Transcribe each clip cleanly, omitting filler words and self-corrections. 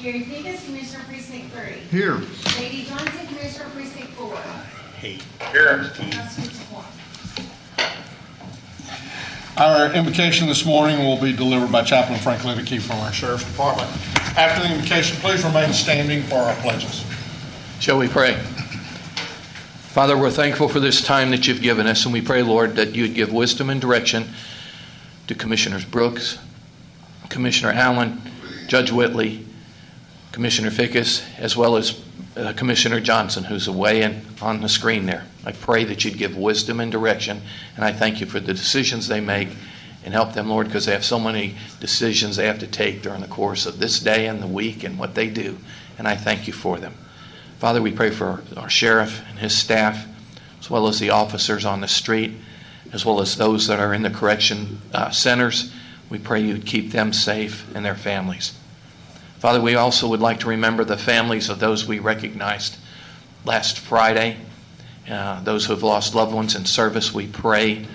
Gary Figgis, Commissioner Precinct 3. Here. J.D. Johnson, Commissioner Precinct 4. Here. Constance One. Our invocation this morning will be delivered by Chaplain Frank Liddickey from our Sheriff's Department. After the invocation, please remain standing for our pledges. Shall we pray? Father, we're thankful for this time that you've given us, and we pray, Lord, that you'd give wisdom and direction to Commissioners Brooks, Commissioner Allen, Judge Whitley, Commissioner Figgis, as well as Commissioner Johnson, who's away on the screen there. I pray that you'd give wisdom and direction, and I thank you for the decisions they make, and help them, Lord, because they have so many decisions they have to take during the course of this day and the week and what they do, and I thank you for them. Father, we pray for our sheriff and his staff, as well as the officers on the street, as well as those that are in the correction centers. We pray you'd keep them safe and their families. Father, we also would like to remember the families of those we recognized last Friday, those who have lost loved ones in service. We pray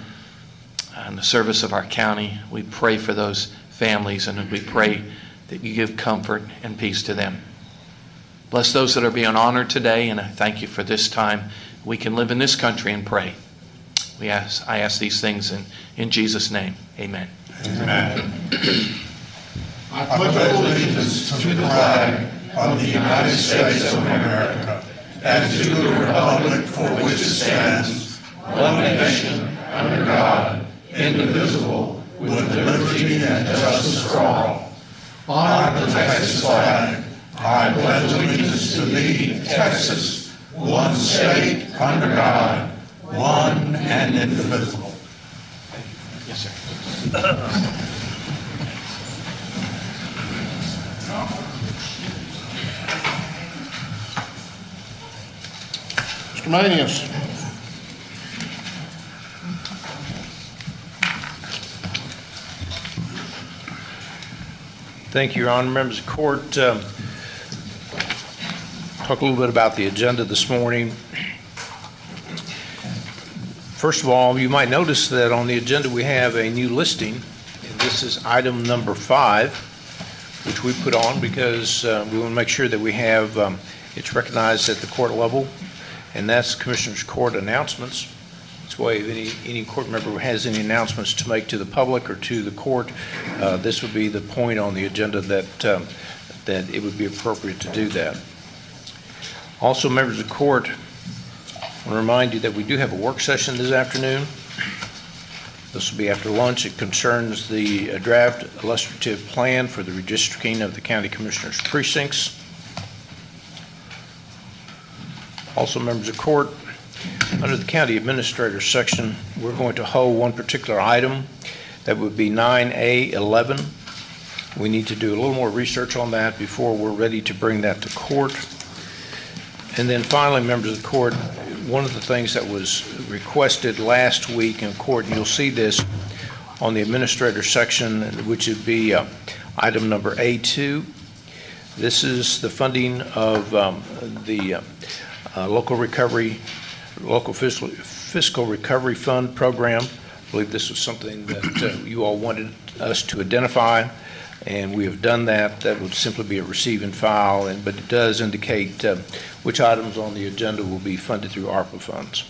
in the service of our county. We pray for those families, and we pray that you give comfort and peace to them. Bless those that are being honored today, and I thank you for this time we can live in this country and pray. I ask these things in Jesus' name. Amen. Amen. I pledge allegiance to the flag of the United States of America and to the republic for which it stands, one nation, under God, indivisible, with liberty and justice for all. Honor the Texas flag. I pledge allegiance to thee, Texas, one state, under God, one and indivisible. Yes, sir. Mr. Manius. Thank you, Your Honor. Members of the court, talk a little bit about the agenda this morning. First of all, you might notice that on the agenda we have a new listing, and this is item number 5, which we put on because we want to make sure that we have it's recognized at the court level, and that's Commissioner's Court announcements. This way, if any court member has any announcements to make to the public or to the court, this would be the point on the agenda that it would be appropriate to do that. Also, members of the court, I want to remind you that we do have a work session this afternoon. This will be after lunch. It concerns the draft illustrative plan for the redistricting of the county commissioners' precincts. Also, members of court, under the county administrator section, we're going to hold one particular item that would be 9A11. We need to do a little more research on that before we're ready to bring that to court. And then finally, members of the court, one of the things that was requested last week in court, and you'll see this on the administrator section, which would be item number A2. This is the funding of the local fiscal recovery fund program. I believe this was something that you all wanted us to identify, and we have done that. That would simply be a receive and file, but it does indicate which items on the agenda will be funded through ARPA funds.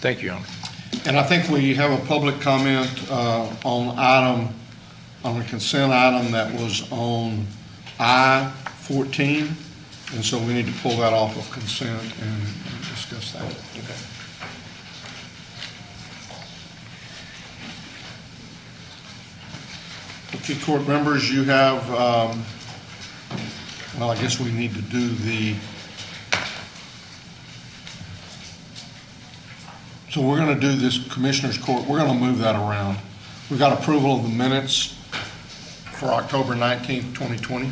Thank you, Your Honor. And I think we have a public comment on a consent item that was on I-14, and so we need to pull that off of consent and discuss that. Okay, court members, you have, well, I guess we need to do so we're going to do this Commissioner's Court. We're going to move that around. We've got approval of the minutes for October 19th, 2020.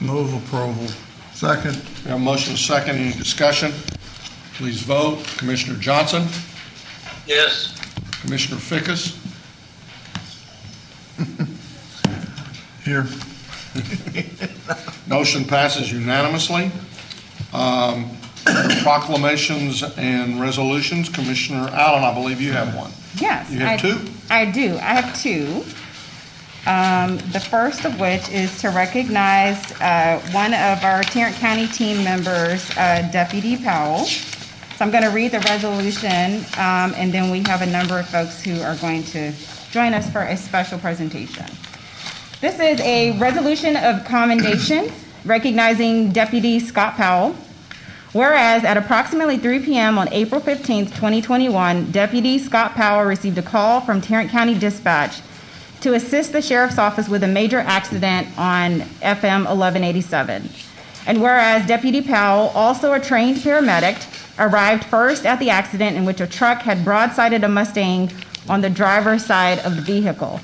Move approval. Second. We have a motion and a second. Any discussion? Please vote. Commissioner Johnson? Yes. Commissioner Figgis? Here. Motion passes unanimously. Proclamations and resolutions. Commissioner Allen, I believe you have one. Yes. You have two? I do. I have two. The first of which is to recognize one of our Tarrant County team members, Deputy Powell. So I'm going to read the resolution, and then we have a number of folks who are going to join us for a special presentation. This is a resolution of commendation recognizing Deputy Scott Powell. Whereas at approximately 3 p.m. on April 15th, 2021, Deputy Scott Powell received a call from Tarrant County Dispatch to assist the Sheriff's Office with a major accident on FM 1187. And whereas Deputy Powell, also a trained paramedic, arrived first at the accident in which a truck had broadsided a Mustang on the driver's side of the vehicle.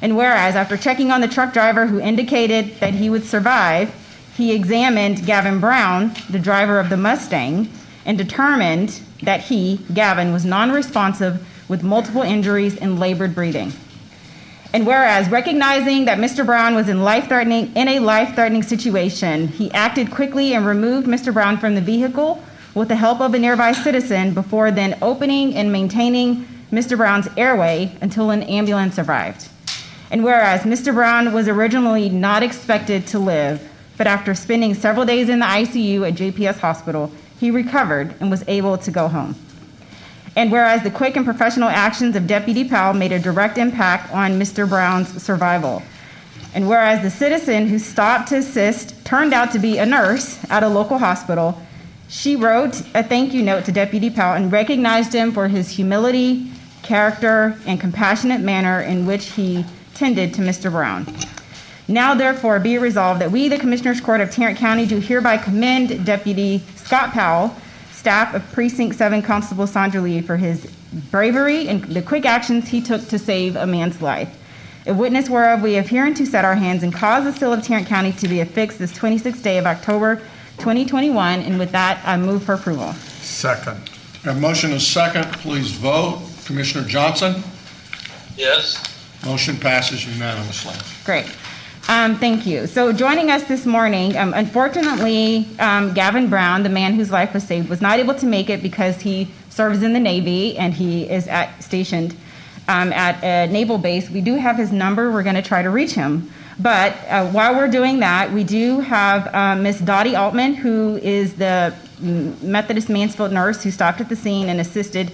And whereas after checking on the truck driver who indicated that he would survive, he examined Gavin Brown, the driver of the Mustang, and determined that he, Gavin, was non-responsive with multiple injuries and labored breathing. And whereas recognizing that Mr. Brown was in a life-threatening situation, he acted quickly and removed Mr. Brown from the vehicle with the help of a nearby citizen before then opening and maintaining Mr. Brown's airway until an ambulance arrived. And whereas Mr. Brown was originally not expected to live, but after spending several days in the ICU at JPS Hospital, he recovered and was able to go home. And whereas the quick and professional actions of Deputy Powell made a direct impact on Mr. Brown's survival. And whereas the citizen who stopped to assist turned out to be a nurse at a local hospital, she wrote a thank you note to Deputy Powell and recognized him for his humility, character, and compassionate manner in which he tended to Mr. Brown. Now, therefore, be it resolved that we, the Commissioners Court of Tarrant County, do hereby commend Deputy Scott Powell, staff of Precinct 7 Constable Sandra Lee, for his bravery and the quick actions he took to save a man's life. A witness whereof we have hereunto set our hands and caused the seal of Tarrant County to be affixed this 26th day of October 2021. And with that, I move for approval. Second. A motion is second. Please vote. Commissioner Johnson? Yes. Motion passes unanimously. Great. Thank you. So joining us this morning, unfortunately, Gavin Brown, the man whose life was saved, was not able to make it because he serves in the Navy and he is stationed at a naval base. We do have his number. We're going to try to reach him. But while we're doing that, we do have Miss Dottie Altman, who is the Methodist Mansfield nurse who stopped at the scene and assisted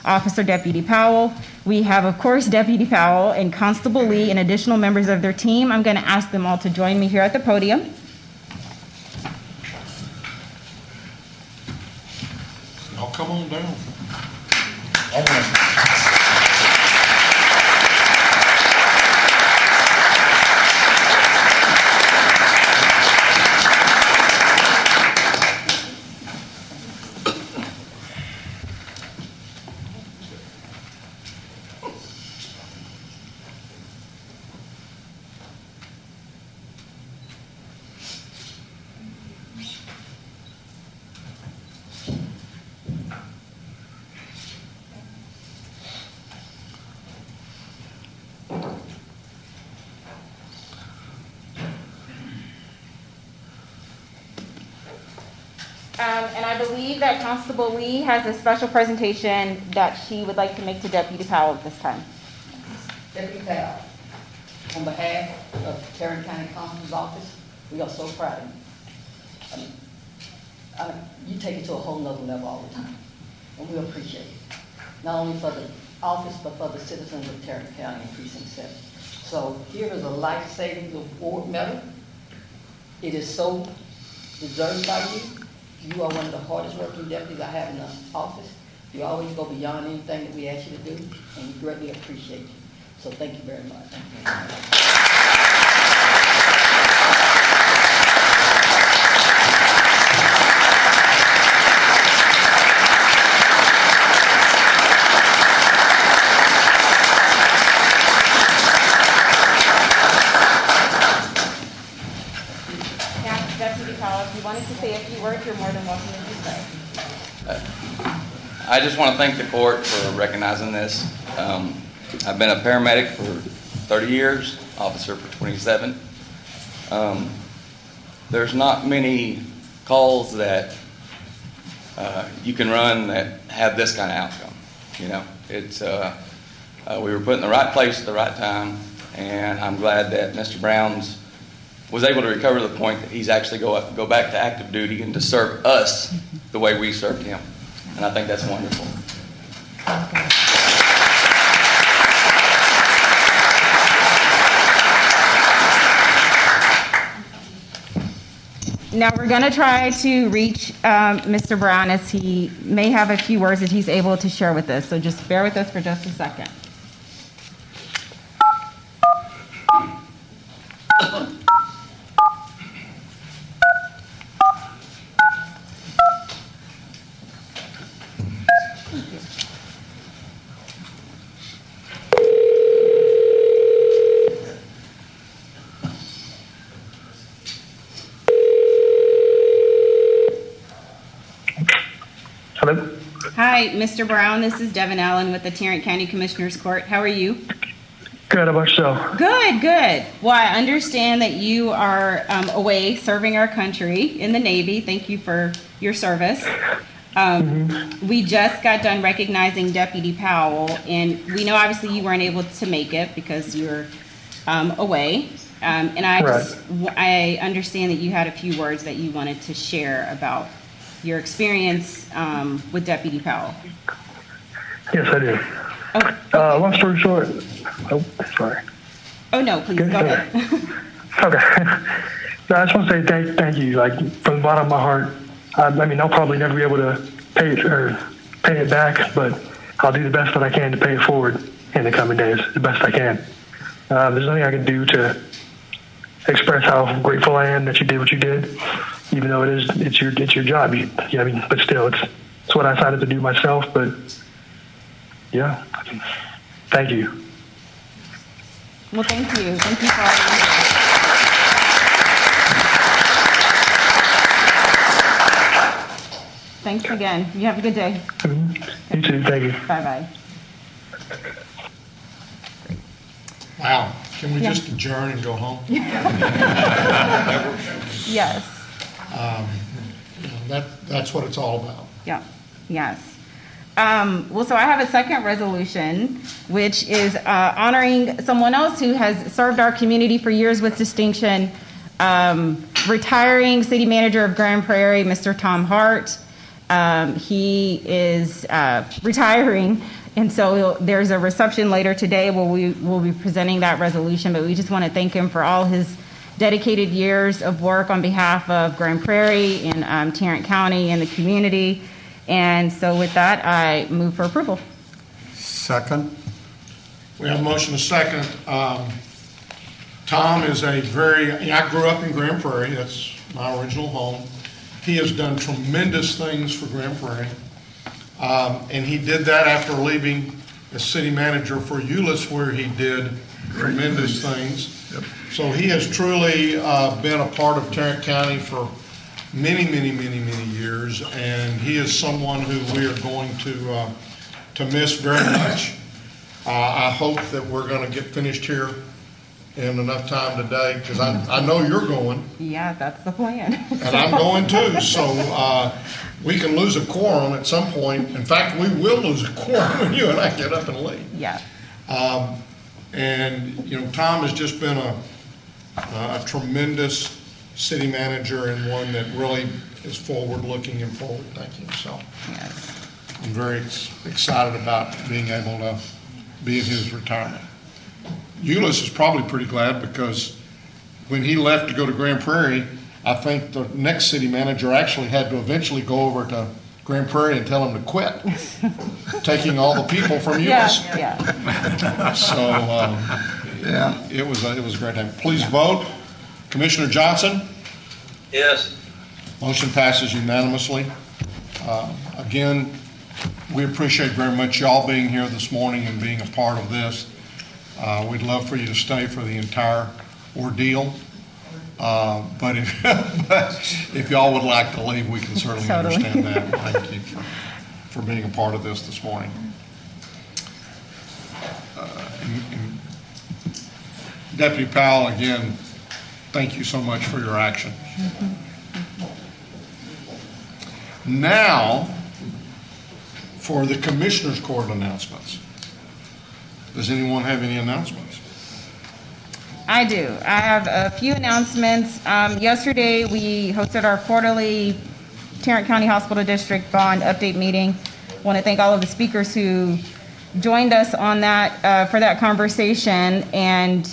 Officer Deputy Powell. We have, of course, Deputy Powell and Constable Lee and additional members of their team. I'm going to ask them all to join me here at the podium. Now come on down. And I believe that Constable Lee has a special presentation that she would like to make to Deputy Powell at this time. Deputy Powell, on behalf of Tarrant County Constable's Office, we are so proud of you. You take it to a whole nother level all the time, and we appreciate it. Not only for the office, but for the citizens of Tarrant County and Precinct 7. So here is a life-saving award medal. It is so deserved by you. You are one of the hardest working deputies I have in the office. You always go beyond anything that we ask you to do, and we greatly appreciate you. So thank you very much. Thank you. Deputy Powell, if you wanted to say a few words, you're more than welcome to do so. I just want to thank the court for recognizing this. I've been a paramedic for 30 years, officer for 27. There's not many calls that you can run that have this kind of outcome. You know, it's we were put in the right place at the right time. And I'm glad that Mr. Brown's was able to recover to the point that he's actually go back to active duty and to serve us the way we served him. And I think that's wonderful. Now, we're going to try to reach Mr. Brown, as he may have a few words that he's able to share with us. So just bear with us for just a second. Hello? Hi, Mr. Brown. This is Devin Allen with the Tarrant County Commissioners Court. How are you? Good, how about yourself? Good, good. Well, I understand that you are away serving our country in the Navy. Thank you for your service. We just got done recognizing Deputy Powell, and we know obviously you weren't able to make it because you're away. And I understand that you had a few words that you wanted to share about your experience with Deputy Powell. Yes, I do. Oh, Long story short, oh, sorry. oh no, please, go ahead. Okay. No, I just want to say thank you, like, from the bottom of my heart. I mean, I'll probably never be able to pay it back, but I'll do the best that I can to pay it forward in the coming days, the best I can. There's nothing I can do to express how grateful I am that you did what you did, even though it's your job. I mean, but still, it's what I decided to do myself. But yeah, thank you. Well, thank you. Thank you for all your Thanks again. You have a good day. You too. Thank you. Bye-bye. Wow. Can we just adjourn and go home? Yes. That's what it's all about. Yeah. Yes. Well, so I have a second resolution, which is honoring someone else who has served our community for years with distinction, retiring city manager of Grand Prairie, Mr. Tom Hart. He is retiring, and so there's a reception later today where we will be presenting that resolution, but we just want to thank him for all his dedicated years of work on behalf of Grand Prairie and Tarrant County and the community. And so with that, I move for approval. Second. We have a motion, a second. Tom is I grew up in Grand Prairie. That's my original home. He has done tremendous things for Grand Prairie. And he did that after leaving as city manager for Euless, where he did tremendous things. Yep. So he has truly been a part of Tarrant County for many, many, many, many years, and he is someone who we are going to miss very much. I hope that we're going to get finished here in enough time today, because I know you're going. Yeah, that's the plan. And I'm going too, so we can lose a quorum at some point. In fact, we will lose a quorum when you and I get up and leave. Yeah. And, you know, Tom has just been a tremendous city manager, and one that really is forward-looking and forward-thinking. So Yes. I'm very excited about being able to be at his retirement. Euless is probably pretty glad, because when he left to go to Grand Prairie, I think the next city manager actually had to eventually go over to Grand Prairie and tell him to quit, taking all the people from Euless. Yeah. So Yeah. it was a great time. Please vote. Commissioner Johnson? Yes. Motion passes unanimously. Again, we appreciate very much y'all being here this morning and being a part of this. We'd love for you to stay for the entire ordeal. But if y'all would like to leave, we can certainly Totally. understand that. Thank you for being a part of this morning. And Deputy Powell, again, thank you so much for your action. Now, for the Commissioners Court announcements. Does anyone have any announcements? I do. I have a few announcements. Yesterday, we hosted our quarterly Tarrant County Hospital District Bond Update Meeting. I want to thank all of the speakers who joined us on that for that conversation, and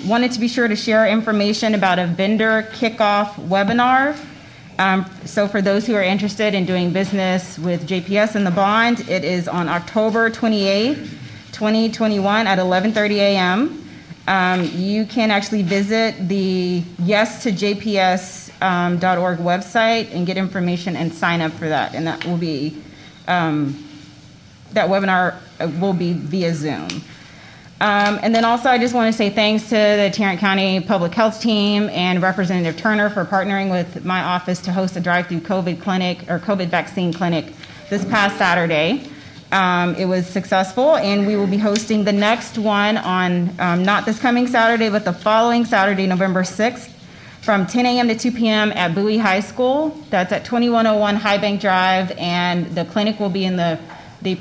wanted to be sure to share information about a vendor kickoff webinar. So for those who are interested in doing business with JPS and the bond, it is on October 28th, 2021 at 11:30 a.m. You can actually visit the yes2jps.org website and get information and sign up for that. And that will be, that webinar will be via Zoom. And then also, I just want to say thanks to the Tarrant County Public Health Team and Representative Turner for partnering with my office to host a drive-through COVID clinic or COVID vaccine clinic this past Saturday. It was successful, and we will be hosting the next one on not this coming Saturday, but the following Saturday, November 6th, from 10 a.m. to 2 p.m. at Bowie High School. That's at 2101 High Bank Drive, and the clinic will be in the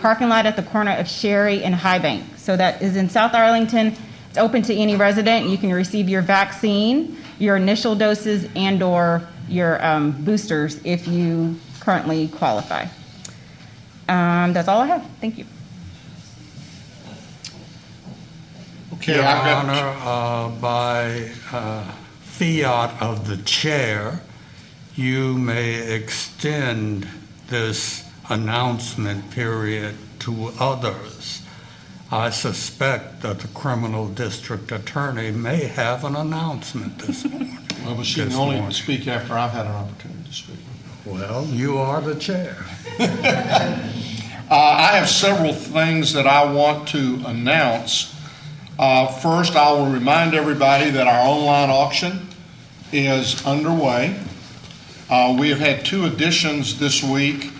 parking lot at the corner of Sherry and High Bank. So that is in South Arlington. It's open to any resident. You can receive your vaccine, your initial doses, and/or your boosters if you currently qualify. That's all I have. Thank you. Okay, Your I've got, Honor, by fiat of the chair, you may extend this announcement period to others. I suspect that the criminal district attorney may have an announcement this morning. well, but she can only speak after I've had an opportunity to speak. Well, you are the chair. I have several things that I want to announce. First, I will remind everybody that our online auction is underway. We have had 2 additions this week.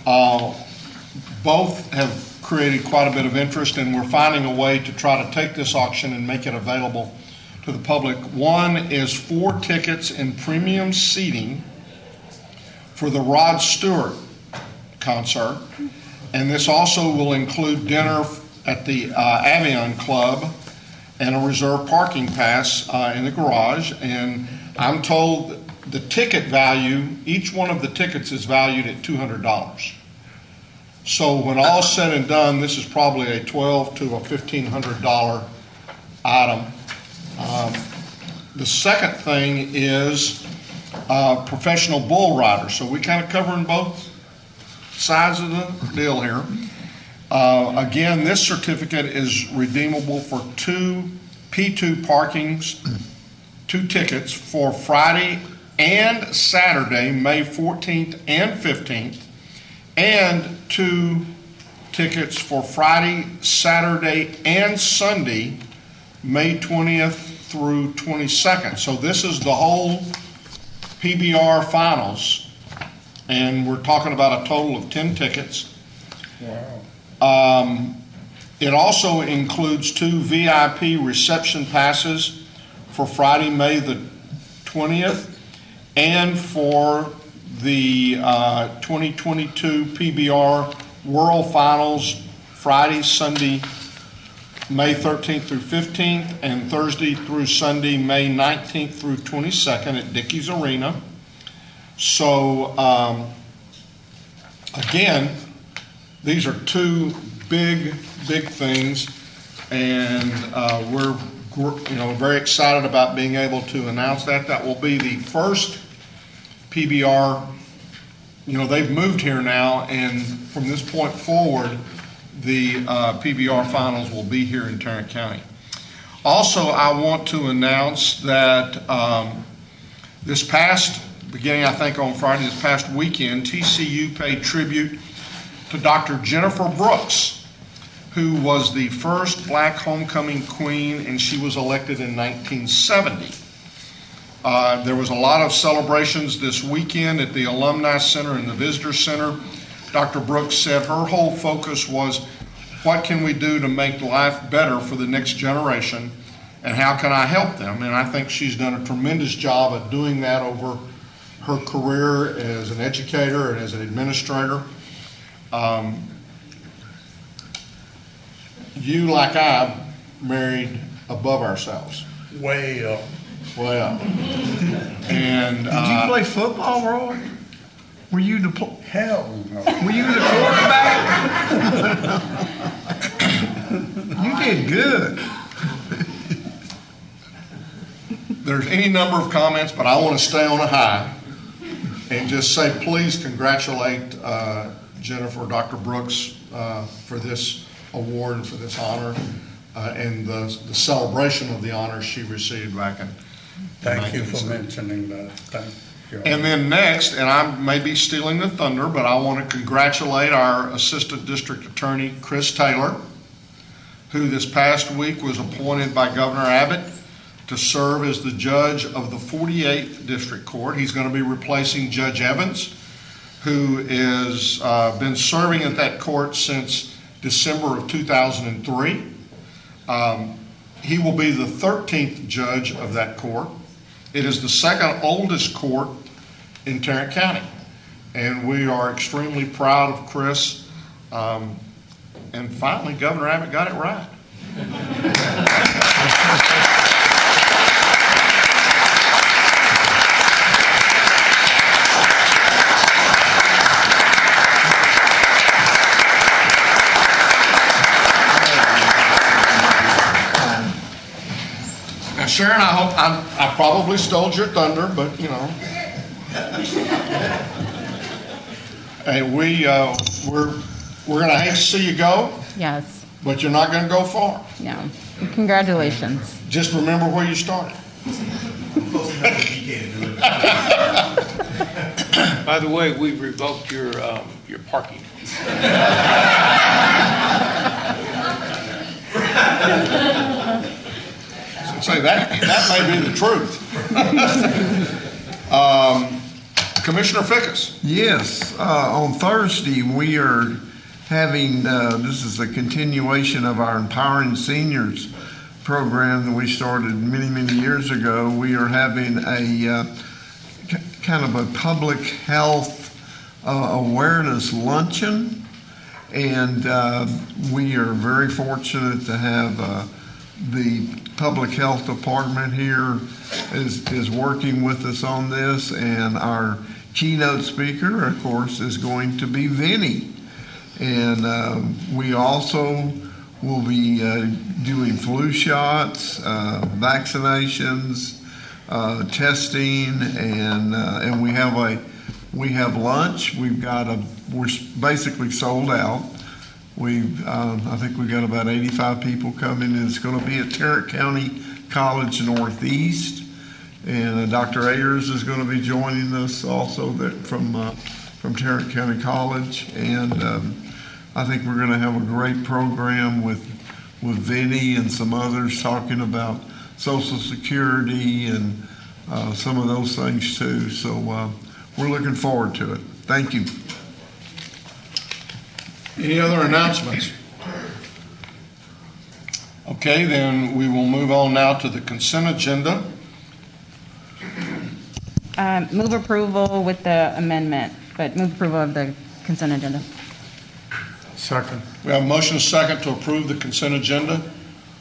Both have created quite a bit of interest, and we're finding a way to try to take this auction and make it available to the public. One is 4 tickets in premium seating for the Rod Stewart concert, and this also will include dinner at the Avion Club and a reserved parking pass in the garage. And I'm told the ticket value, each one of the tickets is valued at $200. So when all's said and done, this is probably a $1,200 to $1,500 item. The second thing is professional bull riders. So we kind of covering both sides of the deal here. Again, this certificate is redeemable for 2 P2 parkings, 2 tickets for Friday and Saturday, May 14th and 15th, and 2 tickets for Friday, Saturday, and Sunday, May 20th through 22nd. So this is the whole PBR Finals, and we're talking about a total of 10 tickets. Wow. It also includes 2 VIP reception passes for Friday, May the 20th, and for the 2022 Pbr World Finals, Friday, Sunday, May 13th through 15th, and Thursday through Sunday, May 19th through 22nd at Dickey's Arena. So, again, these are 2 big things, and we're very excited about being able to announce that. That will be the first PBR. They've moved here now, and from this point forward, the PBR Finals will be here in Tarrant County. Also, I want to announce that beginning I think on Friday, this past weekend, TCU paid tribute to Dr. Jennifer Brooks, who was the first black homecoming queen, and she was elected in 1970. There was a lot of celebrations this weekend at the Alumni Center and the Visitor Center. Dr. Brooks said her whole focus was, what can we do to make life better for the next generation, and how can I help them? And I think she's done a tremendous job of doing that over her career as an educator and as an administrator. You, like I, married above ourselves. Way up. Well, and Did you play football, Roy? Were you the Hell no. Were you the quarterback? You did good. there's any number of comments, but I want to stay on a high and just say, please congratulate Jennifer, Dr. Brooks, for this award and for this honor, and the celebration of the honor she received back in. Thank you for mentioning that. Thank you. And then next, and I may be stealing the thunder, but I want to congratulate our Assistant District Attorney, Chris Taylor, who this past week was appointed by Governor Abbott to serve as the judge of the 48th District Court. He's going to be replacing Judge Evans, who has been serving at that court since December of 2003. He will be the 13th judge of that court. It is the second oldest court in Tarrant County, and we are extremely proud of Chris. And finally, Governor Abbott got it right. Now, Sharon, I hope I probably stole your thunder, but you know. Hey, we're gonna hate to see you go, Yes, but you're not gonna go far. no. Congratulations. Just remember where you started. By the way, we revoked your parking. Say that may be the truth. Commissioner Fickus. Yes, on Thursday we are having, this is a continuation of our Empowering Seniors program that we started many, many years ago. We are having a kind of a public health awareness luncheon, and we are very fortunate to have the Public Health Department here is working with us on this, and our keynote speaker, of course, is going to be Vinny. And we also will be doing flu shots, vaccinations, testing, and we have lunch. We're basically sold out. I think we've got about 85 people coming, and it's going to be at Tarrant County College Northeast. And Dr. Ayers is going to be joining us also from Tarrant County College. And I think we're going to have a great program with Vinny and some others talking about Social Security and some of those things too. So we're looking forward to it. Thank you. Any other announcements? Okay, then we will move on now to the consent agenda. Move approval with the amendment, but move approval of the consent agenda. Second. We have a motion and a second to approve the consent agenda.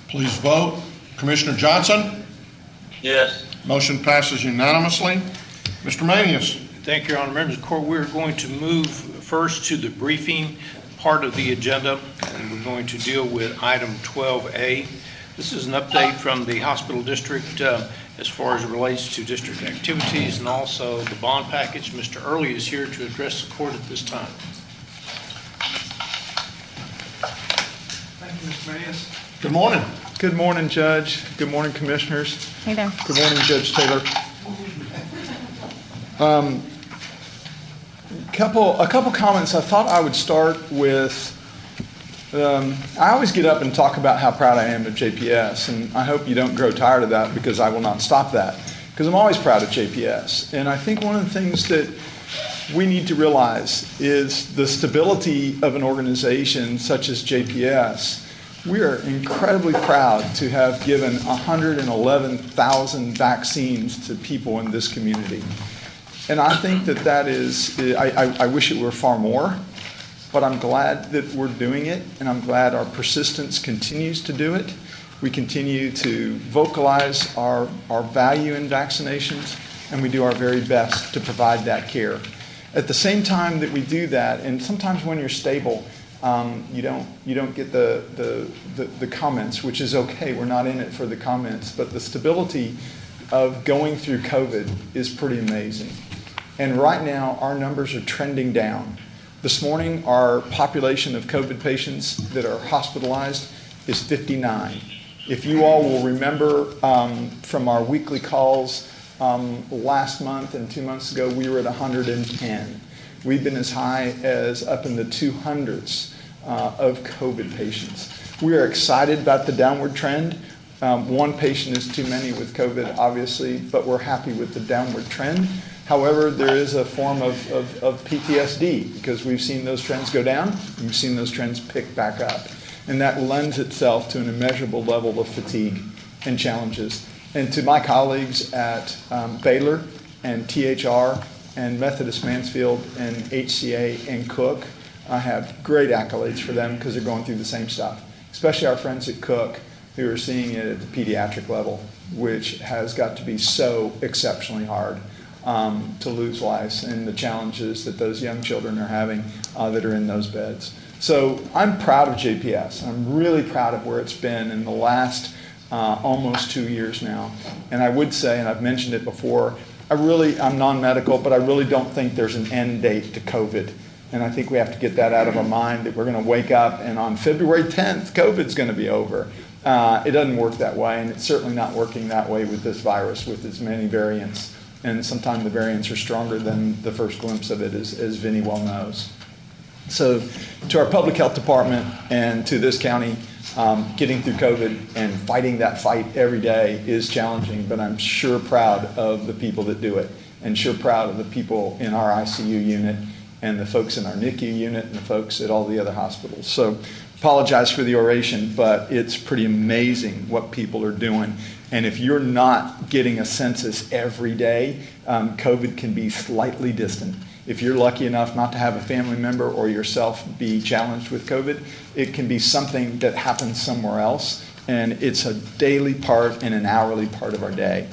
Please vote. Commissioner Johnson? Yes. Motion passes unanimously. Mr. Manius? Thank you, Your Honor. Members of the court, we're going to move first to the briefing part of the agenda, and we're going to deal with item 12A. This is an update from the hospital district as far as it relates to district activities and also the bond package. Mr. Early is here to address the court at this time. Thank you, Mr. Manius. Good morning. Good morning, Judge. Good morning, Commissioners. Hey there. Good morning, Judge Taylor. A couple comments. I thought I would start with, I always get up and talk about how proud I am of JPS, and I hope you don't grow tired of that, because I will not stop that, because I'm always proud of JPS. And I think one of the things that we need to realize is the stability of an organization such as JPS. We are incredibly proud to have given 111,000 vaccines to people in this community. And I think that is, I wish it were far more, but I'm glad that we're doing it, and I'm glad our persistence continues to do it. We continue to vocalize our value in vaccinations, and we do our very best to provide that care. At the same time that we do that, and sometimes when you're stable, you don't get the comments, which is okay. We're not in it for the comments, but the stability of going through COVID is pretty amazing. And right now, our numbers are trending down. This morning, our population of COVID patients that are hospitalized is 59. If you all will remember from our weekly calls last month and 2 months ago, we were at 110. We've been as high as up in the 200s of COVID patients. We are excited about the downward trend. One patient is too many with COVID, obviously, but we're happy with the downward trend. However, there is a form of PTSD because we've seen those trends go down, and we've seen those trends pick back up. And that lends itself to an immeasurable level of fatigue and challenges. And to my colleagues at Baylor and THR and Methodist Mansfield and HCA and Cook, I have great accolades for them because they're going through the same stuff, especially our friends at Cook who are seeing it at the pediatric level, which has got to be so exceptionally hard to lose lives and the challenges that those young children are having that are in those beds. So I'm proud of JPS. I'm really proud of where it's been in the last almost 2 years now. And I would say, and I've mentioned it before, I'm non-medical, but I really don't think there's an end date to COVID. And I think we have to get that out of our mind, that we're going to wake up and on February 10th, COVID's going to be over. It doesn't work that way, and it's certainly not working that way with this virus, with its many variants. And sometimes the variants are stronger than the first glimpse of it, as Vinny well knows. So to our public health department and to this county, getting through COVID and fighting that fight every day is challenging, but I'm sure proud of the people that do it, and sure proud of the people in our ICU unit and the folks in our NICU unit and the folks at all the other hospitals. So apologize for the oration, but it's pretty amazing what people are doing. And if you're not getting a census every day, COVID can be slightly distant. If you're lucky enough not to have a family member or yourself be challenged with COVID, it can be something that happens somewhere else, and it's a daily part and an hourly part of our day.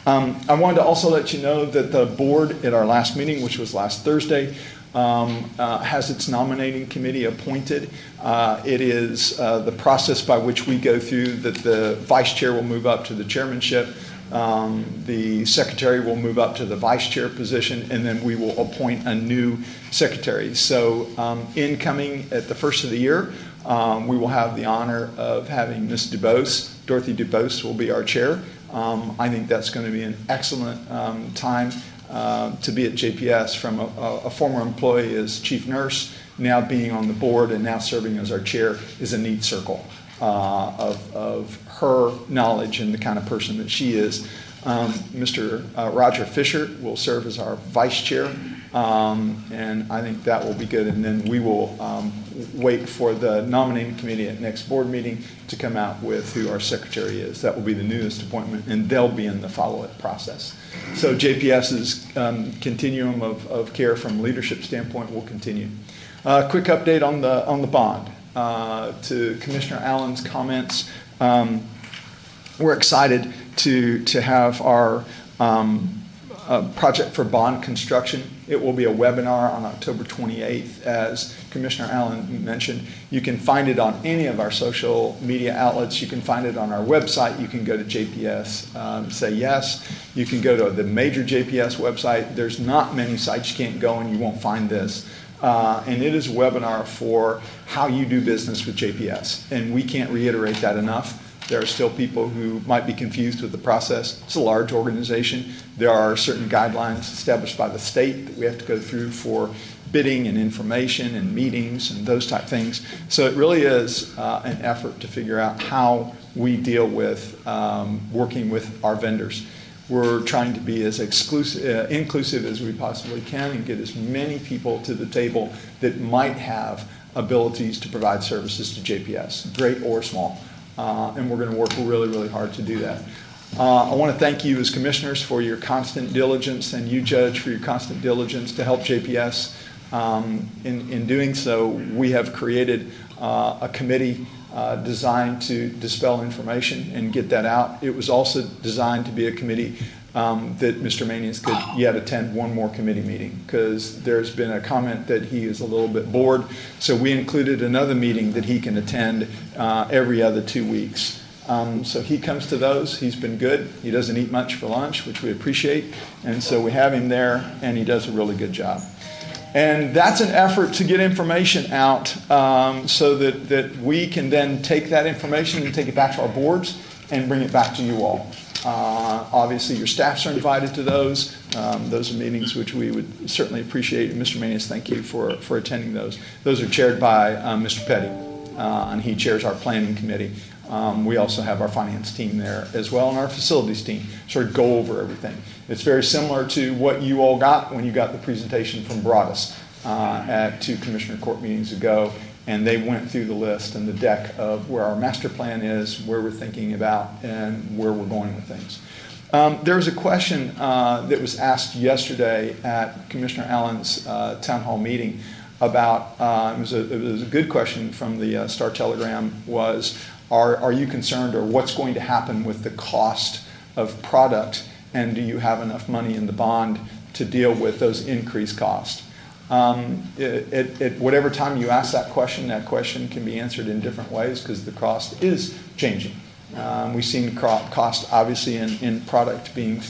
I wanted to also let you know that the board at our last meeting, which was last Thursday, has its nominating committee appointed. It is the process by which we go through that the vice chair will move up to the chairmanship, the secretary will move up to the vice chair position, and then we will appoint a new secretary. So incoming at the first of the year, we will have the honor of having Ms. DuBose. Dorothy DuBose will be our chair. I think that's going to be an excellent time to be at JPS from a former employee as chief nurse, now being on the board and now serving as our chair is a neat circle of her knowledge and the kind of person that she is. Mr. Roger Fisher will serve as our vice chair, and I think that will be good. And then we will wait for the nominating committee at next board meeting to come out with who our secretary is. That will be the newest appointment, and they'll be in the follow-up process. So JPS's continuum of care from leadership standpoint will continue. Quick update on the bond. To Commissioner Allen's comments, we're excited to have our project for bond construction. It will be a webinar on October 28th, as Commissioner Allen mentioned. You can find it on any of our social media outlets. You can find it on our website. You can go to JPS, say yes. You can go to the major JPS website. There's not many sites you can't go and you won't find this. And it is a webinar for how you do business with JPS. And we can't reiterate that enough. There are still people who might be confused with the process. It's a large organization. There are certain guidelines established by the state that we have to go through for bidding and information and meetings and those type things. So it really is an effort to figure out how we deal with working with our vendors. We're trying to be as inclusive as we possibly can and get as many people to the table that might have abilities to provide services to JPS, great or small. And we're going to work really, really hard to do that. I want to thank you as commissioners for your constant diligence, and you, Judge, for your constant diligence to help JPS. In doing so, we have created a committee designed to dispel information and get that out. It was also designed to be a committee that Mr. Manius could yet attend one more committee meeting, because there's been a comment that he is a little bit bored. So we included another meeting that he can attend every other 2 weeks. So he comes to those. He's been good. He doesn't eat much for lunch, which we appreciate. And so we have him there, and he does a really good job. And that's an effort to get information out so that we can then take that information and take it back to our boards and bring it back to you all. Obviously, your staffs are invited to those. Those are meetings which we would certainly appreciate. And Mr. Manius, thank you for attending those. Those are chaired by Mr. Petty, and he chairs our planning committee. We also have our finance team there as well, and our facilities team sort of go over everything. It's very similar to what you all got when you got the presentation from Broadus at 2 Commissioner Court meetings ago, and they went through the list and the deck of where our master plan is, where we're thinking about, and where we're going with things. There was a question that was asked yesterday at Commissioner Allen's town hall meeting about, it was a good question from the Star Telegram, was, are you concerned, or what's going to happen with the cost of product, and do you have enough money in the bond to deal with those increased costs? At whatever time you ask that question can be answered in different ways, because the cost is changing. We've seen cost obviously in product being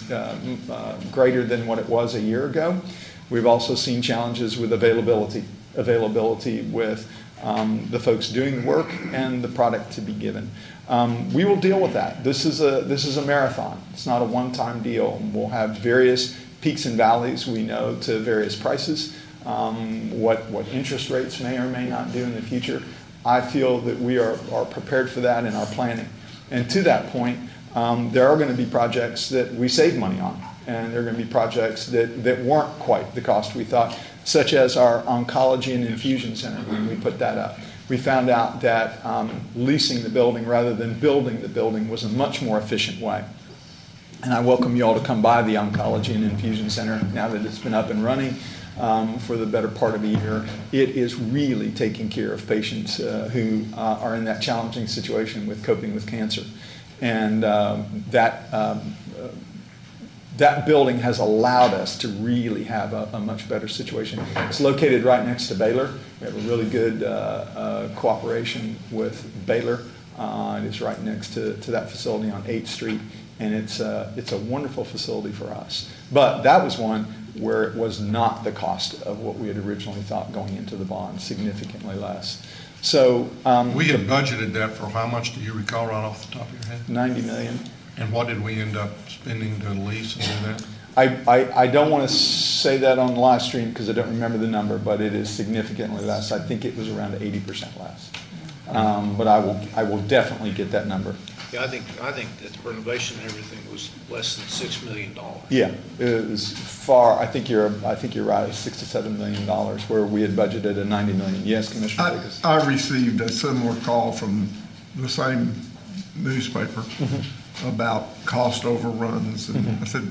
greater than what it was a year ago. We've also seen challenges with availability with the folks doing the work and the product to be given. We will deal with that. This is a marathon. It's not a one-time deal. We'll have various peaks and valleys, we know, to various prices. What interest rates may or may not do in the future. I feel that we are prepared for that in our planning. And to that point, there are going to be projects that we save money on, and there are going to be projects that weren't quite the cost we thought, such as our oncology and infusion center when we put that up. We found out that leasing the building rather than building the building was a much more efficient way. And I welcome you all to come by the oncology and infusion center now that it's been up and running for the better part of a year. It is really taking care of patients who are in that challenging situation with coping with cancer. And that building has allowed us to really have a much better situation. It's located right next to Baylor. We have a really good cooperation with Baylor. It is right next to that facility on 8th Street, and it's a wonderful facility for us. But that was one where it was not the cost of what we had originally thought going into the bond, significantly less. So we had budgeted that for how much, do you recall right off the top of your head? $90 million. And what did we end up spending to lease and do that? I don't want to say that on the live stream because I don't remember the number, but it is significantly less. I think it was around 80% less. But I will definitely get that number. Yeah, I think that the renovation and everything was less than $6 million. Yeah, it was far. I think you're right. It's $6 to $7 million where we had budgeted a $90 million. Yes, Commissioner Davis. I received a similar call from the same newspaper about cost overruns, and I said,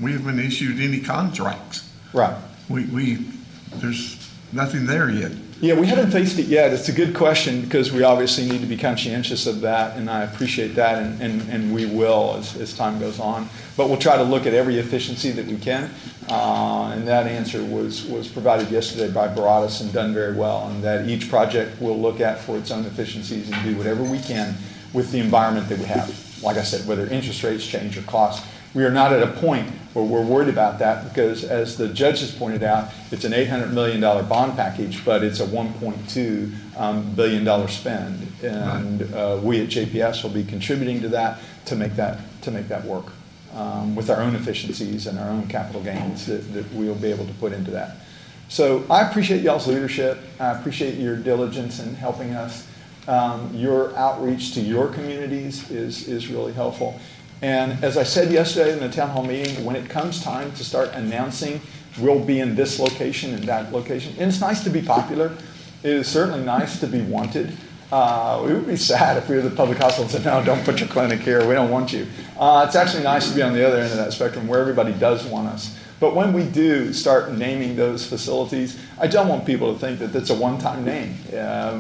we haven't issued any contracts. Right. There's nothing there yet. Yeah, we haven't faced it yet. It's a good question because we obviously need to be conscientious of that, and I appreciate that, and we will as time goes on. But we'll try to look at every efficiency that we can, and that answer was provided yesterday by Broadus and done very well, and that each project we'll look at for its own efficiencies and do whatever we can with the environment that we have. Like I said, whether interest rates change or cost, we are not at a point where we're worried about that because, as the judge has pointed out, it's an $800 million bond package, but it's a $1.2 billion spend, and we at JPS will be contributing to that to make that work with our own efficiencies and our own capital gains that we'll be able to put into that. So I appreciate y'all's leadership. I appreciate your diligence in helping us. Your outreach to your communities is really helpful. And as I said yesterday in the town hall meeting, when it comes time to start announcing we'll be in this location and that location, and it's nice to be popular. It is certainly nice to be wanted. We would be sad if we were the public hospital and said, no, don't put your clinic here. We don't want you. It's actually nice to be on the other end of that spectrum where everybody does want us. But when we do start naming those facilities, I don't want people to think that that's a one-time name.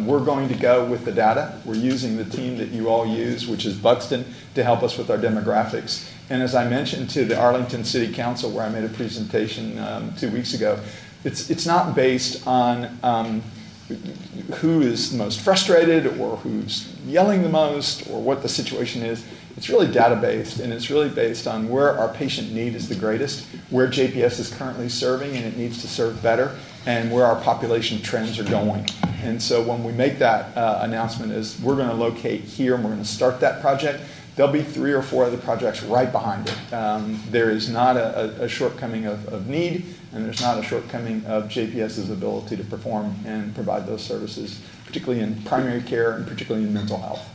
We're going to go with the data. We're using the team that you all use, which is Buxton, to help us with our demographics. And as I mentioned to the Arlington City Council, where I made a presentation 2 weeks ago, it's not based on who is the most frustrated or who's yelling the most or what the situation is. It's really data-based, and it's really based on where our patient need is the greatest, where JPS is currently serving and it needs to serve better, and where our population trends are going. And so when we make that announcement is we're going to locate here and we're going to start that project, there'll be 3 or 4 other projects right behind it. There is not a shortcoming of need, and there's not a shortcoming of JPS's ability to perform and provide those services, particularly in primary care and particularly in mental health,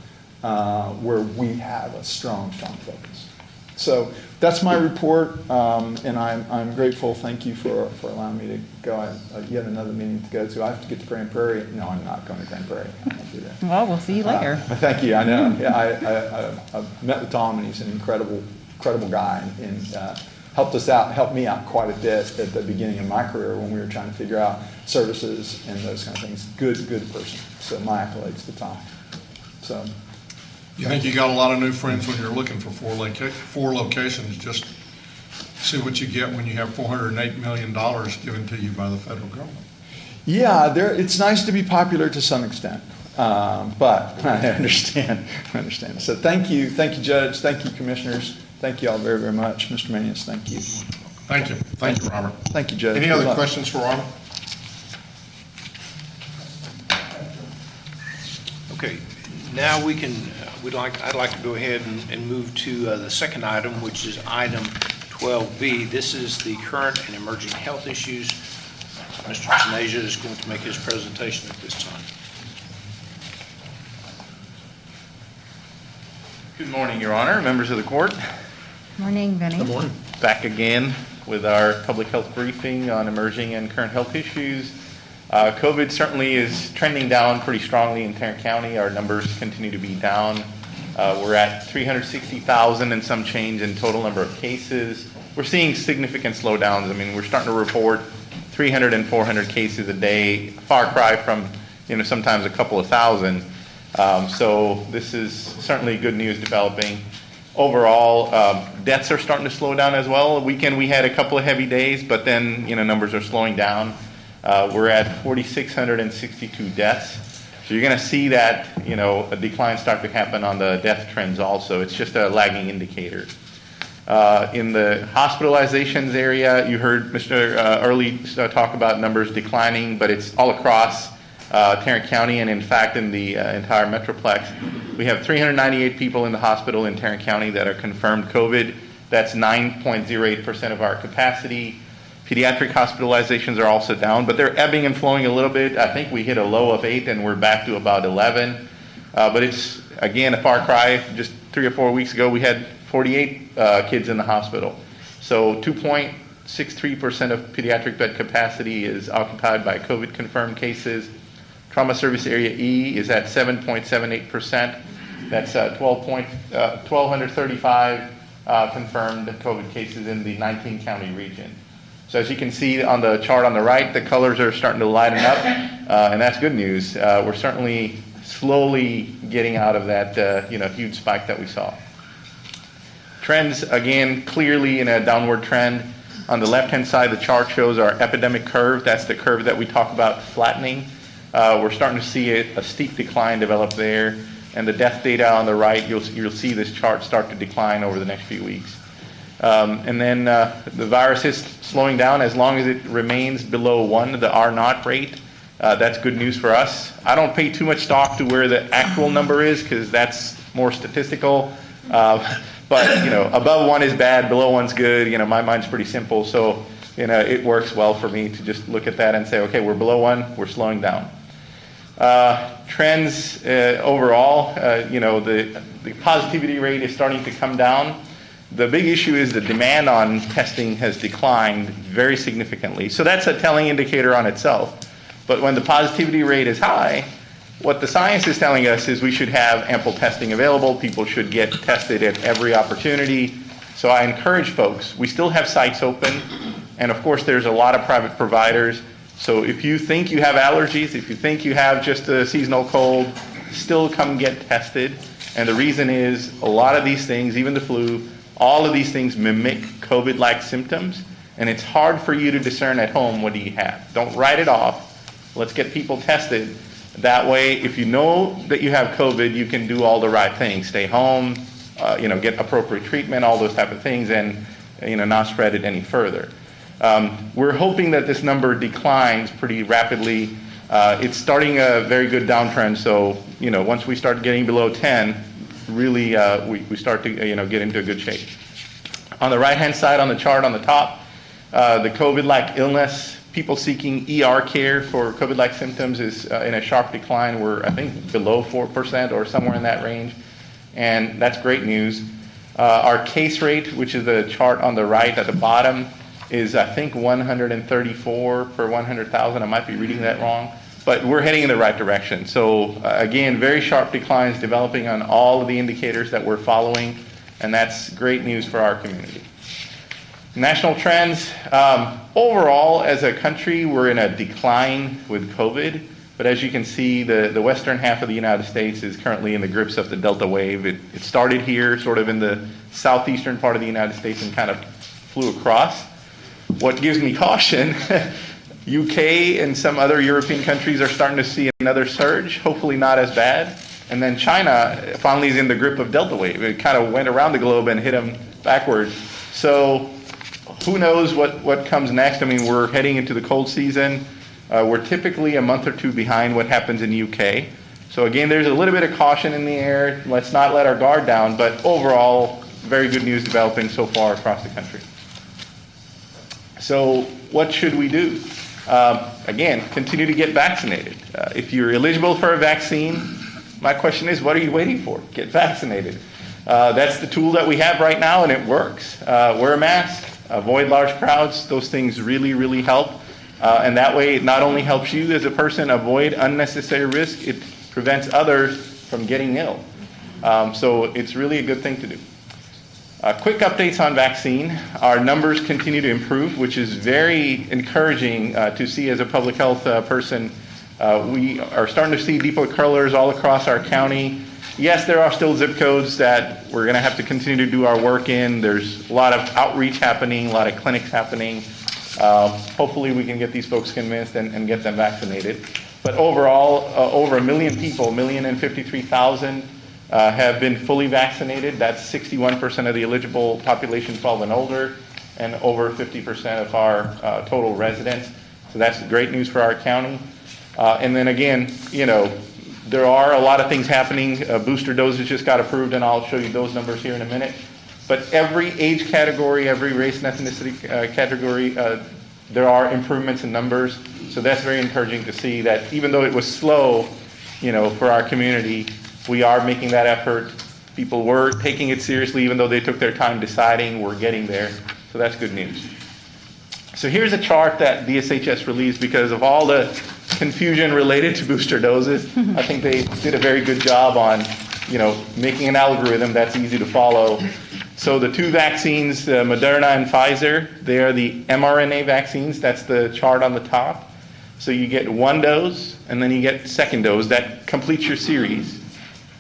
where we have a strong focus. So that's my report, and I'm grateful. Thank you for allowing me to go. I have yet another meeting to go to. I have to get to Grand Prairie. No, I'm not going to Grand Prairie. I can't do that. Well, we'll see you later. Thank you. I know. Yeah, I've met with Tom, and he's an incredible guy, and helped me out quite a bit at the beginning of my career when we were trying to figure out services and those kind of things. Good person. So my accolades to Tom. So. You think you got a lot of new friends when you're looking for 4 locations? Just see what you get when you have $408 million given to you by the federal government. Yeah, it's nice to be popular to some extent, but I understand. So thank you, Judge. Thank you, Commissioners. Thank you all very, very much. Mr. Manius, thank you. Thank you, Robert. Thank you, Judge. Any other questions for Robert? Okay, now we can. I'd like to go ahead and move to the second item, which is item 12B. This is the current and emerging health issues. Mr. Tanasia is going to make his presentation at this time. Good morning, Your Honor, members of the court. Morning, Vinny. Good morning. Back again with our public health briefing on emerging and current health issues. COVID certainly is trending down pretty strongly in Tarrant County. Our numbers continue to be down. We're at 360,000 and some change in total number of cases. We're seeing significant slowdowns. I mean, we're starting to report 300 and 400 cases a day, far cry from, sometimes a couple of thousand. So this is certainly good news developing. Overall, deaths are starting to slow down as well. A weekend we had a couple of heavy days, but then, numbers are slowing down. We're at 4,662 deaths. So you're going to see that, a decline start to happen on the death trends also. It's just a lagging indicator. In the hospitalizations area, you heard Mr. Early talk about numbers declining, but it's all across Tarrant County, and in fact in the entire Metroplex. We have 398 people in the hospital in Tarrant County that are confirmed COVID. That's 9.08% of our capacity. Pediatric hospitalizations are also down, but they're ebbing and flowing a little bit. I think we hit a low of 8 and we're back to about 11. But it's, again, a far cry. Just 3 or 4 weeks ago, we had 48 kids in the hospital. So 2.63% of pediatric bed capacity is occupied by COVID confirmed cases. Trauma service area E is at 7.78%. That's 1,235 confirmed COVID cases in the 19-county region. So as you can see on the chart on the right, the colors are starting to lighten up, and that's good news. We're certainly slowly getting out of that huge spike that we saw. Trends, again, clearly in a downward trend. On the left-hand side, the chart shows our epidemic curve. That's the curve that we talk about flattening. We're starting to see a steep decline develop there. And the death data on the right, you'll see this chart start to decline over the next few weeks. And then the virus is slowing down as long as it remains below 1, the R0 rate. That's good news for us. I don't pay too much stock to where the actual number is because that's more statistical. But above 1 is bad, below 1's good. My mind's pretty simple, so it works well for me to just look at that and say, okay, we're below 1, we're slowing down. Trends overall, the positivity rate is starting to come down. The big issue is the demand on testing has declined very significantly. So that's a telling indicator on itself. But when the positivity rate is high, what the science is telling us is we should have ample testing available. People should get tested at every opportunity. So I encourage folks, we still have sites open, and of course there's a lot of private providers. So if you think you have allergies, if you think you have just a seasonal cold, still come get tested. And the reason is a lot of these things, even the flu, all of these things mimic COVID-like symptoms, and it's hard for you to discern at home what do you have. Don't write it off. Let's get people tested. That way, if you know that you have COVID, you can do all the right things. Stay home, get appropriate treatment, all those type of things, and not spread it any further. We're hoping that this number declines pretty rapidly. It's starting a very good downtrend, so once we start getting below 10, really we start to get into a good shape. On the right-hand side on the chart on the top, the COVID-like illness, people seeking ER care for COVID-like symptoms is in a sharp decline. We're, I think, below 4% or somewhere in that range, and that's great news. Our case rate, which is the chart on the right at the bottom, is I think 134 per 100,000. I might be reading that wrong, but we're heading in the right direction. So again, very sharp declines developing on all of the indicators that we're following, and that's great news for our community. National trends. Overall, as a country, we're in a decline with COVID, but as you can see, the western half of the United States is currently in the grips of the Delta wave. It started here, sort of in the southeastern part of the United States, and kind of flew across. What gives me caution, UK and some other European countries are starting to see another surge, hopefully not as bad. And then China finally is in the grip of Delta wave. It kind of went around the globe and hit them backwards. So who knows what comes next? I mean, we're heading into the cold season. We're typically a month or two behind what happens in UK. So again, there's a little bit of caution in the air. Let's not let our guard down, but overall, very good news developing so far across the country. So what should we do? Again, continue to get vaccinated. If you're eligible for a vaccine, my question is, what are you waiting for? Get vaccinated. That's the tool that we have right now, and it works. Wear a mask, avoid large crowds. Those things really, really help. And that way, it not only helps you as a person avoid unnecessary risk, it prevents others from getting ill. So it's really a good thing to do. Quick updates on vaccine. Our numbers continue to improve, which is very encouraging to see as a public health person. We are starting to see depot curlers all across our county. Yes, there are still zip codes that we're going to have to continue to do our work in. There's a lot of outreach happening, a lot of clinics happening. Hopefully we can get these folks convinced and get them vaccinated. But overall, over 1 million people, 1,053,000, have been fully vaccinated. That's 61% of the eligible population 12 and older, and over 50% of our total residents. So that's great news for our county. And then again, there are a lot of things happening. Booster doses just got approved, and I'll show you those numbers here in a minute. But every age category, every race and ethnicity category, there are improvements in numbers. So that's very encouraging to see that even though it was slow, for our community, we are making that effort. People were taking it seriously, even though they took their time deciding. We're getting there. So that's good news. So here's a chart that DSHS released because of all the confusion related to booster doses. I think they did a very good job on, making an algorithm that's easy to follow. So the two vaccines, Moderna and Pfizer, they are the mRNA vaccines. That's the chart on the top. So you get one dose, and then you get second dose. That completes your series.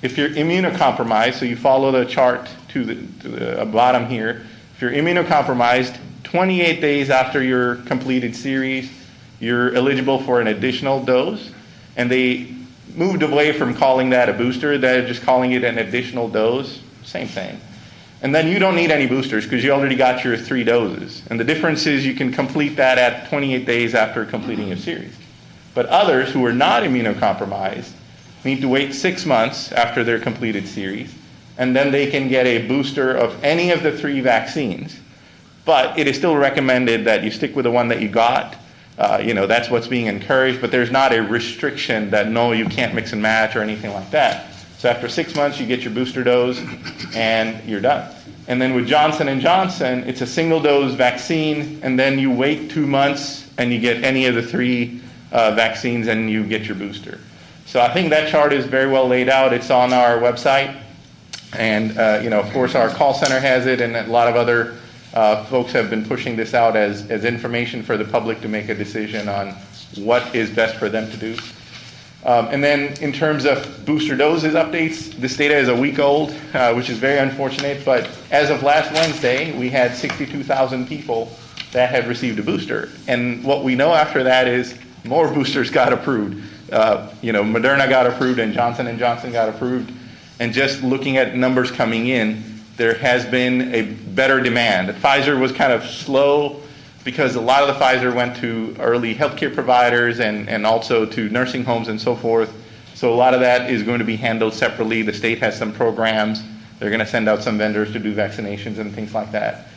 If you're immunocompromised, so you follow the chart to the bottom here. If you're immunocompromised, 28 days after your completed series, you're eligible for an additional dose. And they moved away from calling that a booster. They're just calling it an additional dose. Same thing. And then you don't need any boosters because you already got your 3 doses. And the difference is you can complete that at 28 days after completing your series. But others who are not immunocompromised need to wait 6 months after their completed series, and then they can get a booster of any of the 3 vaccines. But it is still recommended that you stick with the one that you got. That's what's being encouraged, but there's not a restriction that, no, you can't mix and match or anything like that. So after 6 months, you get your booster dose, and you're done. And then with Johnson & Johnson, it's a single-dose vaccine, and then you wait 2 months, and you get any of the 3 vaccines, and you get your booster. So I think that chart is very well laid out. It's on our website. And, of course, our call center has it, and a lot of other folks have been pushing this out as information for the public to make a decision on what is best for them to do. And then in terms of booster doses updates, this data is a week old, which is very unfortunate. But as of last Wednesday, we had 62,000 people that had received a booster. And what we know after that is more boosters got approved. Moderna got approved and Johnson & Johnson got approved. And just looking at numbers coming in, there has been a better demand. Pfizer was kind of slow because a lot of the Pfizer went to early healthcare providers and also to nursing homes and so forth. So a lot of that is going to be handled separately. The state has some programs. They're going to send out some vendors to do vaccinations and things like that.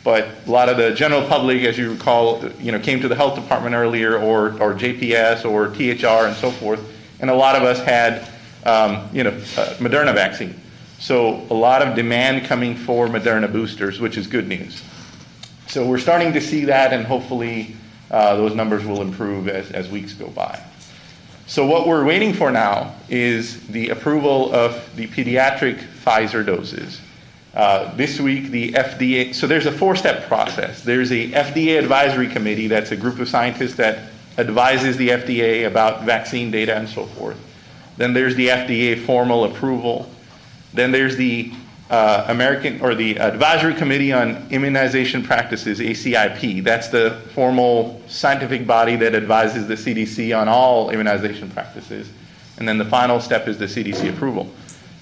But a lot of the general public, as you recall, came to the health department earlier, or JPS or THR and so forth. And a lot of us had Moderna vaccine. So a lot of demand coming for Moderna boosters, which is good news. So we're starting to see that, and hopefully those numbers will improve as weeks go by. So what we're waiting for now is the approval of the pediatric Pfizer doses. This week, the FDA, so there's a 4-step process. There's a FDA advisory committee that's a group of scientists that advises the FDA about vaccine data and so forth. Then there's the FDA formal approval. Then there's the the Advisory Committee on Immunization Practices, ACIP. That's the formal scientific body that advises the CDC on all immunization practices. And then the final step is the CDC approval.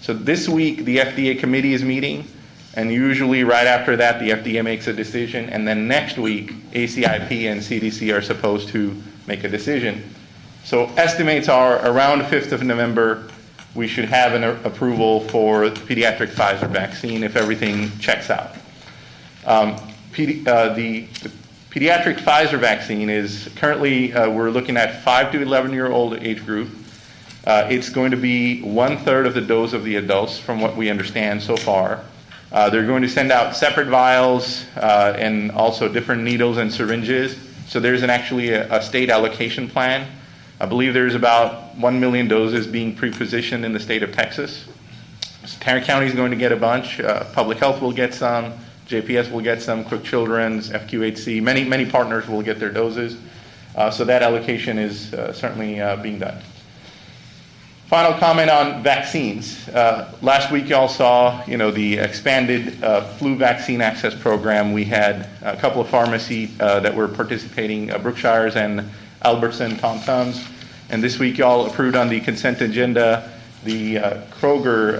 So this week, the FDA committee is meeting, and usually right after that, the FDA makes a decision. And then next week, ACIP and CDC are supposed to make a decision. So estimates are around 5th of November, we should have an approval for the pediatric Pfizer vaccine if everything checks out. The pediatric Pfizer vaccine is currently, we're looking at 5 to 11-year-old age group. It's going to be 1/3 of the dose of the adults from what we understand so far. They're going to send out separate vials and also different needles and syringes. So there's actually a state allocation plan. I believe there's about 1 million doses being pre-positioned in the state of Texas. So Tarrant County is going to get a bunch. Public Health will get some. JPS will get some. Cook Children's, FQHC, many partners will get their doses. So that allocation is certainly being done. Final comment on vaccines. Last week y'all saw, the expanded flu vaccine access program. We had a couple of pharmacies that were participating, Brookshire's and Albertson, Tom Thumbs. And this week y'all approved on the consent agenda the Kroger,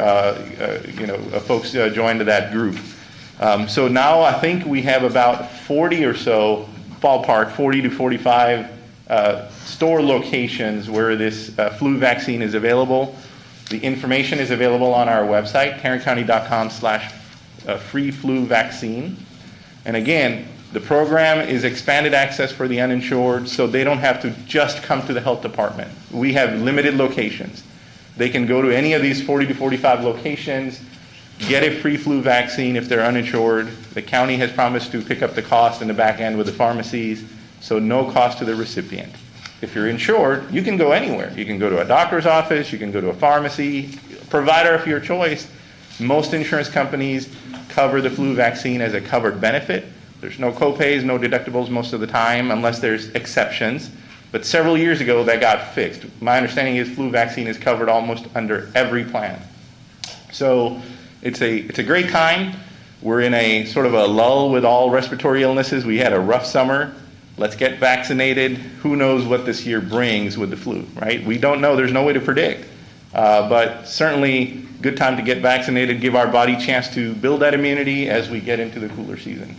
folks joined that group. So now I think we have about 40 or so, ballpark, 40 to 45 store locations where this flu vaccine is available. The information is available on our website, tarrantcounty.com/free flu vaccine. And again, the program is expanded access for the uninsured, so they don't have to just come to the health department. We have limited locations. They can go to any of these 40 to 45 locations, get a free flu vaccine if they're uninsured. The county has promised to pick up the cost in the back end with the pharmacies, so no cost to the recipient. If you're insured, you can go anywhere. You can go to a doctor's office, you can go to a pharmacy, provider of your choice. Most insurance companies cover the flu vaccine as a covered benefit. There's no copays, no deductibles most of the time, unless there's exceptions. But several years ago, that got fixed. My understanding is flu vaccine is covered almost under every plan. So it's a great time. We're in a sort of a lull with all respiratory illnesses. We had a rough summer. Let's get vaccinated. Who knows what this year brings with the flu, right? We don't know. There's no way to predict. But certainly, good time to get vaccinated, give our body a chance to build that immunity as we get into the cooler season.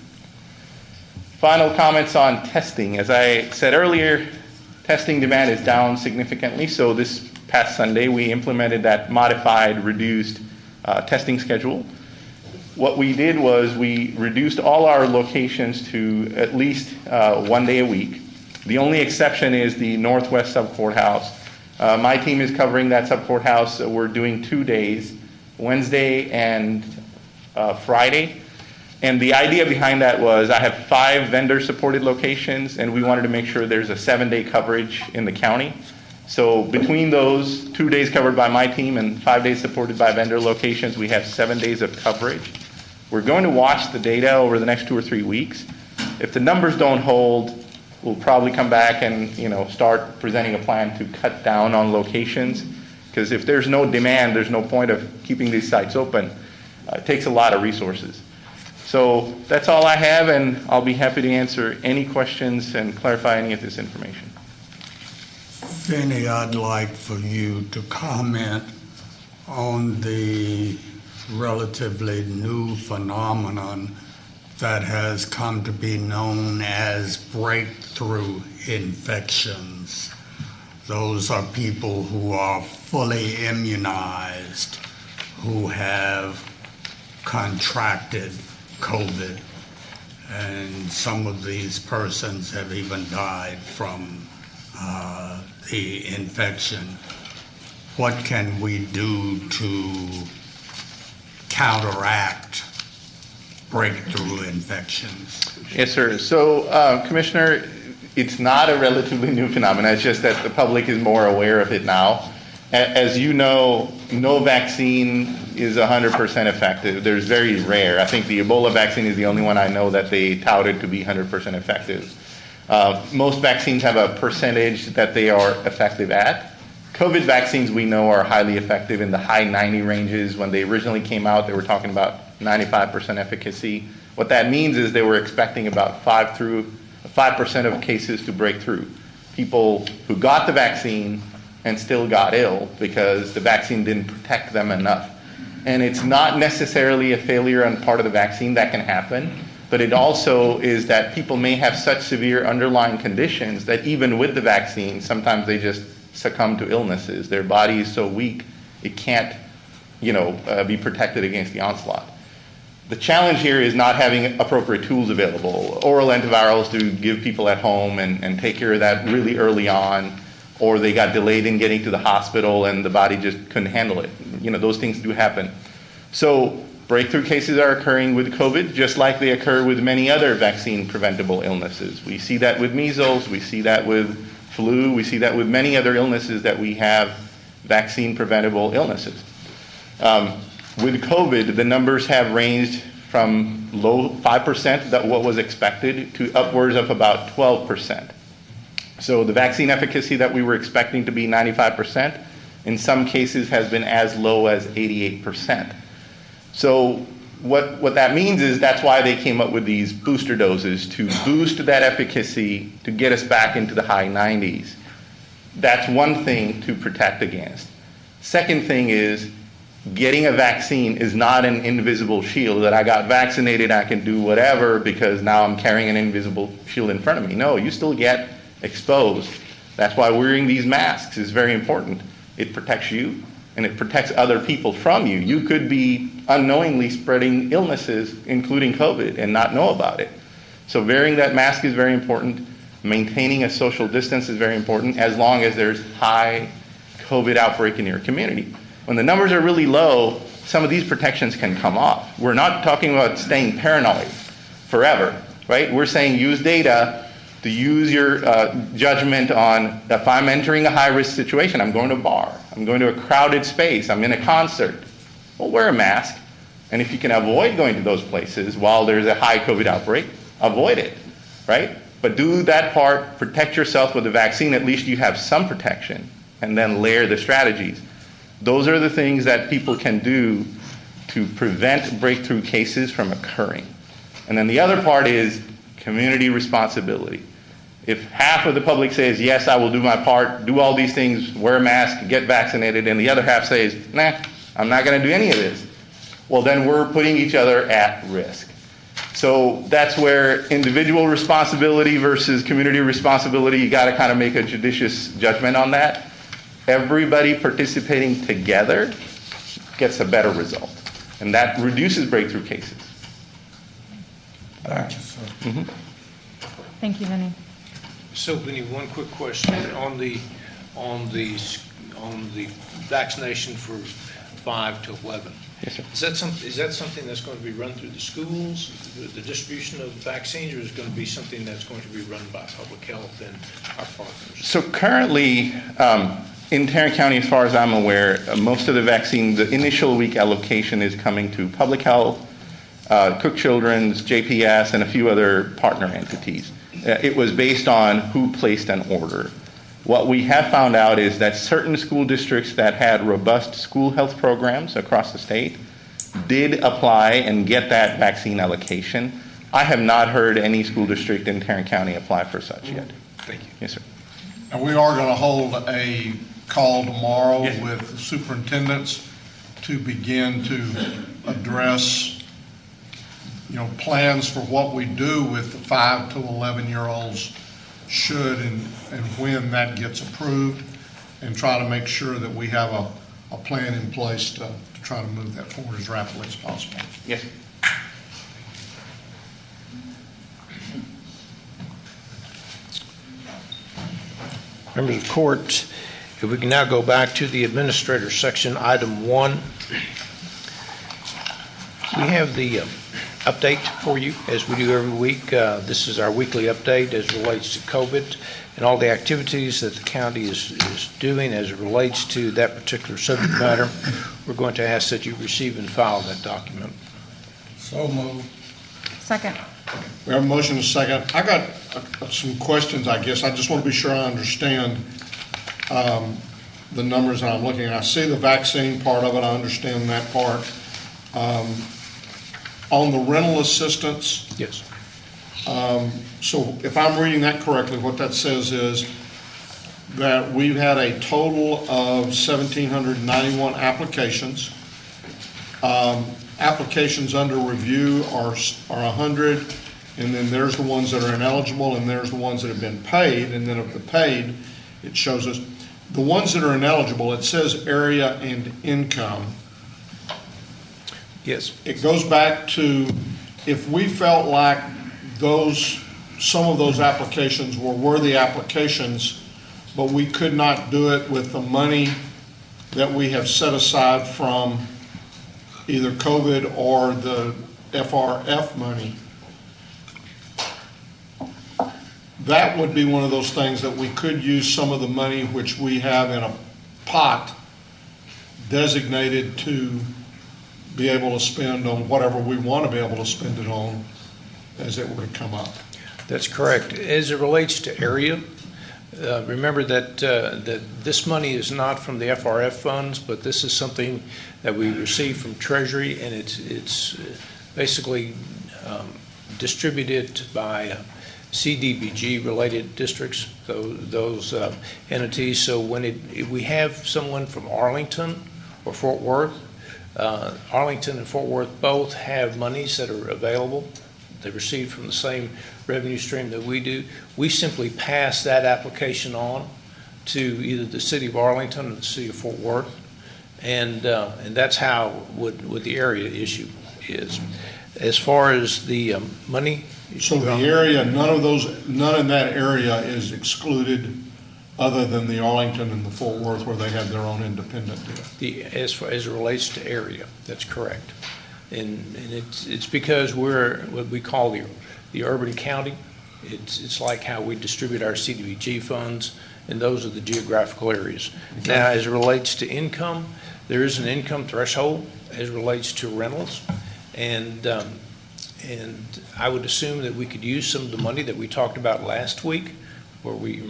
Final comments on testing. As I said earlier, testing demand is down significantly. So this past Sunday, we implemented that modified, reduced testing schedule. What we did was we reduced all our locations to at least 1 day a week. The only exception is the Northwest Sub-Courthouse. My team is covering that Sub-Courthouse. We're doing 2 days, Wednesday and Friday. And the idea behind that was I have 5 vendor-supported locations, and we wanted to make sure there's a 7-day coverage in the county. So between those 2 days covered by my team and 5 days supported by vendor locations, we have 7 days of coverage. We're going to watch the data over the next 2 or 3 weeks. If the numbers don't hold, we'll probably come back and start presenting a plan to cut down on locations. Because if there's no demand, there's no point of keeping these sites open. It takes a lot of resources. So that's all I have, and I'll be happy to answer any questions and clarify any of this information. Vinny, I'd like for you to comment on the relatively new phenomenon that has come to be known as breakthrough infections. Those are people who are fully immunized, who have contracted COVID, and some of these persons have even died from the infection. What can we do to counteract breakthrough infections? Yes, sir. So, Commissioner, it's not a relatively new phenomenon. It's just that the public is more aware of it now. As you know, no vaccine is 100% effective. There's very rare. I think the Ebola vaccine is the only one I know that they touted to be 100% effective. Most vaccines have a percentage that they are effective at. COVID vaccines we know are highly effective in the high 90 ranges. When they originally came out, they were talking about 95% efficacy. What that means is they were expecting about 5% of cases to break through. People who got the vaccine and still got ill because the vaccine didn't protect them enough. And it's not necessarily a failure on part of the vaccine. That can happen. But it also is that people may have such severe underlying conditions that even with the vaccine, sometimes they just succumb to illnesses. Their body is so weak, it can't, be protected against the onslaught. The challenge here is not having appropriate tools available, oral antivirals to give people at home and take care of that really early on, or they got delayed in getting to the hospital and the body just couldn't handle it. Those things do happen. So breakthrough cases are occurring with COVID, just like they occur with many other vaccine-preventable illnesses. We see that with measles, we see that with flu, we see that with many other illnesses that we have vaccine-preventable illnesses. With COVID, the numbers have ranged from low 5%, that what was expected, to upwards of about 12%. So the vaccine efficacy that we were expecting to be 95%, in some cases has been as low as 88%. So what that means is that's why they came up with these booster doses, to boost that efficacy to get us back into the high 90s. That's one thing to protect against. Second thing is, getting a vaccine is not an invisible shield that I got vaccinated, I can do whatever because now I'm carrying an invisible shield in front of me. No, you still get exposed. That's why wearing these masks is very important. It protects you and it protects other people from you. You could be unknowingly spreading illnesses, including COVID, and not know about it. So wearing that mask is very important. Maintaining a social distance is very important, as long as there's high COVID outbreak in your community. When the numbers are really low, some of these protections can come off. We're not talking about staying paranoid forever, right? We're saying use data to use your judgment on, if I'm entering a high-risk situation, I'm going to a bar, I'm going to a crowded space, I'm in a concert, well, wear a mask. And if you can avoid going to those places while there's a high COVID outbreak, avoid it, right? But do that part, protect yourself with the vaccine, at least you have some protection, and then layer the strategies. Those are the things that people can do to prevent breakthrough cases from occurring. And then the other part is community responsibility. If half of the public says, yes, I will do my part, do all these things, wear a mask, get vaccinated, and the other half says, nah, I'm not going to do any of this, well, then we're putting each other at risk. So that's where individual responsibility versus community responsibility, you got to kind of make a judicious judgment on that. Everybody participating together gets a better result, and that reduces breakthrough cases. Thank you, sir. Mm-hmm. Thank you, Vinny. So, Vinny, one quick question on the vaccination for 5 to 11. Yes, sir. Is that something that's going to be run through the schools, the distribution of vaccines, or is it going to be something that's going to be run by public health and our partners? So currently, in Tarrant County, as far as I'm aware, most of the vaccine, the initial week allocation is coming to public health, Cook Children's, JPS, and a few other partner entities. It was based on who placed an order. What we have found out is that certain school districts that had robust school health programs across the state did apply and get that vaccine allocation. I have not heard any school district in Tarrant County apply for such yet. Thank you. Yes, sir. And we are going to hold a call tomorrow Yes. with the superintendents to begin to address, plans for what we do with the 5 to 11-year-olds should and when that gets approved, and try to make sure that we have a plan in place to try to move that forward as rapidly as possible. Yes. Members of the court, if we can now go back to the administrator section, item 1. We have the update for you, as we do every week. This is our weekly update as it relates to COVID and all the activities that the county is doing as it relates to that particular subject matter. We're going to ask that you receive and file that document. So moved. Second. We have a motion and a second. I got some questions, I guess. I just want to be sure I understand the numbers that I'm looking at. I see the vaccine part of it. I understand that part. On the rental assistance, Yes. so if I'm reading that correctly, what that says is that we've had a total of 1,791 applications. Applications under review are 100, and then there's the ones that are ineligible, and there's the ones that have been paid, and then of the paid, it shows us the ones that are ineligible. It says area and income. Yes. It goes back to if we felt like some of those applications were worthy applications, but we could not do it with the money that we have set aside from either COVID or the FRF money. That would be one of those things that we could use some of the money which we have in a pot designated to be able to spend on whatever we want to be able to spend it on as it were to come up. That's correct. As it relates to area, remember that this money is not from the FRF funds, but this is something that we receive from Treasury, and it's basically distributed by CDBG-related districts, those entities. So when we have someone from Arlington or Fort Worth, Arlington and Fort Worth both have monies that are available. They receive from the same revenue stream that we do. We simply pass that application on to either the city of Arlington or the city of Fort Worth, and that's how what the area issue is. As far as the money, so the area, none in that area is excluded, other than the Arlington and the Fort Worth where they have their own independent deal. As it relates to area, that's correct. And it's because we're what we call the urban county. It's like how we distribute our CDBG funds, and those are the geographical areas. Okay. Now, as it relates to income, there is an income threshold as it relates to rentals, and I would assume that we could use some of the money that we talked about last week, where we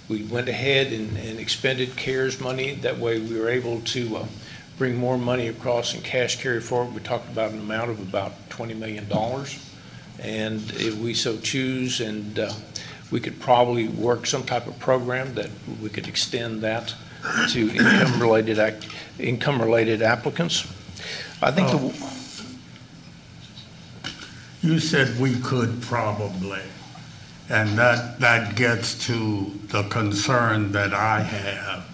went ahead and expended CARES money. That way we were able to bring more money across in cash carry forward. We talked about an amount of about $20 million. And if we so choose, and we could probably work some type of program that we could extend that to income-related applicants. I think you said we could probably, and that gets to the concern that I have,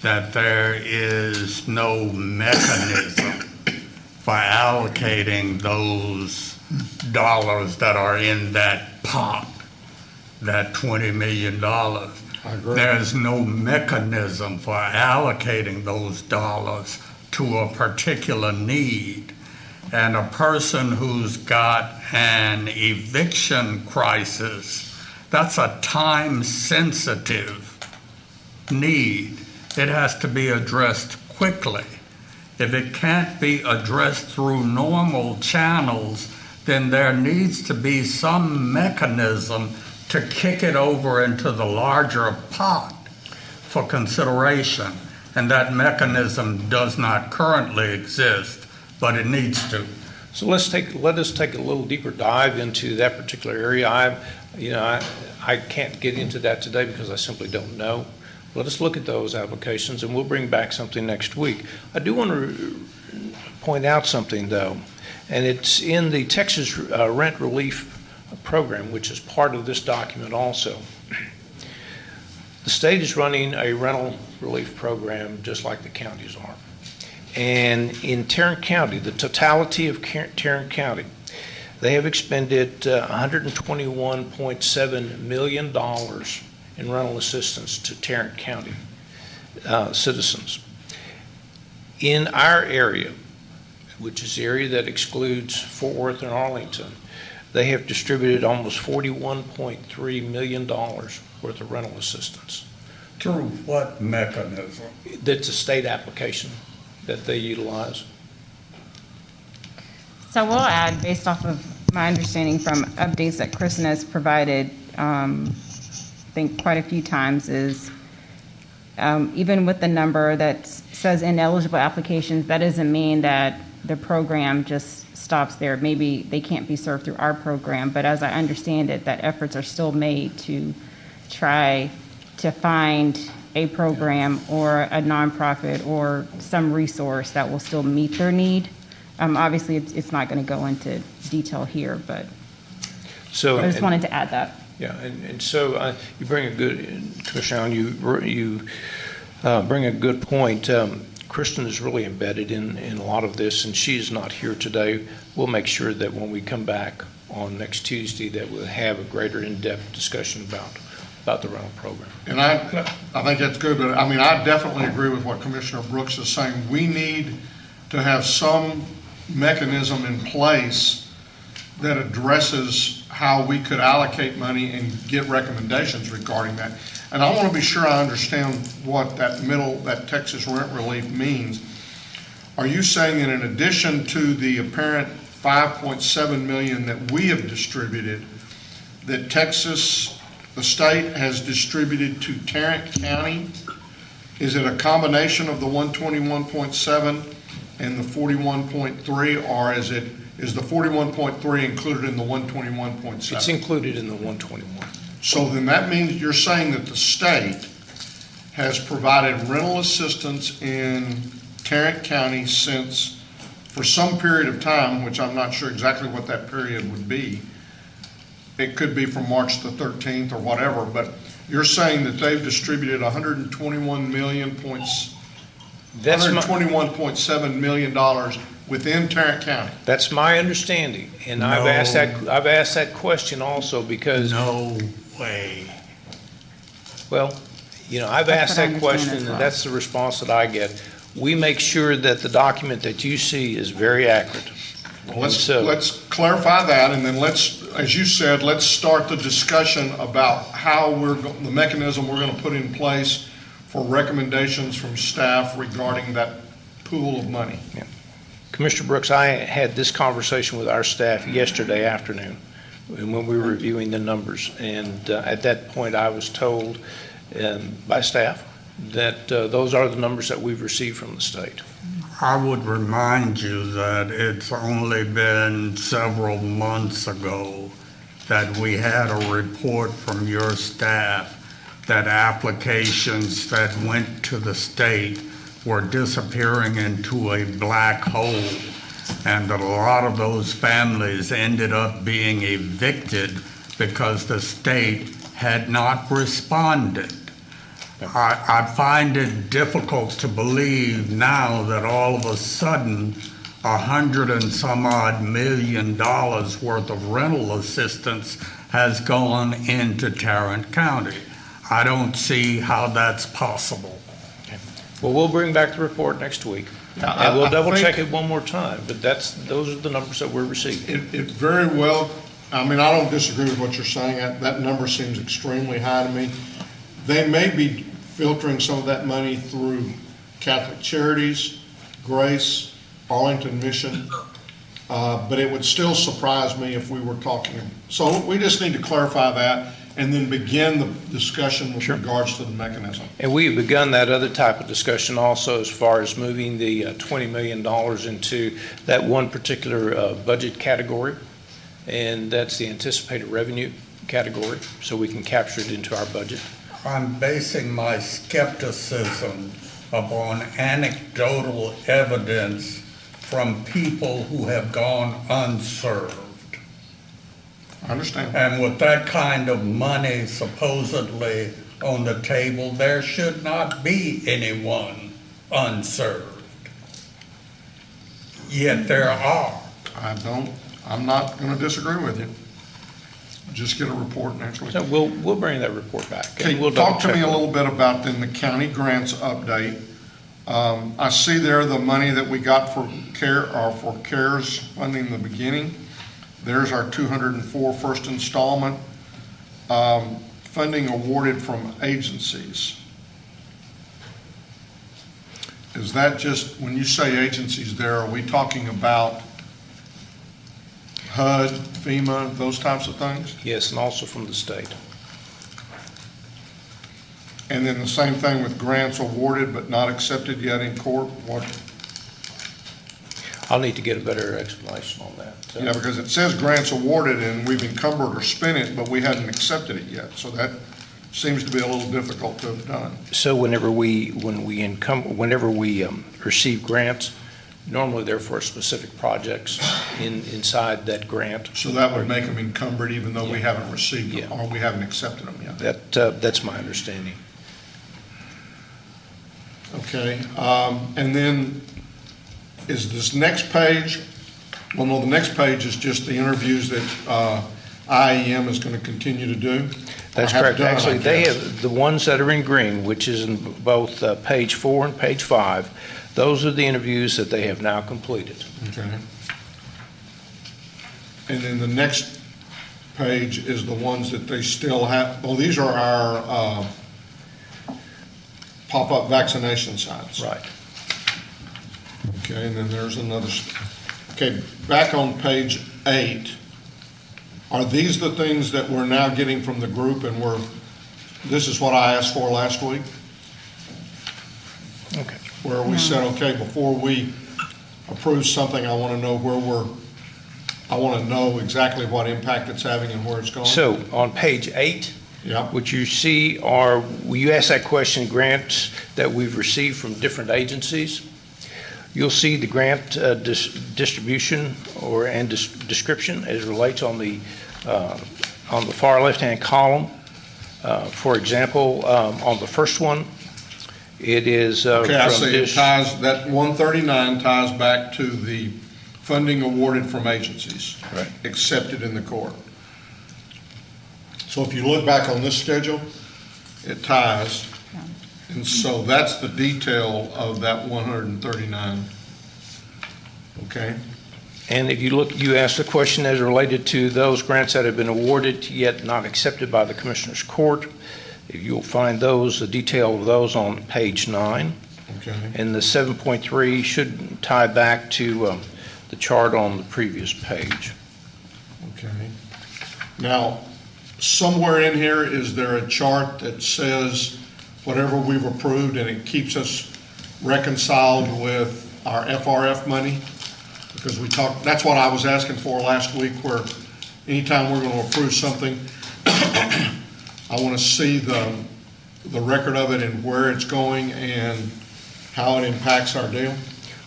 that there is no mechanism for allocating those dollars that are in that pot, that $20 million. There's no mechanism for allocating those dollars to a particular need. And a person who's got an eviction crisis, that's a time-sensitive need. It has to be addressed quickly. If it can't be addressed through normal channels, then there needs to be some mechanism to kick it over into the larger pot for consideration. And that mechanism does not currently exist, but it needs to. So let us take a little deeper dive into that particular area. I can't get into that today because I simply don't know. Let us look at those applications, and we'll bring back something next week. I do want to point out something, though, and it's in the Texas Rent Relief Program, which is part of this document also. The state is running a rental relief program just like the counties are. And in Tarrant County, the totality of Tarrant County, they have expended $121.7 million in rental assistance to Tarrant County citizens. In our area, which is the area that excludes Fort Worth and Arlington, they have distributed almost $41.3 million worth of rental assistance. Through what mechanism? That's a state application that they utilize. So we'll add, based off of my understanding from updates that Kristen has provided, I think quite a few times, is even with the number that says ineligible applications, that doesn't mean that the program just stops there. Maybe they can't be served through our program, but as I understand it, that efforts are still made to try to find a program or a nonprofit or some resource that will still meet their need. Obviously, it's not going to go into detail here, but so I just wanted to add that. Yeah, and so you bring a good, Commissioner Allen, you bring a good point. Kristen is really embedded in a lot of this, and she is not here today. We'll make sure that when we come back on next Tuesday that we'll have a greater in-depth discussion about the rental program. And I think that's good, but I mean, I definitely agree with what Commissioner Brooks is saying. We need to have some mechanism in place that addresses how we could allocate money and get recommendations regarding that. And I want to be sure I understand what that Texas rent relief means. Are you saying that in addition to the apparent $5.7 million that we have distributed, that Texas, the state, has distributed to Tarrant County? Is it a combination of the 121.7 and the 41.3, or is the 41.3 included in the 121.7? It's included in the 121. So then that means you're saying that the state has provided rental assistance in Tarrant County since, for some period of time, which I'm not sure exactly what that period would be. It could be from March the 13th or whatever, but you're saying that they've distributed $121.7 million within Tarrant County. That's my understanding, and No. I've asked that question also because No way. well, I've asked that question, and that's the response that I get. We make sure that the document that you see is very accurate. Well, let's clarify that, and then as you said, let's start the discussion about how the mechanism we're going to put in place for recommendations from staff regarding that pool of money. Yeah. Commissioner Brooks, I had this conversation with our staff yesterday afternoon when we were reviewing the numbers, and at that point I was told by staff that those are the numbers that we've received from the state. I would remind you that it's only been several months ago that we had a report from your staff that applications that went to the state were disappearing into a black hole, and that a lot of those families ended up being evicted because the state had not responded. I find it difficult to believe now that all of a sudden $100 and some odd million worth of rental assistance has gone into Tarrant County. I don't see how that's possible. Well, we'll bring back the report next week, and we'll double check it one more time, but those are the numbers that we're receiving. It very well, I mean, I don't disagree with what you're saying. That number seems extremely high to me. They may be filtering some of that money through Catholic Charities, Grace, Arlington Mission, but it would still surprise me if we were talking. So we just need to clarify that and then begin the discussion with regards to the mechanism. And we have begun that other type of discussion also as far as moving the $20 million into that one particular budget category, and that's the anticipated revenue category, so we can capture it into our budget. I'm basing my skepticism upon anecdotal evidence from people who have gone unserved. I understand. And with that kind of money supposedly on the table, there should not be anyone unserved. Yet there are. I'm not going to disagree with you. Just get a report next week. So we'll bring that report back. Okay, We'll talk to double me check a little bit about then the county grants update. I see there the money that we got for CARES funding in the beginning. There's our 204 first installment. Funding awarded from agencies. Is that just, when you say agencies there, are we talking about HUD, FEMA, those types of things? Yes, and also from the state. And then the same thing with grants awarded but not accepted yet in court? I'll need to get a better explanation on that. Yeah, because it says grants awarded and we've encumbered or spent it, but we hadn't accepted it yet. So that seems to be a little difficult to have done. So whenever we receive grants, normally they're for specific projects inside that grant. So that would make them encumbered even though we haven't received them or we haven't accepted them yet? That's my understanding. Okay, and then is this next page, well, no, the next page is just the interviews that IEM is going to continue to do? That's correct. Actually, they have the ones that are in green, which is in both page 4 and page 5. Those are the interviews that they have now completed. Okay. And then the next page is the ones that they still have. Well, these are our pop-up vaccination sites. Right. Okay, and then there's another. Okay, back on page 8. Are these the things that we're now getting from the group and this is what I asked for last week? Okay. Where we said, okay, before we approve something, I want to know I want to know exactly what impact it's having and where it's going. So on page 8, what you see are, you asked that question, grants that we've received from different agencies. You'll see the grant distribution and description as it relates on the far left-hand column. For example, on the first one, it is okay, I see. It ties, that 139 ties back to the funding awarded from agencies, right, accepted in the court. So if you look back on this schedule, it ties. And so that's the detail of that 139. Okay. And if you look, you asked the question as related to those grants that have been awarded yet not accepted by the Commissioner's Court. You'll find those, the detail of those on page 9. Okay. And the 7.3 should tie back to the chart on the previous page. Okay. Now, somewhere in here, is there a chart that says whatever we've approved and it keeps us reconciled with our FRF money? Because that's what I was asking for last week, where anytime we're going to approve something, I want to see the record of it and where it's going and how it impacts our deal.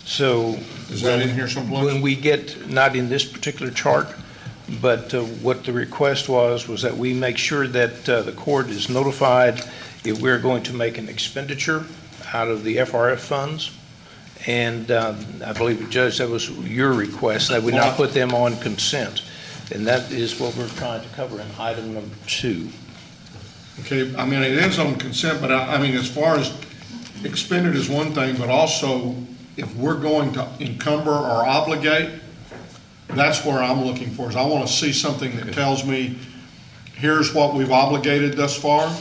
So is that in here someplace? When we get, not in this particular chart, but what the request was that we make sure that the court is notified if we're going to make an expenditure out of the FRF funds. And I believe, Judge, that was your request, that we now put them on consent. And that is what we're trying to cover in item number 2. Okay, I mean, it is on consent, but I mean, as far as expended is one thing, but also if we're going to encumber or obligate, that's where I'm looking for, is I want to see something that tells me, here's what we've obligated thus far,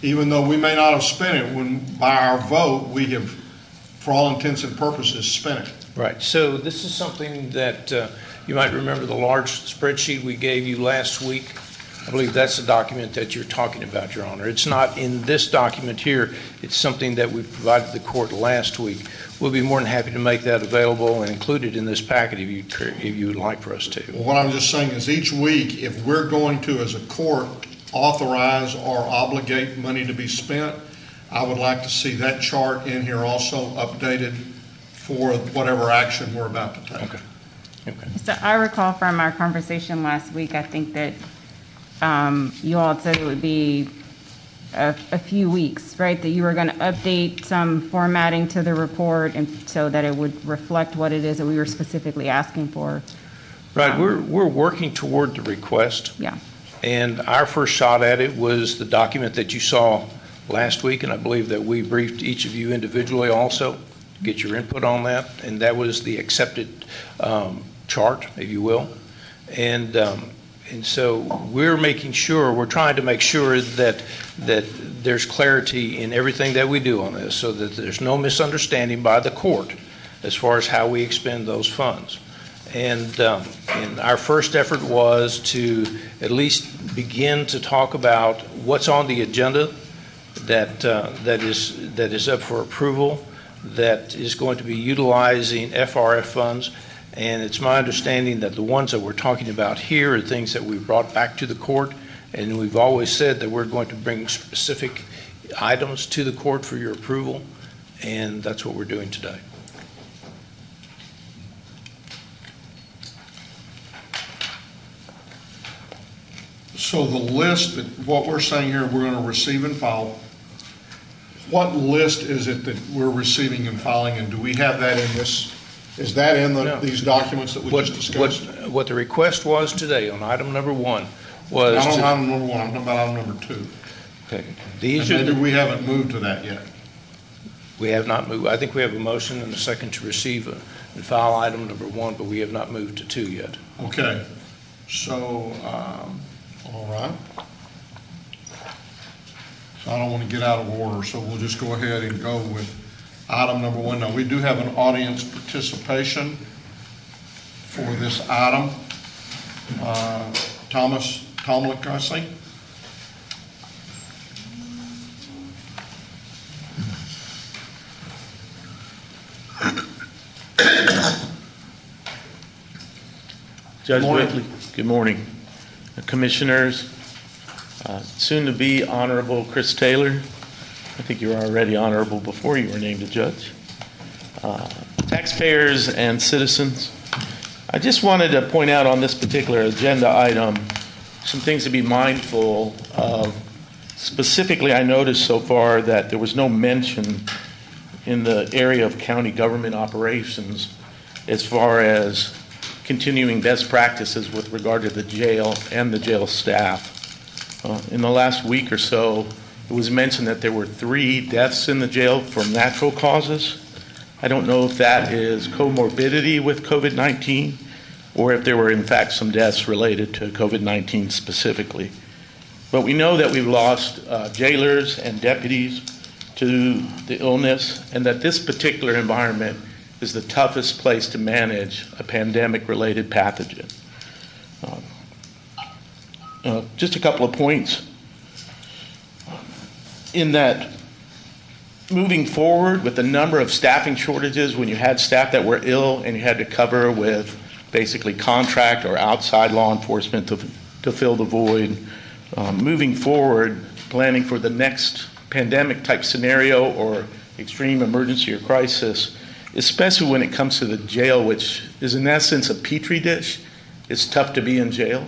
even though we may not have spent it, when by our vote, we have, for all intents and purposes, spent it. Right. So this is something that you might remember the large spreadsheet we gave you last week. I believe that's the document that you're talking about, Your Honor. It's not in this document here. It's something that we provided the court last week. We'll be more than happy to make that available and include it in this packet if you would like for us to. Well, what I'm just saying is each week, if we're going to, as a court, authorize or obligate money to be spent, I would like to see that chart in here also updated for whatever action we're about to take. Okay. Okay. So I recall from our conversation last week, I think that you all said it would be a few weeks, right? That you were going to update some formatting to the report and so that it would reflect what it is that we were specifically asking for. Right. We're working toward the request. Yeah. And our first shot at it was the document that you saw last week, and I believe that we briefed each of you individually also to get your input on that, and that was the accepted chart, if you will. And so we're trying to make sure that there's clarity in everything that we do on this so that there's no misunderstanding by the court as far as how we expend those funds. And our first effort was to at least begin to talk about what's on the agenda that is up for approval, that is going to be utilizing FRF funds. And it's my understanding that the ones that we're talking about here are things that we've brought back to the court, and we've always said that we're going to bring specific items to the court for your approval, and that's what we're doing today. So the list, what we're saying here, we're going to receive and file. What list is it that we're receiving and filing, and do we have that in this? Is that in these documents that we just discussed? What the request was today on item number one was. Not on item number one, I'm talking about item number two. Okay. Maybe we haven't moved to that yet. We have not moved. I think we have a motion and a second to receive and file item number one, but we have not moved to two yet. Okay. So, all right. So I don't want to get out of order, so we'll just go ahead and go with item number one. Now, we do have an audience participation for this item. Thomas Tomlik, I see. Judge Whitley, good morning. Commissioners, soon to be Honorable Chris Taylor. I think you were already honorable before you were named a judge. Taxpayers and citizens, I just wanted to point out on this particular agenda item some things to be mindful of. Specifically, I noticed so far that there was no mention in the area of county government operations as far as continuing best practices with regard to the jail and the jail staff. In the last week or so, it was mentioned that there were 3 deaths in the jail from natural causes. I don't know if that is comorbidity with COVID-19 or if there were in fact some deaths related to COVID-19 specifically. But we know that we've lost jailers and deputies to the illness, and that this particular environment is the toughest place to manage a pandemic-related pathogen. Just a couple of points. In that, moving forward with the number of staffing shortages, when you had staff that were ill and you had to cover with basically contract or outside law enforcement to fill the void, moving forward, planning for the next pandemic type scenario or extreme emergency or crisis, especially when it comes to the jail, which is in essence a petri dish. It's tough to be in jail.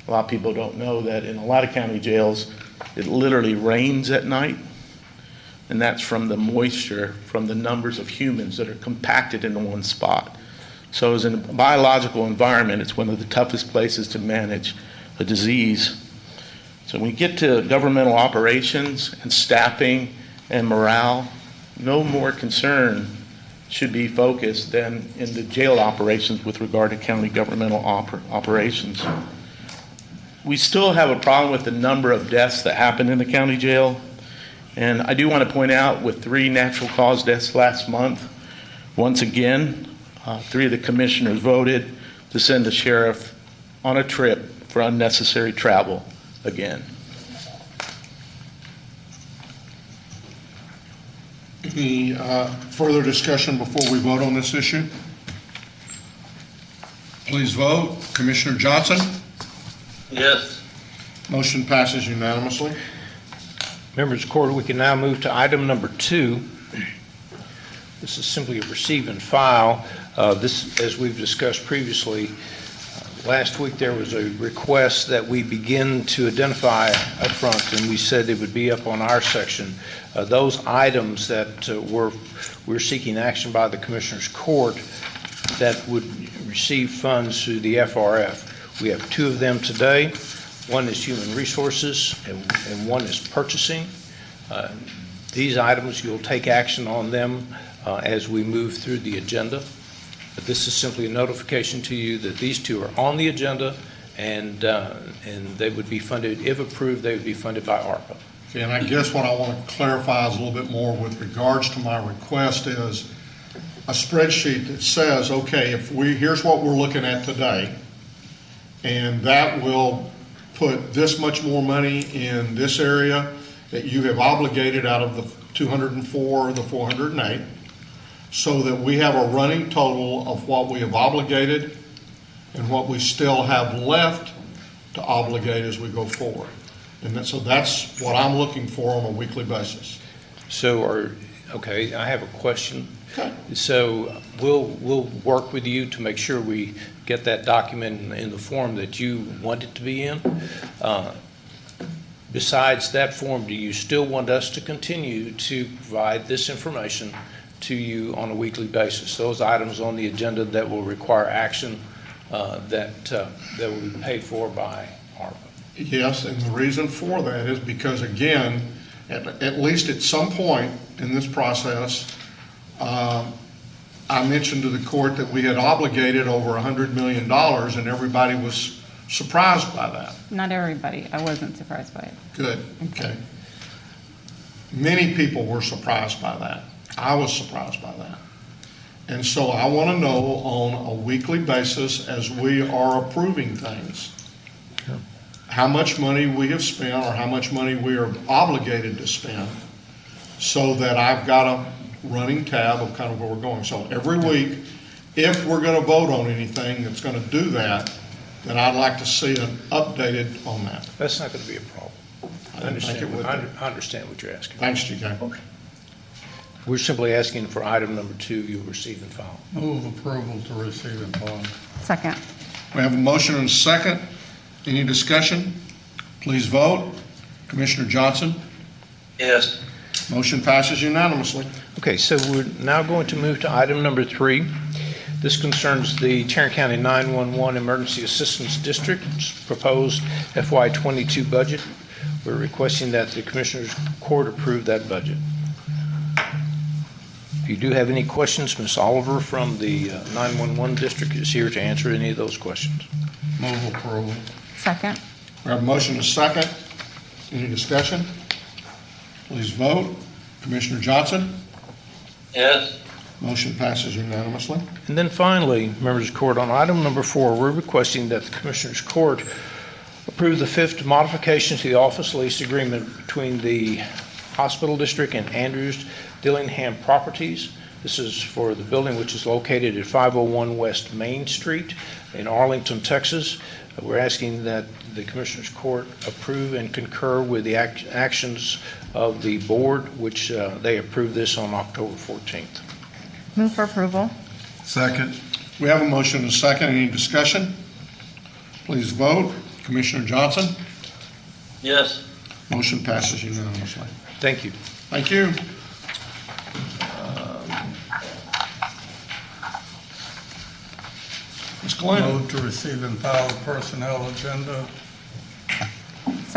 A lot of people don't know that in a lot of county jails, it literally rains at night, and that's from the moisture, from the numbers of humans that are compacted into one spot. So as a biological environment, it's one of the toughest places to manage a disease. So when we get to governmental operations and staffing and morale, no more concern should be focused than in the jail operations with regard to county governmental operations. We still have a problem with the number of deaths that happen in the county jail. And I do want to point out with 3 natural cause deaths last month, once again, 3 of the commissioners voted to send the sheriff on a trip for unnecessary travel again. Any further discussion before we vote on this issue? Please vote. Commissioner Johnson? Yes. Motion passes unanimously. Members of the court, we can now move to item number 2. This is simply a receive and file. This, as we've discussed previously, last week there was a request that we begin to identify up front, and we said it would be up on our section. Those items that we're seeking action by the Commissioners Court that would receive funds through the FRF. We have 2 of them today. One is human resources and one is purchasing. These items, you'll take action on them as we move through the agenda. But this is simply a notification to you that these 2 are on the agenda, and they would be funded, if approved, they would be funded by ARPA. Okay, and I guess what I want to clarify is a little bit more with regards to my request is a spreadsheet that says, okay, here's what we're looking at today, and that will put this much more money in this area that you have obligated out of the 204 or the 408, so that we have a running total of what we have obligated and what we still have left to obligate as we go forward. And so that's what I'm looking for on a weekly basis. So, okay, I have a question. Okay. So we'll work with you to make sure we get that document in the form that you want it to be in. Besides that form, do you still want us to continue to provide this information to you on a weekly basis? Those items on the agenda that will require action that will be paid for by ARPA. Yes, and the reason for that is because, again, at least at some point in this process, I mentioned to the court that we had obligated over $100 million, and everybody was surprised by that. Not everybody. I wasn't surprised by it. Good, okay. Many people were surprised by that. I was surprised by that. And so I want to know on a weekly basis, as we are approving things, how much money we have spent or how much money we are obligated to spend, so that I've got a running tab of kind of where we're going. So every week, if we're going to vote on anything that's going to do that, then I'd like to see it updated on that. That's not going to be a problem. I understand what you're asking. Thanks, GK. Okay. We're simply asking for item number 2, you'll receive and file. Move approval to receive and file. Second. We have a motion and a second. Any discussion? Please vote. Commissioner Johnson? Yes. Motion passes unanimously. Okay, so we're now going to move to item number 3. This concerns the Tarrant County 911 Emergency Assistance District's proposed FY22 budget. We're requesting that the Commissioners Court approve that budget. If you do have any questions, Ms. Oliver from the 911 District is here to answer any of those questions. Move approval. Second. We have a motion and a second. Any discussion? Please vote. Commissioner Johnson? Yes. Motion passes unanimously. And then finally, members of the court, on item number 4, we're requesting that the Commissioners Court approve the 5th modification to the office lease agreement between the Hospital District and Andrews Dillingham Properties. This is for the building which is located at 501 West Main Street in Arlington, Texas. We're asking that the Commissioners Court approve and concur with the actions of the board, which they approved this on October 14th. Move for approval. Second. We have a motion and a second. Any discussion? Please vote. Commissioner Johnson? Yes. Motion passes unanimously. Thank you. Thank you. Ms. Glenn? Move to receive and file the personnel agenda.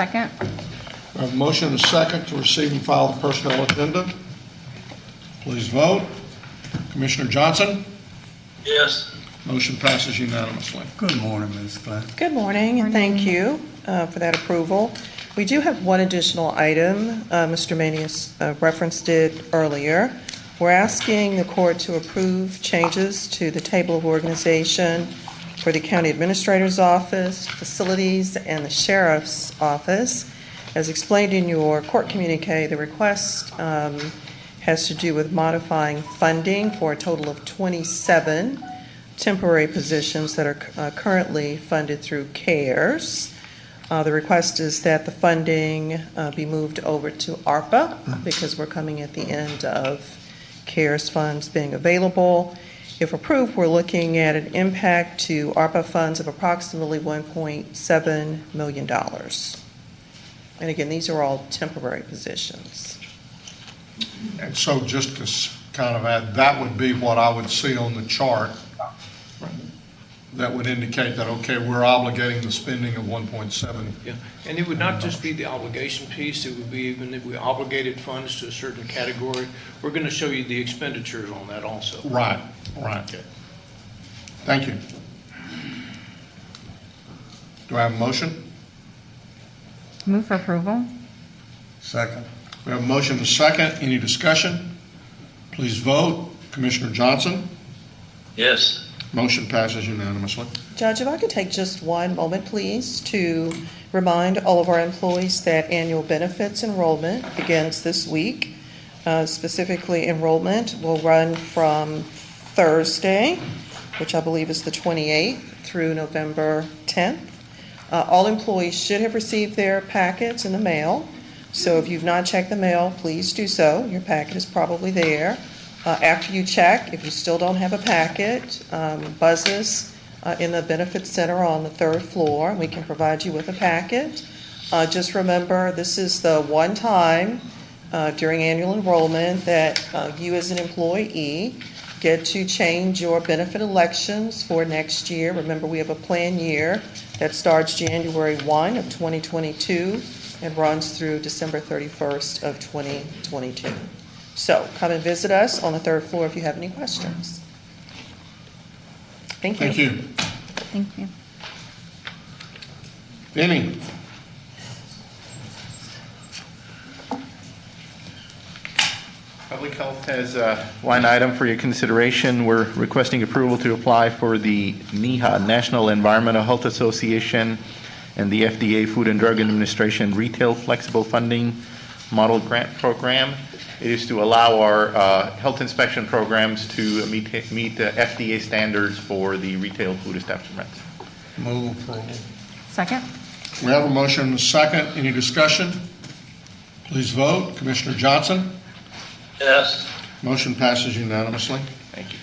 Second. We have a motion and a second to receive and file the personnel agenda. Please vote. Commissioner Johnson? Yes. Motion passes unanimously. Good morning, Ms. Glenn. Good morning, and thank you for that approval. We do have one additional item. Mr. Manius referenced it earlier. We're asking the court to approve changes to the table of organization for the county administrator's office, facilities, and the sheriff's office. As explained in your court communique, the request has to do with modifying funding for a total of 27 temporary positions that are currently funded through CARES. The request is that the funding be moved over to ARPA because we're coming at the end of CARES funds being available. If approved, we're looking at an impact to ARPA funds of approximately $1.7 million. And again, these are all temporary positions. And so just to kind of add, that would be what I would see on the chart. That would indicate that, okay, we're obligating the spending of 1.7. Yeah, and it would not just be the obligation piece, it would be even if we obligated funds to a certain category, we're going to show you the expenditures on that also. Right, right. Thank you. Do I have a motion? Move for approval. Second. We have a motion and a second. Any discussion? Please vote. Commissioner Johnson? Yes. Motion passes unanimously. Judge, if I could take just one moment, please, to remind all of our employees that annual benefits enrollment begins this week. Specifically, enrollment will run from Thursday, which I believe is the 28th, through November 10th. All employees should have received their packets in the mail. So if you've not checked the mail, please do so. Your packet is probably there. After you check, if you still don't have a packet, buzz us in the Benefits Center on the 3rd floor, and we can provide you with a packet. Just remember, this is the one time during annual enrollment that you as an employee get to change your benefit elections for next year. Remember, we have a plan year that starts January 1 of 2022 and runs through December 31st of 2022. So come and visit us on the 3rd floor if you have any questions. Thank you. Thank you. Thank you. Benny? Public Health has a line item for your consideration. We're requesting approval to apply for the NEHA, National Environmental Health Association, and the FDA Food and Drug Administration Retail Flexible Funding Model Grant Program. It is to allow our health inspection programs to meet the FDA standards for the retail food establishments. Move approval. Second. We have a motion and a second. Any discussion? Please vote. Commissioner Johnson? Yes. Motion passes unanimously. Thank you.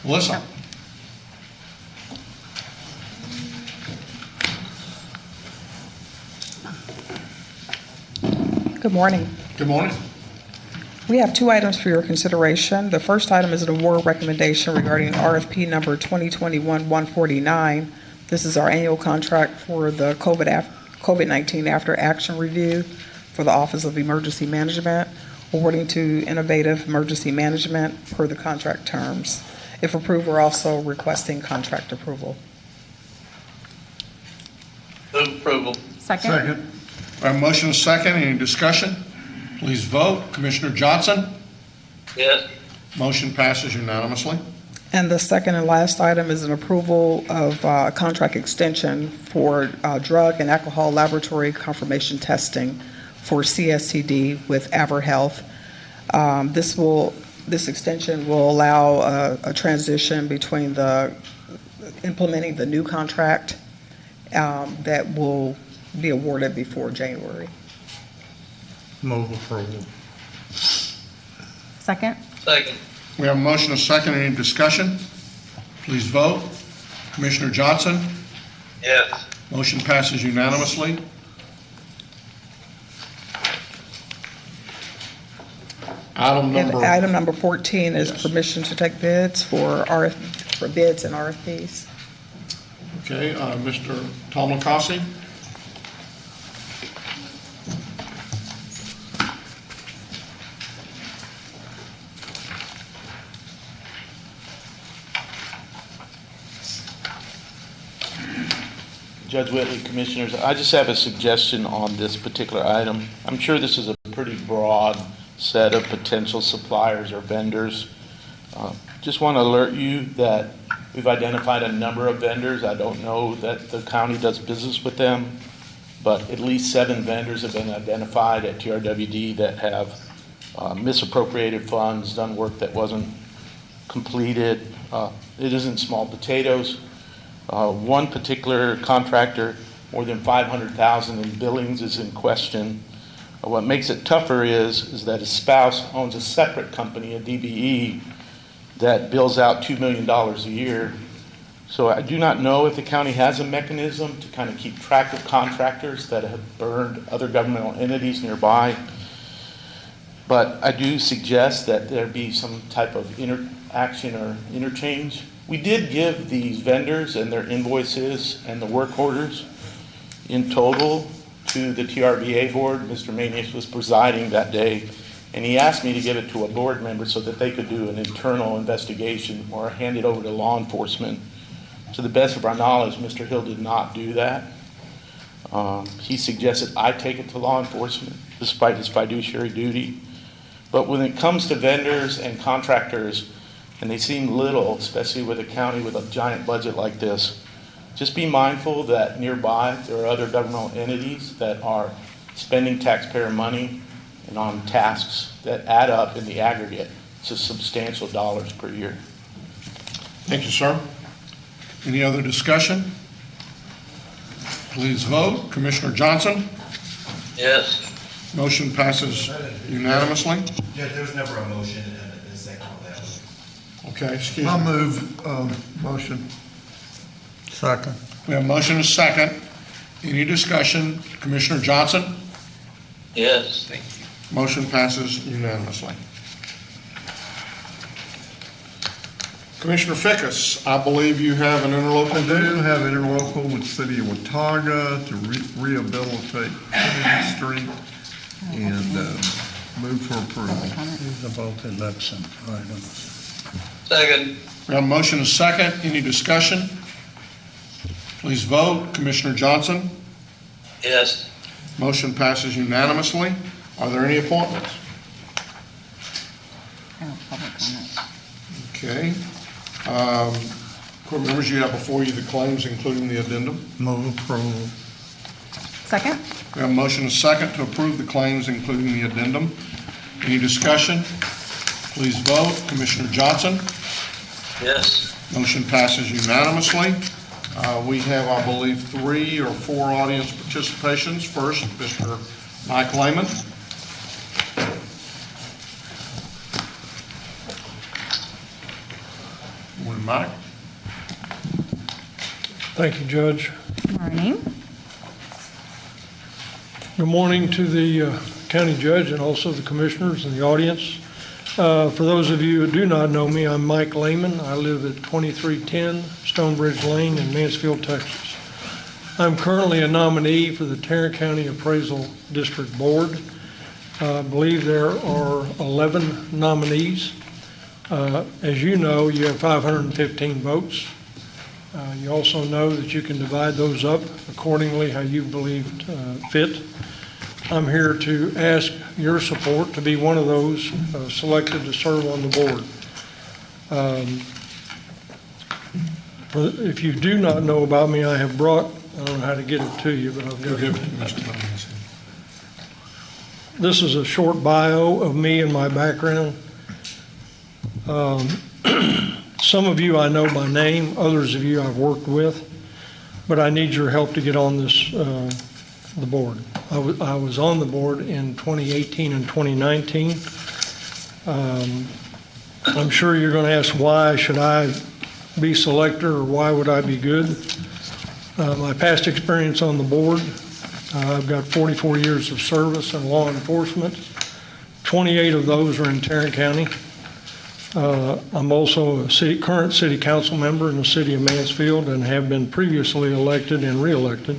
Melissa? Good morning. Good morning. We have two items for your consideration. The first item is an award recommendation regarding RFP number 2021-149. This is our annual contract for the COVID-19 After Action Review for the Office of Emergency Management, awarding to Innovative Emergency Management per the contract terms. If approved, we're also requesting contract approval. Move approval. Second. Second. We have a motion and a second. Any discussion? Please vote. Commissioner Johnson? Yes. Motion passes unanimously. And the second and last item is an approval of contract extension for drug and alcohol laboratory confirmation testing for CSCD with AverHealth. This extension will allow a transition between the implementing the new contract that will be awarded before January. Move approval. Second. Second. We have a motion and a second. Any discussion? Please vote. Commissioner Johnson? Yes. Motion passes unanimously. Item number 14 is permission to take bids for bids and RFPs. Okay, Mr. Tomlikasi? Judge Whitley, Commissioners, I just have a suggestion on this particular item. I'm sure this is a pretty broad set of potential suppliers or vendors. Just want to alert you that we've identified a number of vendors. I don't know that the county does business with them, but at least 7 vendors have been identified at TRWD that have misappropriated funds, done work that wasn't completed. It isn't small potatoes. One particular contractor, more than $500,000 in billings, is in question. What makes it tougher is that his spouse owns a separate company, a DBE, that bills out $2 million a year. So I do not know if the county has a mechanism to kind of keep track of contractors that have burned other governmental entities nearby. But I do suggest that there be some type of interaction or interchange. We did give these vendors and their invoices and the work orders in total to the TRVA board. Mr. Manius was presiding that day, and he asked me to give it to a board member so that they could do an internal investigation or hand it over to law enforcement. To the best of our knowledge, Mr. Hill did not do that. He suggested I take it to law enforcement despite his fiduciary duty. But when it comes to vendors and contractors, and they seem little, especially with a county with a giant budget like this, just be mindful that nearby there are other governmental entities that are spending taxpayer money and on tasks that add up in the aggregate to substantial dollars per year. Thank you, sir. Any other discussion? Please vote. Commissioner Johnson? Yes. Motion passes unanimously. Judge, there was never a motion and a second on that. Okay, excuse me. I'll move motion. Second. We have a motion and a second. Any discussion? Commissioner Johnson? Yes. Thank you. Motion passes unanimously. Commissioner Fickus, I believe you have an interlocal I due? do have interlocal with the City of Watauga to rehabilitate Kennedy Street and move for approval. These are both election items. Second. We have a motion and a second. Any discussion? Please vote. Commissioner Johnson? Yes. Motion passes unanimously. Are there any appointments? Okay. Court members, you have before you the claims, including the addendum. Move approval. Second? We have a motion and a second to approve the claims, including the addendum. Any discussion? Please vote. Commissioner Johnson? Yes. Motion passes unanimously. We have, I believe, 3 or 4 audience participations. First, Mr. Mike Lehman. Morning, Mike. Thank you, Judge. Good morning. Good morning to the county judge and also the commissioners and the audience. For those of you who do not know me, I'm Mike Lehman. I live at 2310 Stonebridge Lane in Mansfield, Texas. I'm currently a nominee for the Tarrant County Appraisal District Board. I believe there are 11 nominees. As you know, you have 515 votes. You also know that you can divide those up accordingly how you believe fit. I'm here to ask your support to be one of those selected to serve on the board. If you do not know about me, I have brought, I don't know how to get it to you, but I've got it. This is a short bio of me and my background. Some of you I know by name, others of you I've worked with, but I need your help to get on this the board. I was on the board in 2018 and 2019. I'm sure you're going to ask why should I be selected or why would I be good. My past experience on the board, I've got 44 years of service in law enforcement. 28 of those are in Tarrant County. I'm also a current city council member in the city of Mansfield and have been previously elected and reelected.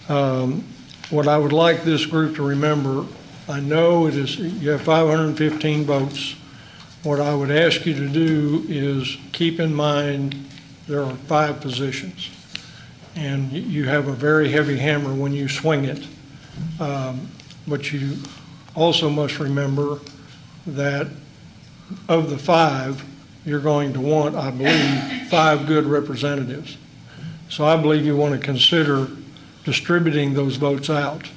What I would like this group to remember, I know you have 515 votes. What I would ask you to do is keep in mind there are 5 positions, and you have a very heavy hammer when you swing it. But you also must remember that of the 5, you're going to want, I believe, 5 good representatives. So I believe you want to consider distributing those votes out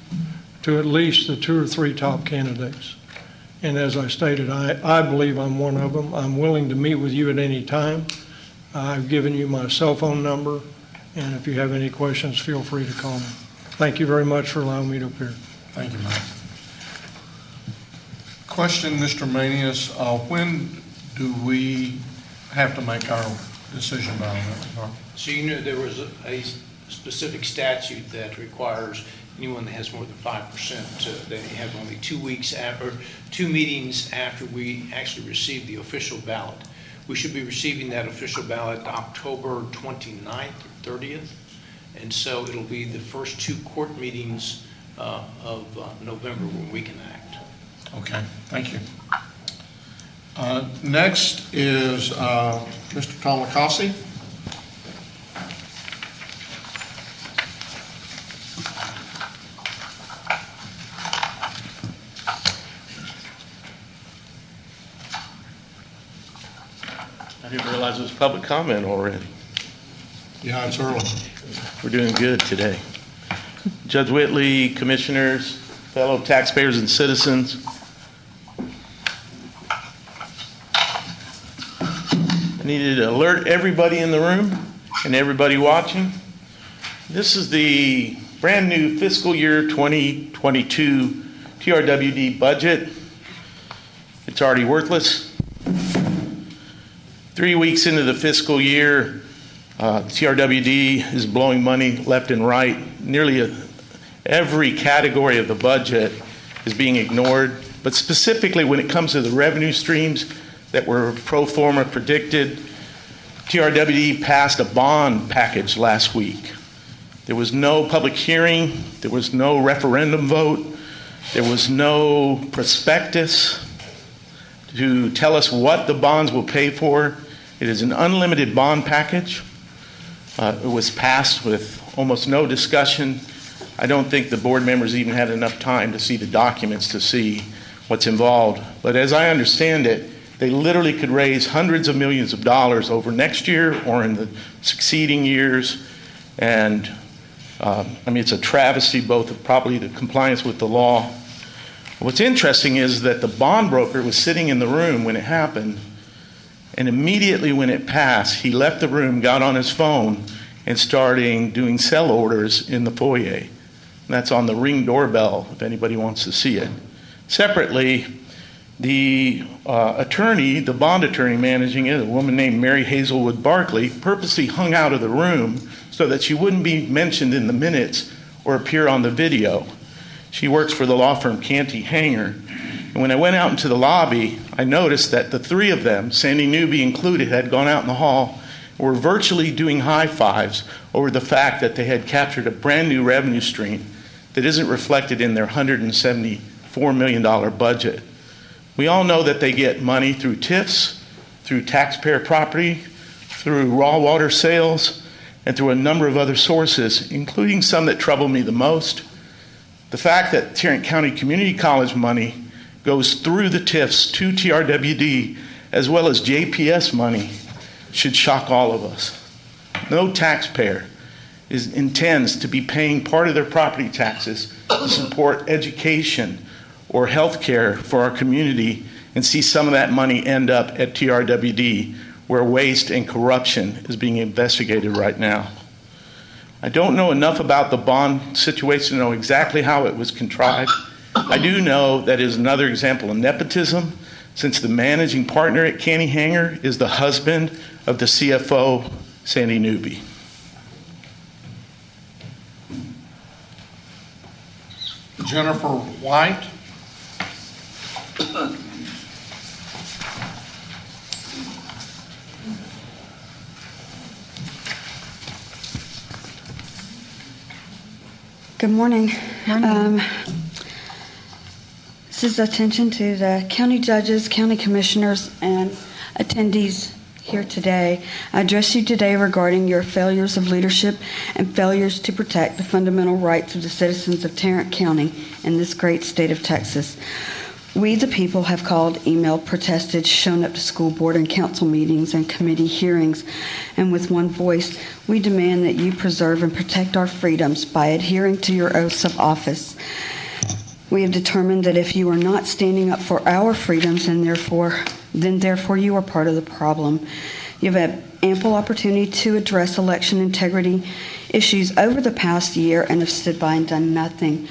to at least the 2 or 3 top candidates. And as I stated, I believe I'm one of them. I'm willing to meet with you at any time. I've given you my cell phone number, and if you have any questions, feel free to call me. Thank you very much for allowing me to appear. Thank you, Mike. Question, Mr. Manius, when do we have to make our decision on that? So you know there was a specific statute that requires anyone that has more than 5%, they have only 2 weeks after, 2 meetings after we actually receive the official ballot. We should be receiving that official ballot October 29th or 30th. And so it'll be the first 2 court meetings of November when we can act. Okay, thank you. Next is Mr. Tom Lacassi. I didn't realize it was public comment already. Yeah, it's early. We're doing good today. Judge Whitley, commissioners, fellow taxpayers and citizens. I needed to alert everybody in the room and everybody watching. This is the brand new fiscal year 2022 TRWD budget. It's already worthless. 3 weeks into the fiscal year, TRWD is blowing money left and right. Nearly every category of the budget is being ignored, but specifically when it comes to the revenue streams that were pro forma predicted, TRWD passed a bond package last week. There was no public hearing, there was no referendum vote, there was no prospectus to tell us what the bonds will pay for. It is an unlimited bond package. It was passed with almost no discussion. I don't think the board members even had enough time to see the documents to see what's involved. But as I understand it, they literally could raise hundreds of millions of dollars over next year or in the succeeding years. And it's a travesty, both of probably the compliance with the law. What's interesting is that the bond broker was sitting in the room when it happened, and immediately when it passed, he left the room, got on his phone, and started doing sell orders in the foyer. And that's on the Ring doorbell, if anybody wants to see it. Separately, the attorney, the bond attorney managing it, a woman named Mary Hazelwood Barkley, purposely hung out of the room so that she wouldn't be mentioned in the minutes or appear on the video. She works for the law firm Canty Hanger. And when I went out into the lobby, I noticed that the 3 of them, Sandy Newby included, had gone out in the hall and were virtually doing high fives over the fact that they had captured a brand new revenue stream that isn't reflected in their $174 million budget. We all know that they get money through TIFs, through taxpayer property, through raw water sales, and through a number of other sources, including some that trouble me the most. The fact that Tarrant County Community College money goes through the TIFs to TRWD, as well as JPS money, should shock all of us. No taxpayer intends to be paying part of their property taxes to support education or health care for our community and see some of that money end up at TRWD, where waste and corruption is being investigated right now. I don't know enough about the bond situation to know exactly how it was contrived. I do know that is another example of nepotism, since the managing partner at Canty Hanger is the husband of the CFO, Sandy Newby. Jennifer White. Good morning. This is attention to the county judges, county commissioners, and attendees here today. I address you today regarding your failures of leadership and failures to protect the fundamental rights of the citizens of Tarrant County in this great state of Texas. We, the people, have called, emailed, protested, shown up to school board and council meetings and committee hearings, and with one voice, we demand that you preserve and protect our freedoms by adhering to your oaths of office. We have determined that if you are not standing up for our freedoms, then therefore you are part of the problem. You've had ample opportunity to address election integrity issues over the past year and have stood by and done nothing.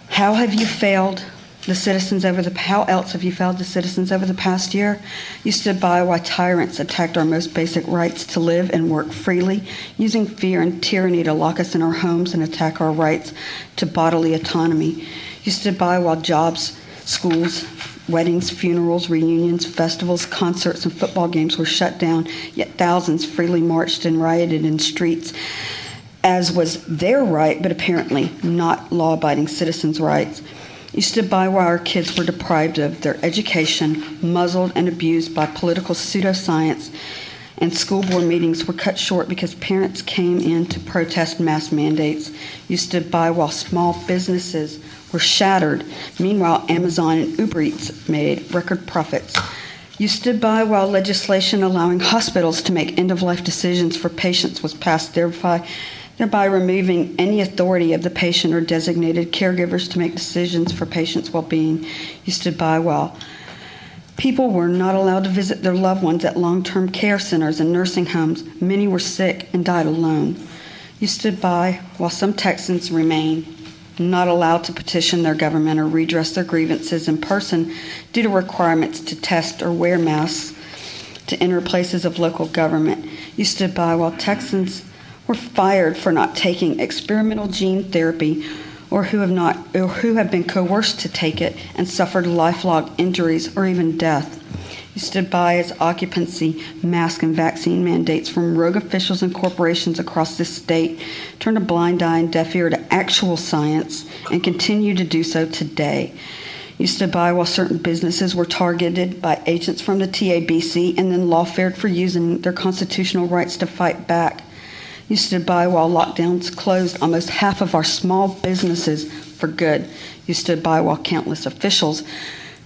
How have you failed the citizens how else have you failed the citizens over the past year? You stood by while tyrants attacked our most basic rights to live and work freely, using fear and tyranny to lock us in our homes and attack our rights to bodily autonomy. You stood by while jobs, schools, weddings, funerals, reunions, festivals, concerts, and football games were shut down, yet thousands freely marched and rioted in streets, as was their right, but apparently not law-abiding citizens' rights. You stood by while our kids were deprived of their education, muzzled and abused by political pseudoscience, and school board meetings were cut short because parents came in to protest mask mandates. You stood by while small businesses were shattered. Meanwhile, Amazon and Uber Eats made record profits. You stood by while legislation allowing hospitals to make end-of-life decisions for patients was passed, thereby removing any authority of the patient or designated caregivers to make decisions for patients' well-being. You stood by while people were not allowed to visit their loved ones at long-term care centers and nursing homes. Many were sick and died alone. You stood by while some Texans remain not allowed to petition their government or redress their grievances in person due to requirements to test or wear masks to enter places of local government. You stood by while Texans were fired for not taking experimental gene therapy or who have been coerced to take it and suffered lifelong injuries or even death. You stood by as occupancy, mask, and vaccine mandates from rogue officials and corporations across this state turned a blind eye and deaf ear to actual science and continue to do so today. You stood by while certain businesses were targeted by agents from the TABC and then lawfared for using their constitutional rights to fight back. You stood by while lockdowns closed almost half of our small businesses for good. You stood by while countless officials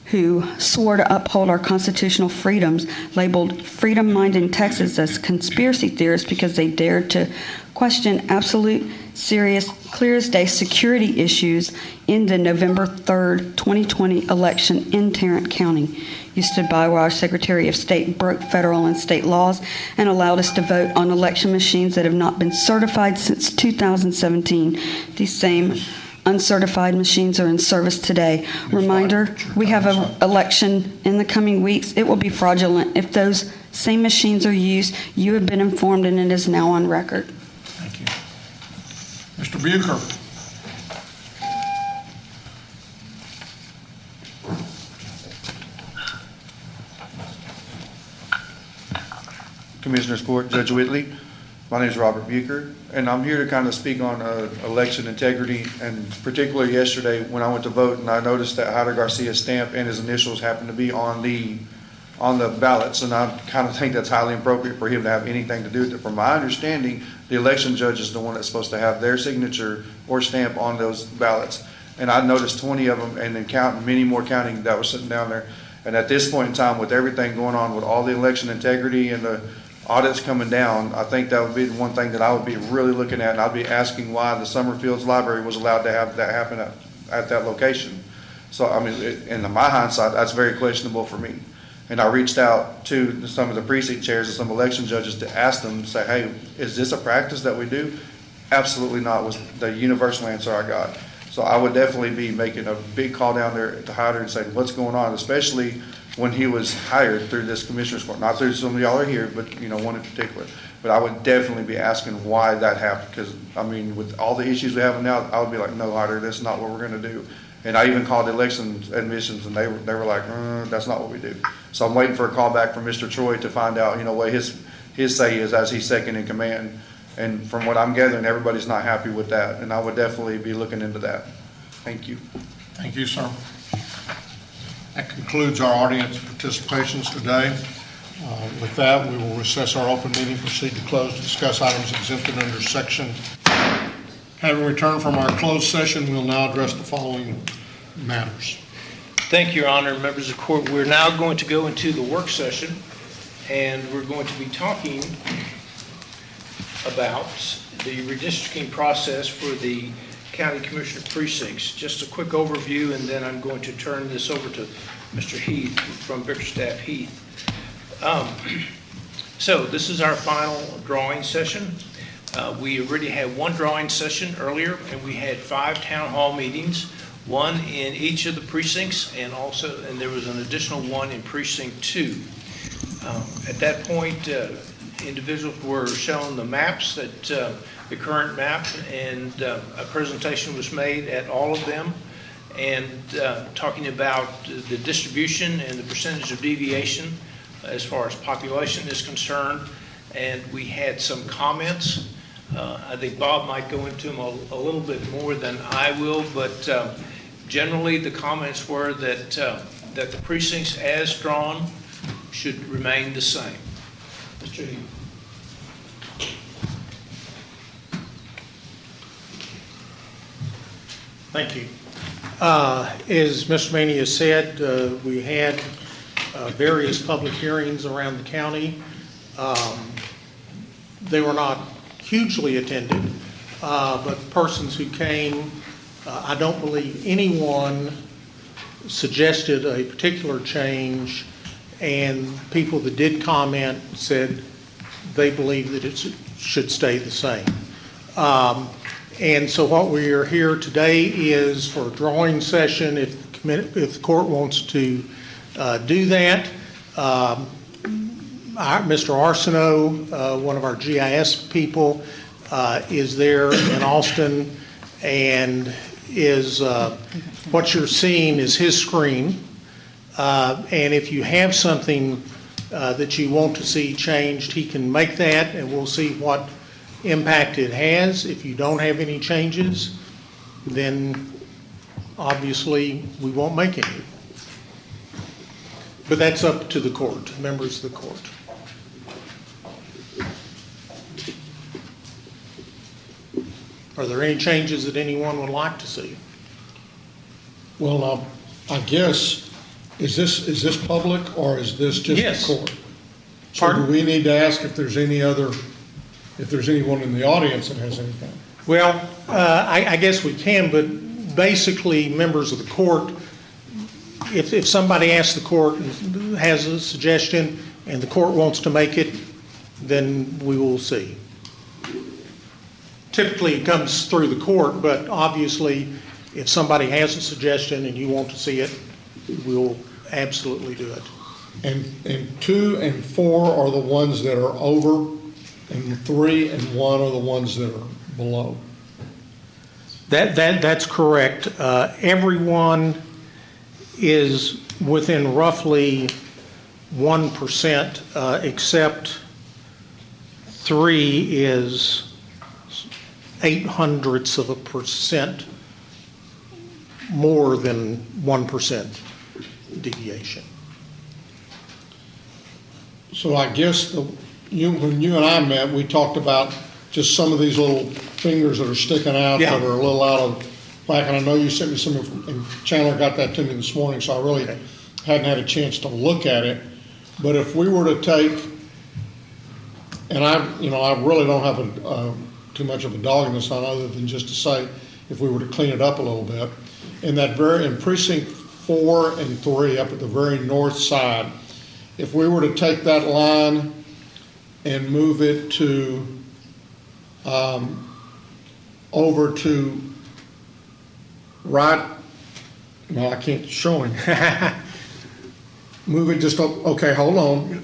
who swore to uphold our constitutional freedoms labeled freedom-minded Texas as conspiracy theorists because they dared to question absolute, serious, clear-as-day security issues in the November 3rd, 2020 election in Tarrant County. You stood by while our Secretary of State broke federal and state laws and allowed us to vote on election machines that have not been certified since 2017. These same uncertified machines are in service today. Reminder, we have an election in the coming weeks. It will be fraudulent. If those same machines are used, you have been informed and it is now on record. Thank you. Mr. Bucher. Commissioners Court, Judge Whitley. My name is Robert Bucher, and I'm here to kind of speak on election integrity, and particularly yesterday when I went to vote and I noticed that Hyder Garcia's stamp and his initials happened to be on the ballots, and I kind of think that's highly inappropriate for him to have anything to do with it. From my understanding, the election judge is the one that's supposed to have their signature or stamp on those ballots, and I noticed 20 of them, and then counting, many more counting that was sitting down there. And at this point in time, with everything going on with all the election integrity and the audits coming down, I think that would be the one thing that I would be really looking at, and I'd be asking why the Summerfields Library was allowed to have that happen at that location. So, I mean, in my hindsight, that's very questionable for me. And I reached out to some of the precinct chairs and some election judges to ask them, say, hey, is this a practice that we do? Absolutely not, was the universal answer I got. So I would definitely be making a big call down there to Hyder and saying, what's going on, especially when he was hired through this commissioner's court. Not through some of y'all are here, but one in particular. But I would definitely be asking why that happened, because, I mean, with all the issues we have now, I would be like, no, Hyder, that's not what we're going to do. And I even called election admissions, and they were like, that's not what we do. So I'm waiting for a call back from Mr. Troy to find out, what his say is as he's second in command. And from what I'm gathering, everybody's not happy with that, and I would definitely be looking into that. Thank you. Thank you, sir. That concludes our audience participations today. With that, we will recess our open meeting, proceed to close to discuss items exempted under section. Having returned from our closed session, we'll now address the following matters. Thank you, Your Honor, members of the court. We're now going to go into the work session, and we're going to be talking about the redistricting process for the county commissioner precincts. Just a quick overview, and then I'm going to turn this over to Mr. Heath from Bickerstaff Heath. So this is our final drawing session. We already had one drawing session earlier, and we had 5 town hall meetings, one in each of the precincts, and there was an additional one in precinct 2. At that point, individuals were shown the maps, the current map, and a presentation was made at all of them, and talking about the distribution and the percentage of deviation as far as population is concerned. And we had some comments. I think Bob might go into them a little bit more than I will, but generally the comments were that the precincts as drawn should remain the same. Mr. Heath. Thank you. As Mr. Maney has said, we had various public hearings around the county. They were not hugely attended, but persons who came, I don't believe anyone suggested a particular change, and people that did comment said they believe that it should stay the same. And so what we are here today is for a drawing session. If the court wants to do that, Mr. Arsenault, one of our GIS people, is there in Austin, and is what you're seeing is his screen. And if you have something that you want to see changed, he can make that, and we'll see what impact it has. If you don't have any changes, then obviously we won't make any. But that's up to the court, members of the court. Are there any changes that anyone would like to see? Well, I guess, is this public, or is this just the court? So Pardon? do we need to ask if there's anyone in the audience that has anything? Well, I guess we can, but basically, members of the court, if somebody asks the court and has a suggestion and the court wants to make it, then we will see. Typically, it comes through the court, but obviously, if somebody has a suggestion and you want to see it, we'll absolutely do it. And 2 and 4 are the ones that are over, and 3 and 1 are the ones that are below. That's correct. Everyone is within roughly 1%, except 3 is 0.08% more than 1% deviation. So I guess when you and I met, we talked about just some of these little fingers that are sticking out that are a little out of whack. And I know you sent me some, and Chandler got that to me this morning, so I really hadn't had a chance to look at it. But if we were to take, and I really don't have too much of a dog in this, other than just to say, if we were to clean it up a little bit, in precinct 4 and 3, up at the very north side, if we were to take that line and move it to over to right, no, I can't show him. Move it just up, okay, hold on.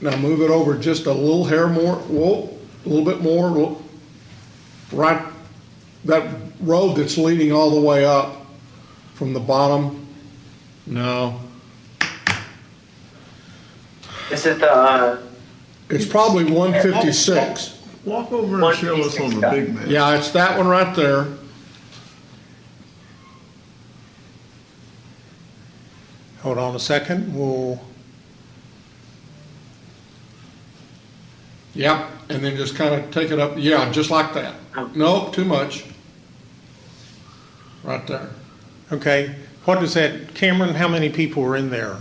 Now move it over just a little hair more, whoa, a little bit more, right, that road that's leading all the way up from the bottom, no. Is it the? It's probably 156. Walk over and show us on the big map. Yeah, it's that one right there. Hold on a second, Yep, and then just kind of take it up, yeah, just like that. Nope, too much. Right there. okay. What does that, Cameron, how many people are in there?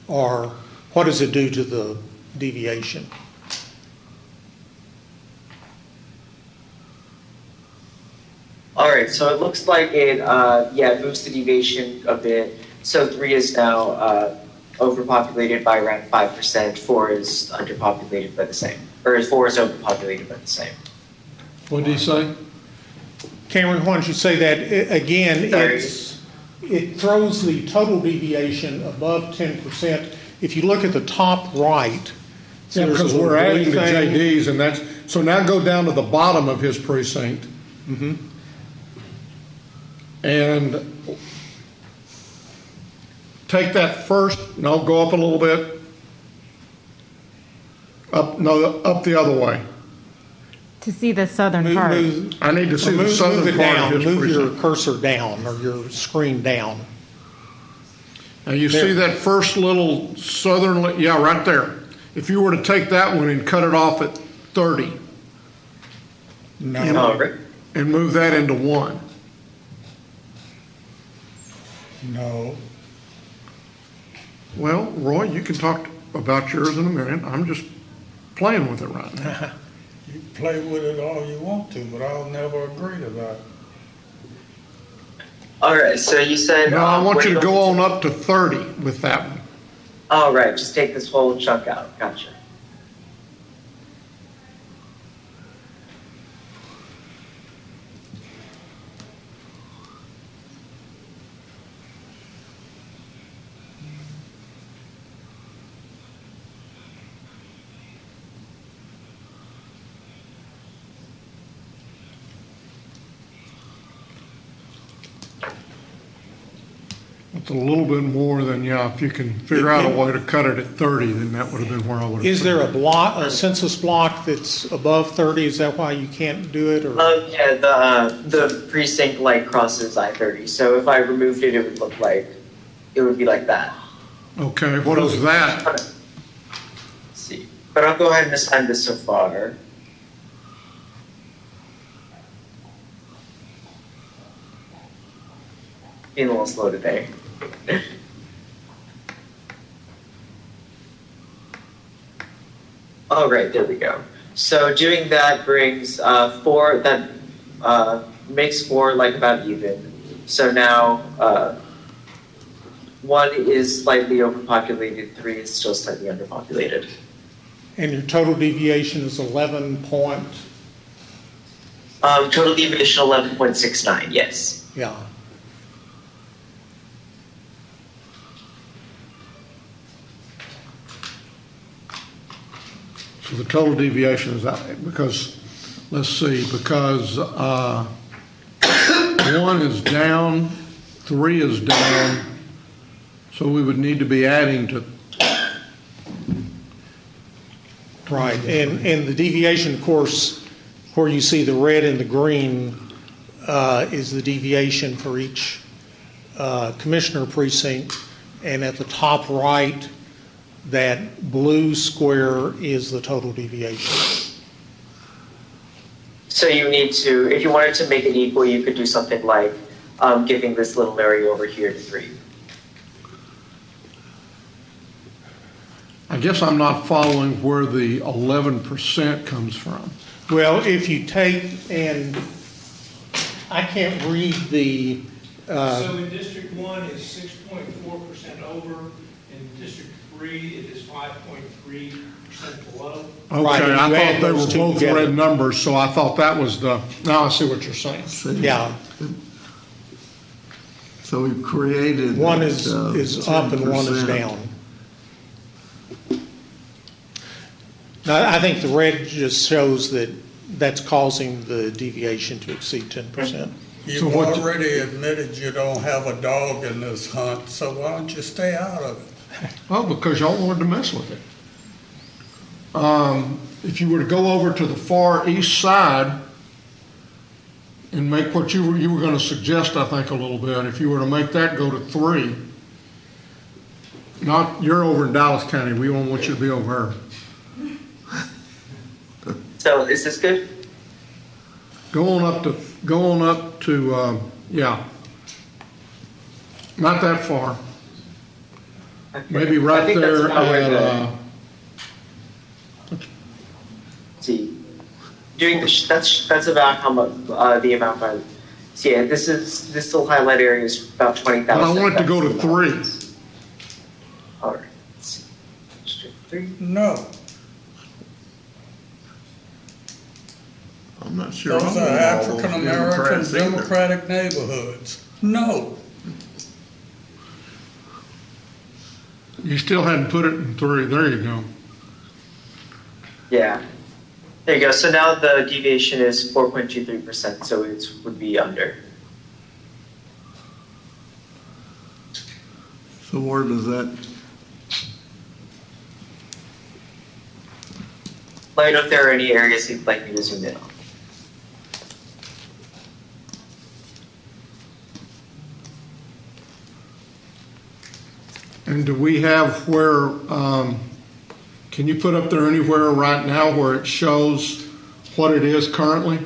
Or what does it do to the deviation? All right, so it looks like it, it moves the deviation a bit. So 3 is now overpopulated by around 5%, 4 is underpopulated by the same, or 4 is overpopulated by the same. What did he say? Cameron, why don't you say that again? It throws the total deviation above 10%. If you look at the top right, Yeah, because we're adding to JD's, and that's, so now go down to the bottom of his precinct. Mm-hmm. And take that first, no, go up a little bit. Up the other way. To see the southern part. I need to see the southern move it part down. of his Move precinct. your cursor down or your screen down. Now you see that first little southern, yeah, right there. If you were to take that one and cut it off at 30. No. And move that into 1. No. Well, Roy, you can talk about yours in a minute. I'm just playing with it right now. You play with it all you want to, but I'll never agree to that. All right, so you said... No, I want you to go on up to 30 with that one. All right, just take this whole chunk out. Gotcha. It's a little bit more than, yeah, if you can figure out a way to cut it at 30, then that would have been where I would have. Is there a census block that's above 30? Is that why you can't do it? Or? Yeah, the precinct crosses I-30. So if I removed it, it would look like, it would be like that. Okay, what is that? Let's see. But I'll go ahead and assign this so far. Being a little slow today. All right, there we go. So doing that brings 4, that makes 4 about even. So now 1 is slightly overpopulated, 3 is still slightly underpopulated. And your total deviation is 11 point? Total deviation 11.69, yes. Yeah. So the total deviation is that, because, let's see, because 1 is down, 3 is down, so we would need to be adding to. Right, and the deviation, of course, where you see the red and the green is the deviation for each commissioner precinct, and at the top right, that blue square is the total deviation. So you need to, if you wanted to make it equal, you could do something like giving this little area over here to 3. I guess I'm not following where the 11% comes from. Well, if you take, and I can't read the... So in District 1 is 6.4% over, in District 3 it is 5.3% below. Okay, Right, I thought they were two both together. red numbers, so I thought that was the, now I see what you're saying. Yeah. So we've created. One is up and one is 10%. down. Now, I think the red just shows that that's causing the deviation to exceed 10%. You've already admitted you don't have a dog in this hunt, so why don't you stay out of it? Well, because y'all wanted to mess with it. if you were to go over to the far east side and make what you were going to suggest, I think, a little bit, if you were to make that go to 3, you're over in Dallas County, we don't want you to be over here. So is this good? Go on up to, yeah. Not that far. Okay. Maybe I right think that's there about where at, let's see. Doing that's about how much the amount by. So yeah, this little highlight area is about 20,000. but I want it to go to 3. All right. Let's see. 3. No. I'm not sure. Those are African American Democratic neighborhoods. No. You still hadn't put it in 3. There you go. Yeah. There you go. So now the deviation is 4.23%, so it would be under. So where does that? Let me know if there are any areas you'd like me to zoom in on. And do we have where, can you put up there anywhere right now where it shows what it is currently?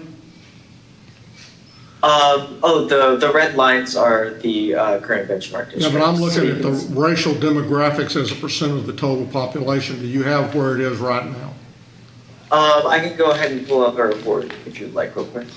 The red lines are the current benchmark districts. Yeah, but I'm looking So at the racial demographics as a percent of the total population. Do you have where it is right now? I can go ahead and pull up our report if you'd like real quick.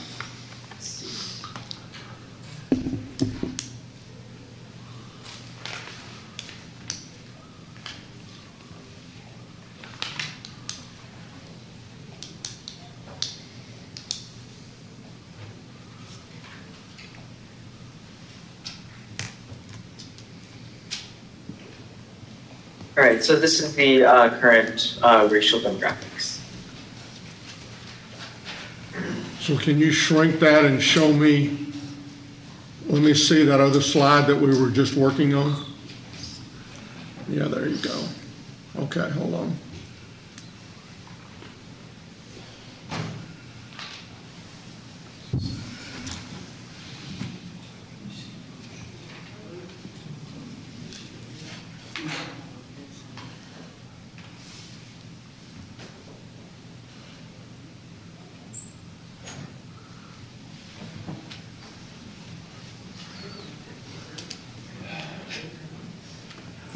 All right, so this is the current racial demographics. So can you shrink that and show me, let me see that other slide that we were just working on? Yeah, there you go. Okay, hold on.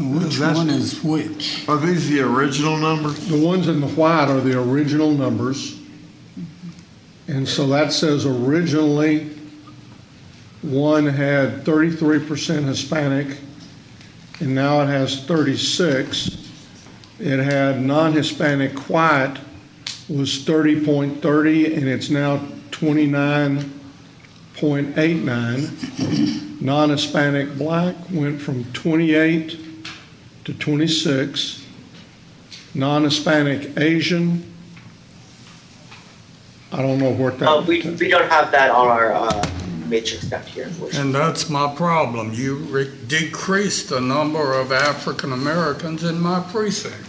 Which one is which? Are these the original numbers? The ones in the white are the original numbers. And so that says originally one had 33% Hispanic, and now it has 36. It had non-Hispanic white was 30.30, and it's now 29.89. Non-Hispanic black went from 28 to 26. Non-Hispanic Asian, I don't know what that we don't have that on our matrix down here, unfortunately. And that's my problem. You decreased the number of African Americans in my precinct.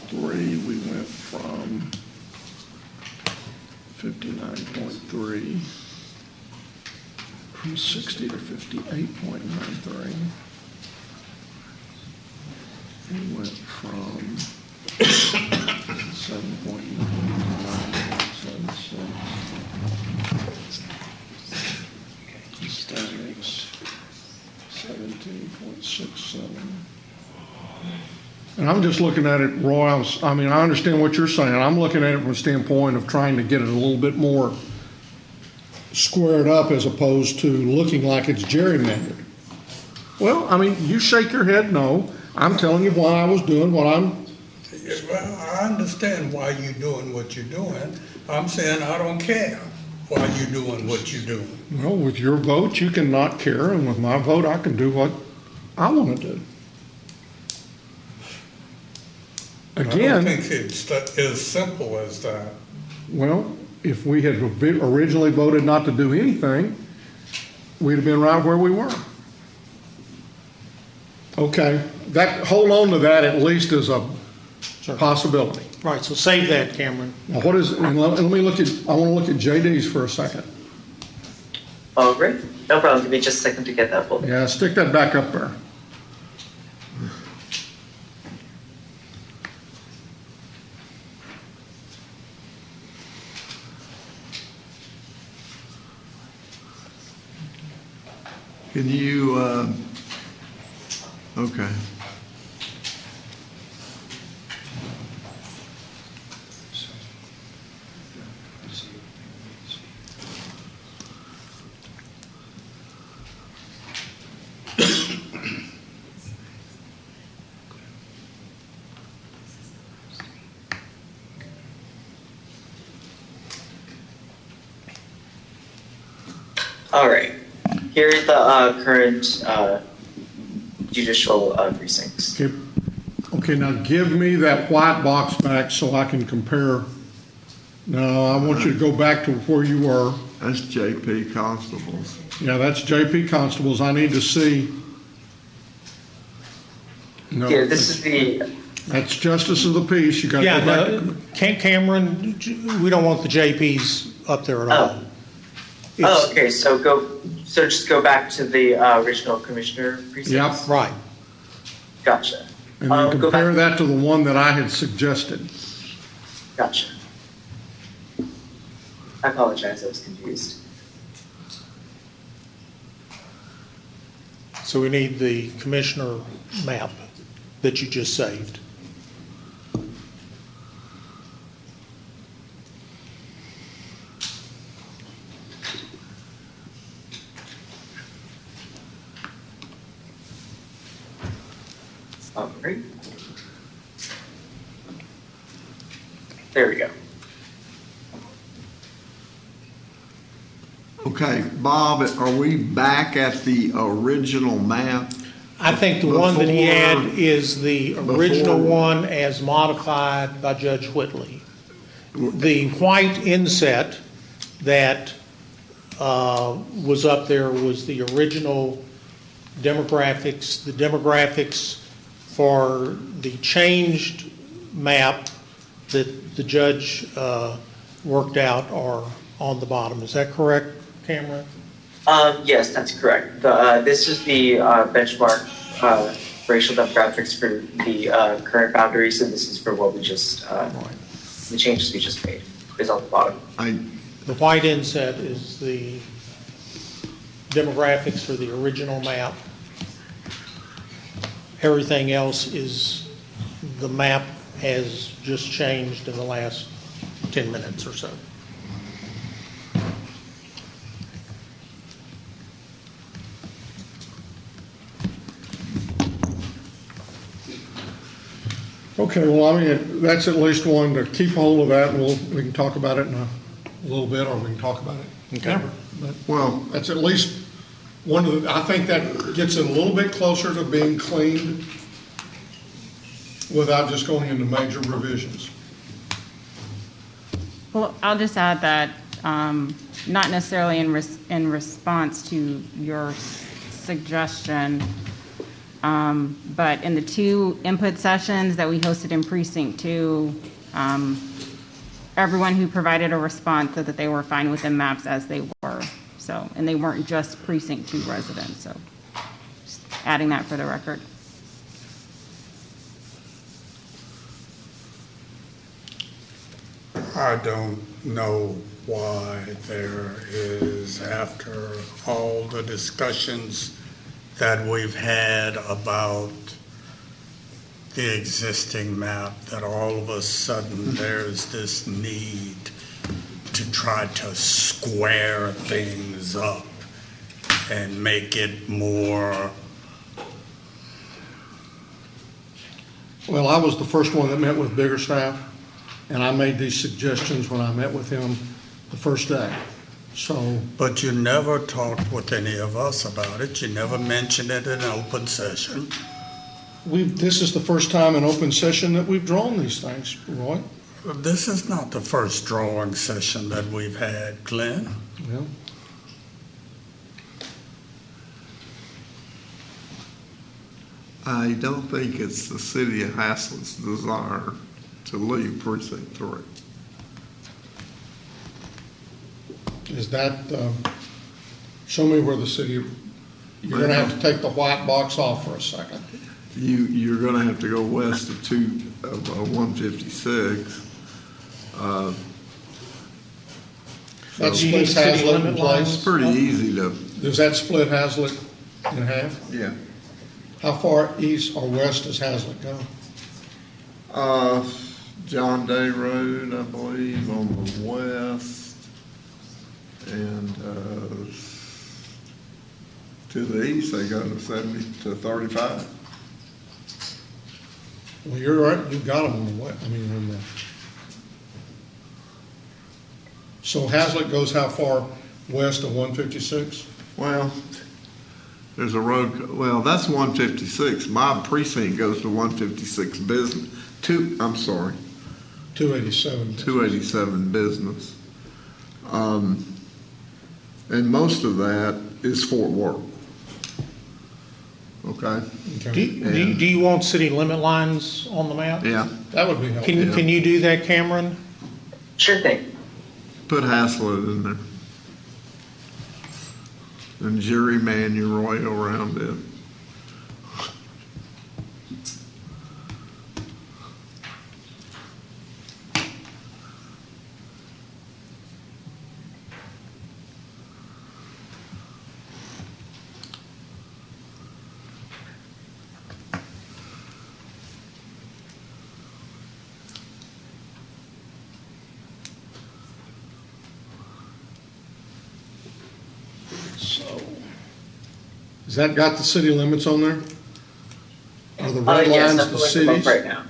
3, we went from 59.3 from 60 to 58.93. We went from 7.976. Hispanics 17.67. And I'm just looking at it, Roy, I mean, I understand what you're saying. I'm looking at it from a standpoint of trying to get it a little bit more squared up as opposed to looking like it's gerrymandered. Well, I mean, you shake your head no. I'm telling you why I was doing what I'm... Well, I understand why you're doing what you're doing. I'm saying I don't care why you're doing what you're doing. Well, with your vote, you can not care, and with my vote, I can do what I want to do. Again, I don't think it's as simple as that. Well, if we had originally voted not to do anything, we'd have been right where we were. Okay, that, hold on to that at least as a possibility. Right, so save that, Cameron. Now, what is, and let me look at, I want to look at JD's for a second. Oh, great. No problem. Give me just a second to get that folder. Yeah, stick that back up there. Can you, okay. All right. Here are the current judicial precincts. Okay, now give me that white box back so I can compare. No, I want you to go back to where you were. That's JP Constables. Yeah, that's JP Constables. I need to see. No, Yeah, this is the. That's Justice of the Peace. You got to Yeah, go back. Cameron, we don't want the JPs up there at all. Oh, okay. So just go back to the original commissioner precincts. Yep. Right. Gotcha. And then Go compare back. that to the one that I had suggested. Gotcha. I apologize. I was confused. So we need the commissioner map that you just saved. All right. There we go. Okay, Bob, are we back at the original map? I think the one that he had Before- is the original before- one as modified by Judge Whitley. The white inset that was up there was the original demographics. The demographics for the changed map that the judge worked out are on the bottom. Is that correct, Cameron? Yes, that's correct. This is the benchmark racial demographics for the current boundaries, and this is for what we just, the changes we just made is on the bottom. The white inset is the demographics for the original map. Everything else is the map has just changed in the last 10 minutes or so. Okay, well, I mean, that's at least one to keep hold of that, and we can talk about it in a little bit, or we can talk about it never. But, well, that's at least one of the, I think that gets it a little bit closer to being cleaned without just going into major revisions. Well, I'll just add that, not necessarily in response to your suggestion, but in the two input sessions that we hosted in Precinct 2, everyone who provided a response said that they were fine with the maps as they were. So, and they weren't just Precinct 2 residents. So, just adding that for the record. I don't know why there is, after all the discussions that we've had about the existing map, that all of a sudden there's this need to try to square things up and make it more. Well, I was the first one that met with Biggerstaff, and I made these suggestions when I met with him the first day. So, but you never talked with any of us about it. You never mentioned it in open session. This is the first time in open session that we've drawn these things, Roy. This is not the first drawing session that we've had, Glenn. Yeah. I don't think it's the city of Haslett's desire to leave precinct 3. Is that, show me where the city, you're gonna have to take the white box off for a second. You're gonna have to go west of 156. That splits Hazlet in place? It's pretty easy to. Does that split Hazlet in half? Yeah. How far east or west does Hazlet go? John Day Road, I believe, on the west, and to the east they go to 70 to 35. Well, you're right, you've got them on the west, on the. So Hazlet goes how far west of 156? Well, there's a road, well, that's 156. My precinct goes to 156 business. 287. 287 business. And most of that is Fort Worth. Okay? Do you want city limit lines on the map? Yeah. That would be helpful. Can you do that, Cameron? Sure thing. Put Haslett in there. And gerryman your way around it. Has that got the city limits on there? Are the red Yes, lines I'm the pulling them up cities? right now.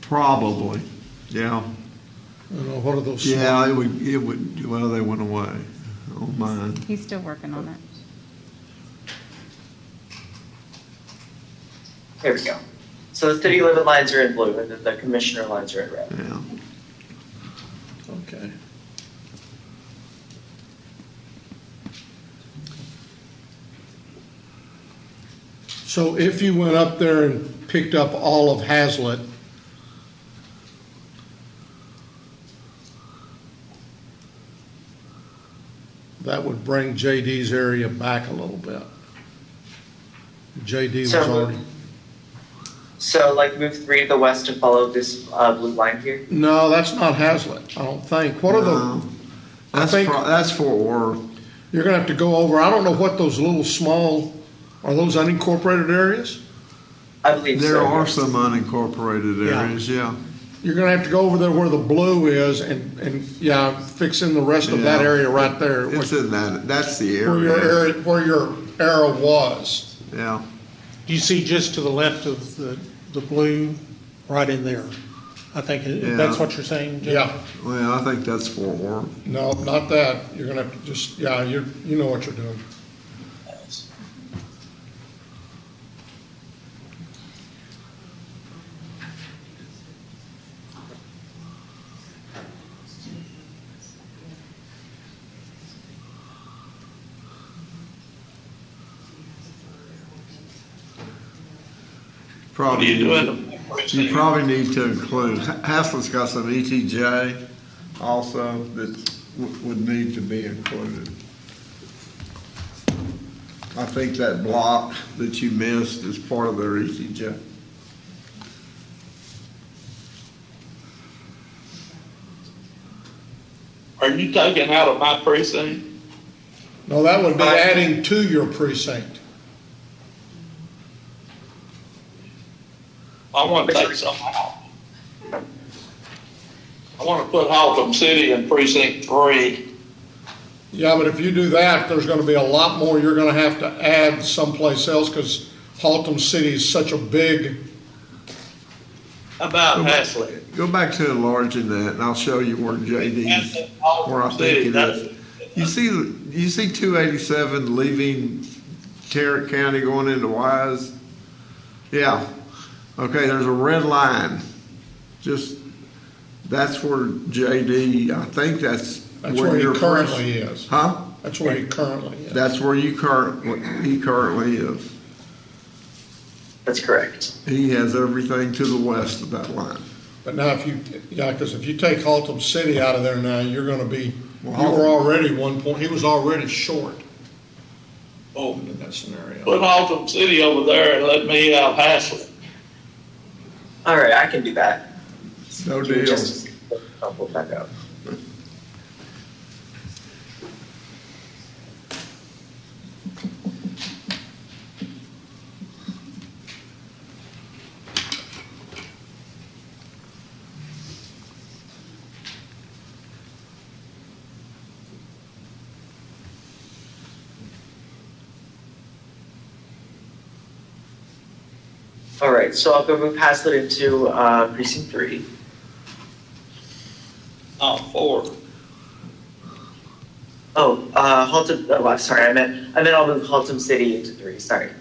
Probably, yeah. I don't know, what are those? Yeah, small- it would, well, they went away on mine. He's still working on it. Here we go. So the city limit lines are in blue, and then the commissioner lines are in red. Yeah. Okay. So if you went up there and picked up all of Hazlet, that would bring JD's area back a little bit. JD was already. So like move 3 to the west and follow this blue line here? No, that's not Hazlet, I don't think. What are the? That's Fort Worth. You're gonna have to go over, I don't know what those little small, are those unincorporated areas? I believe There so. are yes. some unincorporated Yeah. areas, yeah. You're gonna have to go over there where the blue is and fix in the rest of that Yeah. area right there. It's in that, that's the Where area. where your arrow was. Yeah. Do you see just to the left of the blue, right in there? I think that's what you're saying, Jim? Yeah. Well, I think that's Fort Worth. No, not that. You're gonna have to just, you know what you're doing. What are you doing? You probably need to include, Haslett's got some ETJ also that would need to be included. I think that block that you missed is part of their ETJ. Are you taking out of my precinct? No, that would be adding to your precinct. I want to take some out. I want to put Haltom City in precinct 3. Yeah, but if you do that, there's gonna be a lot more you're gonna have to add someplace else because Haltom City is such a big. About Haslett. Go back to enlarging that and I'll show you where JD's, where I think it is. You see 287 leaving Tarrant County going into Wise? Yeah. Okay, there's a red line. That's where JD, I think that's That's where he your currently is. Huh? That's where he currently is. That's where he currently is. That's correct. He has everything to the west of that line. But now because if you take Haltom City out of there now, you're going to be, you were already he was already short. Oh, in that scenario. Put Haltom City over there and let me have Haslett. All right, I can do that. No deal. I'll pull back up. All right, so I'll go move Haslett into precinct 3. Oh, 4. Oh, Haltom. Oh, I'm sorry. I meant I'll move Haltom City into 3. Sorry.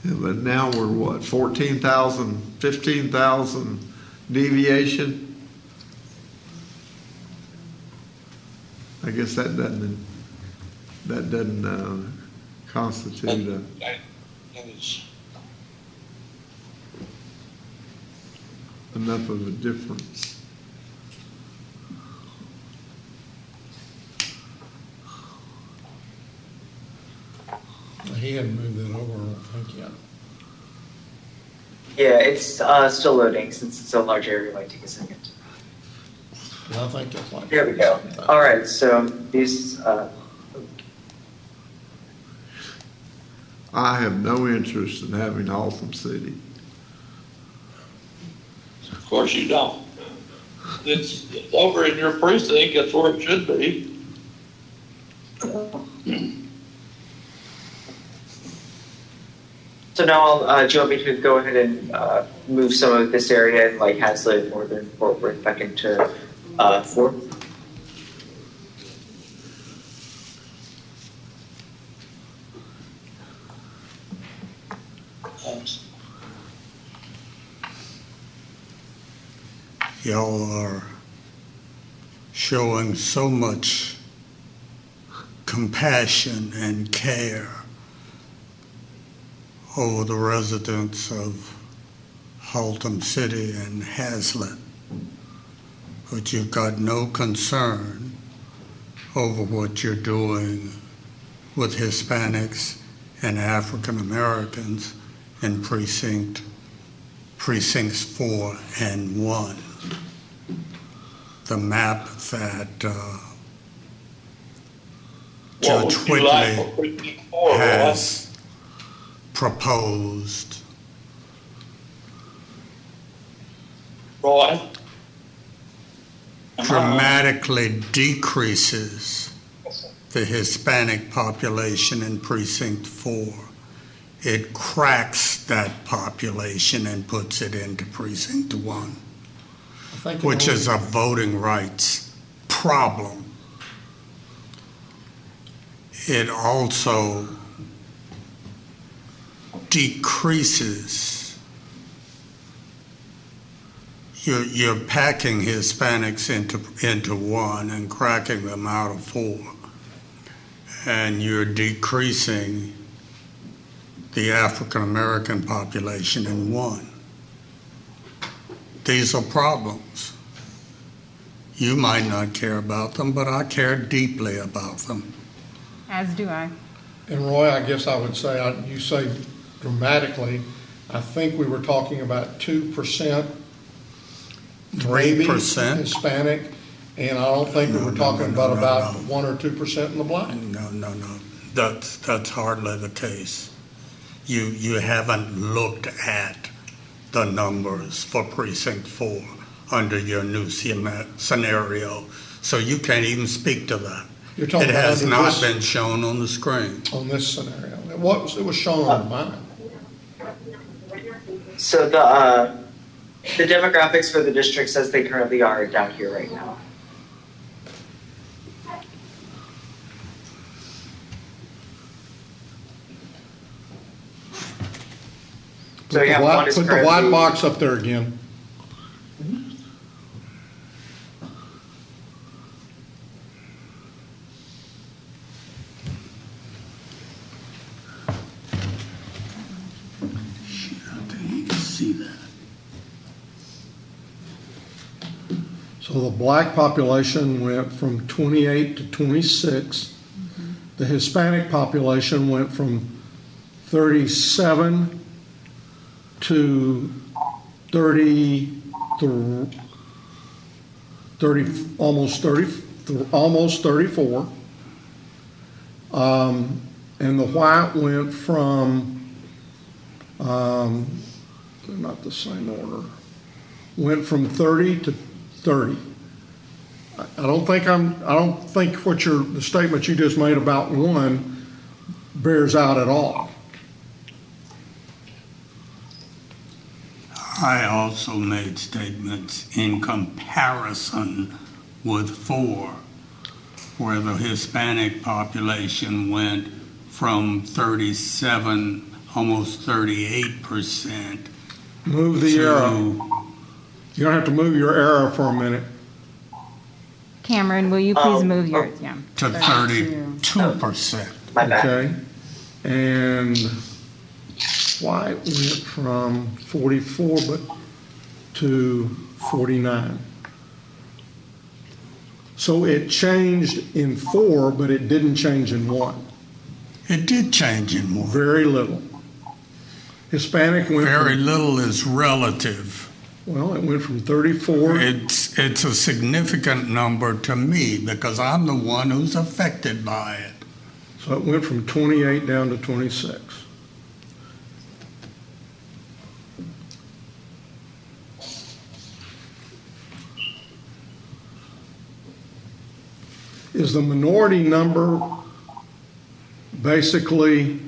Yeah, but now we're what, 14,000, 15,000 deviation? I guess that doesn't constitute a. Enough of a difference. He hadn't moved that over, I don't think yet. Yeah, it's still loading since it's a large area. It might take a second. I think it's like. There we go. All right, so these. I have no interest in having Haltom City. Of course you don't. It's over in your precinct. That's where it should be. So now, do you want me to go ahead and move some of this area, like Haslett, Northern, Fort Worth, back into 4? Y'all are showing so much compassion and care over the residents of Haltom City and Haslett, but you've got no concern over what you're doing with Hispanics and African Americans in precincts 4 and 1. The map that Judge Whitley has proposed. Roy? Dramatically decreases the Hispanic population in precinct 4. It cracks that population and puts it into precinct 1, which is a voting rights problem. It also decreases. You're packing Hispanics into 1 and cracking them out of 4, and you're decreasing the African American population in 1. These are problems. You might not care about them, but I care deeply about them. As do I. And Roy, I guess I would say, you say dramatically, I think we were talking about 2%, 3% Hispanic, and I don't think we were talking about 1 or 2% in the black. No. That's hardly the case. You haven't looked at the numbers for precinct 4 under your new scenario, so you can't even speak to that. It has not been shown on the screen. On this scenario. It was shown on mine. So the demographics for the districts as they currently are down here right now. So yeah, one is Put the white currently- box up there again. You can see that. So the black population went from 28 to 26. The Hispanic population went from 37 to 30, almost 34. And the white went from, they're not the same order, went from 30 to 30. I don't think the statement you just made about one bears out at all. I also made statements in comparison with 4, where the Hispanic population went from 37, almost 38%. Move the arrow. You don't have to move your arrow for a minute. Cameron, will you please move your, yeah. To 32%. Okay. And white went from 44 to 49. So it changed in 4, but it didn't change in 1. It did change in 1. Very little. Hispanic went Very little is relative. Well, it went from 34. It's a significant number to me because I'm the one who's affected by it. So it went from 28 down to 26. Is the minority number basically,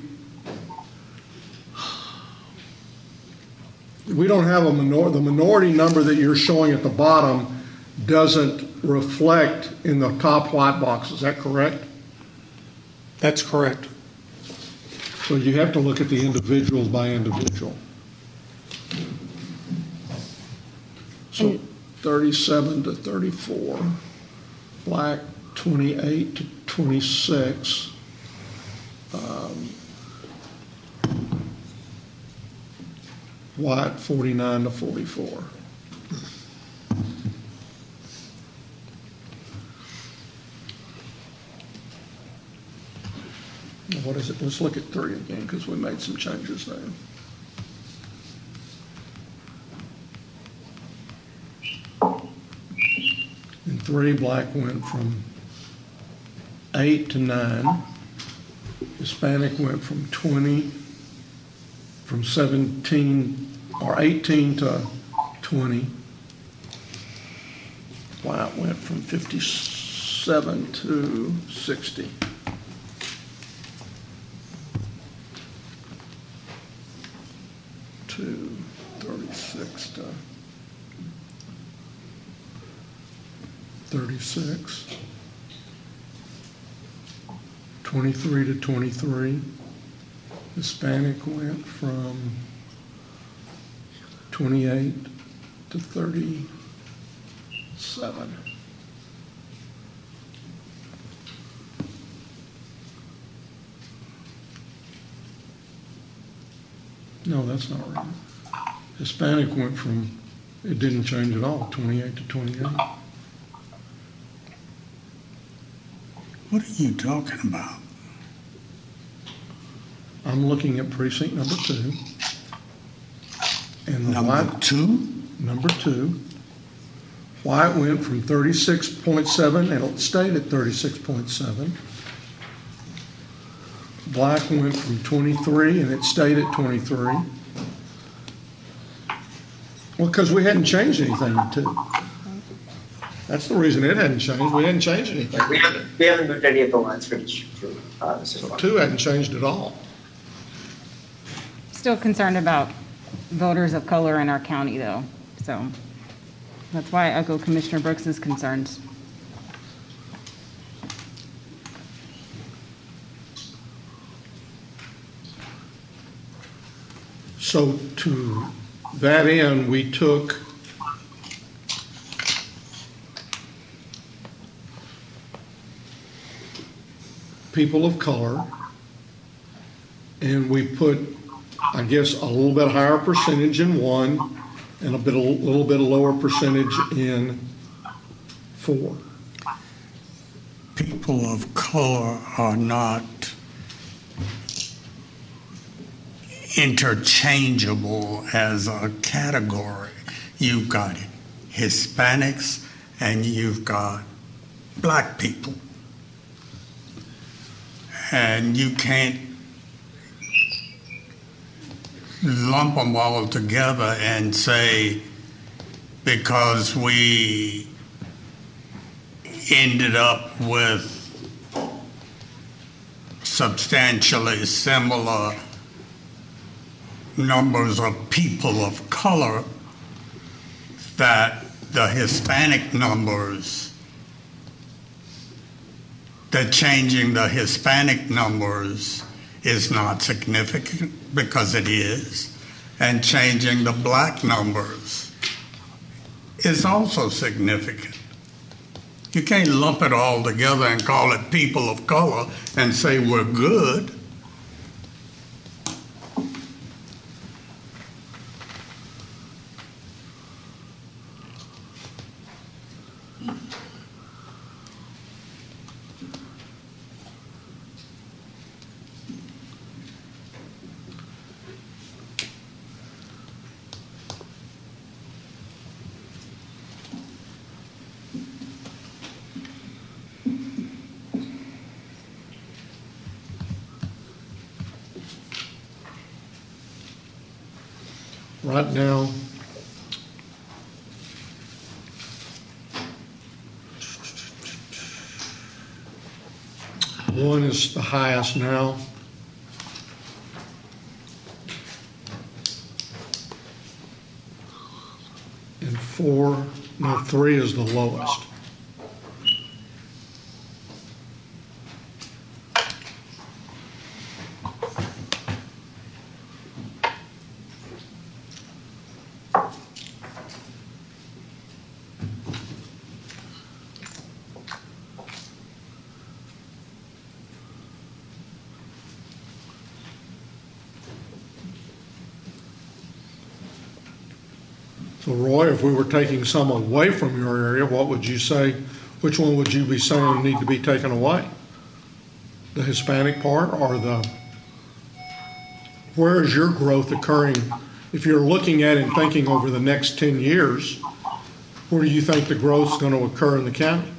we don't have the minority number that you're showing at the bottom doesn't reflect in the top white box, is that correct? That's correct. So you have to look at the individuals by individual. So 37 to 34, black 28 to 26, white 49 to 44. What is it? Let's look at 3 again because we made some changes there. In 3, black went from 8 to 9. Hispanic went from 17 or 18 to 20. White went from 57 to 60. To 36 to 36. 23 to 23. Hispanic went from 28 to 37. No, that's not right. Hispanic went from, it didn't change at all, 28 to 28. What are you talking about? I'm looking at precinct number 2. And the Number white, 2? Number 2. White went from 36.7 and it stayed at 36.7. Black went from 23 and it stayed at 23. Well, because we hadn't changed anything in 2. That's the reason it hadn't changed. We hadn't changed anything. We haven't moved any of the lines for each group. So 2 hadn't changed at all. Still concerned about voters of color in our county, though. So that's why I echo Commissioner Brooks's concerns. So to that end, we took people of color and we put, I guess, a little bit higher percentage in 1 and a little bit lower percentage in 4. People of color are not interchangeable as a category. You've got Hispanics and you've got black people. And you can't lump them all together and say, because we ended up with substantially similar numbers of people of color, that the Hispanic numbers, that changing the Hispanic numbers is not significant, because it is, and changing the black numbers is also significant. You can't lump it all together and call it people of color and say we're good. Right now, one is the highest now. And 3 is the lowest. So Roy, if we were taking some away from your area, what would you say, which one would you be saying need to be taken away? The Hispanic part or where is your growth occurring? If you're looking at and thinking over the next 10 years, where do you think the growth is going to occur in the county?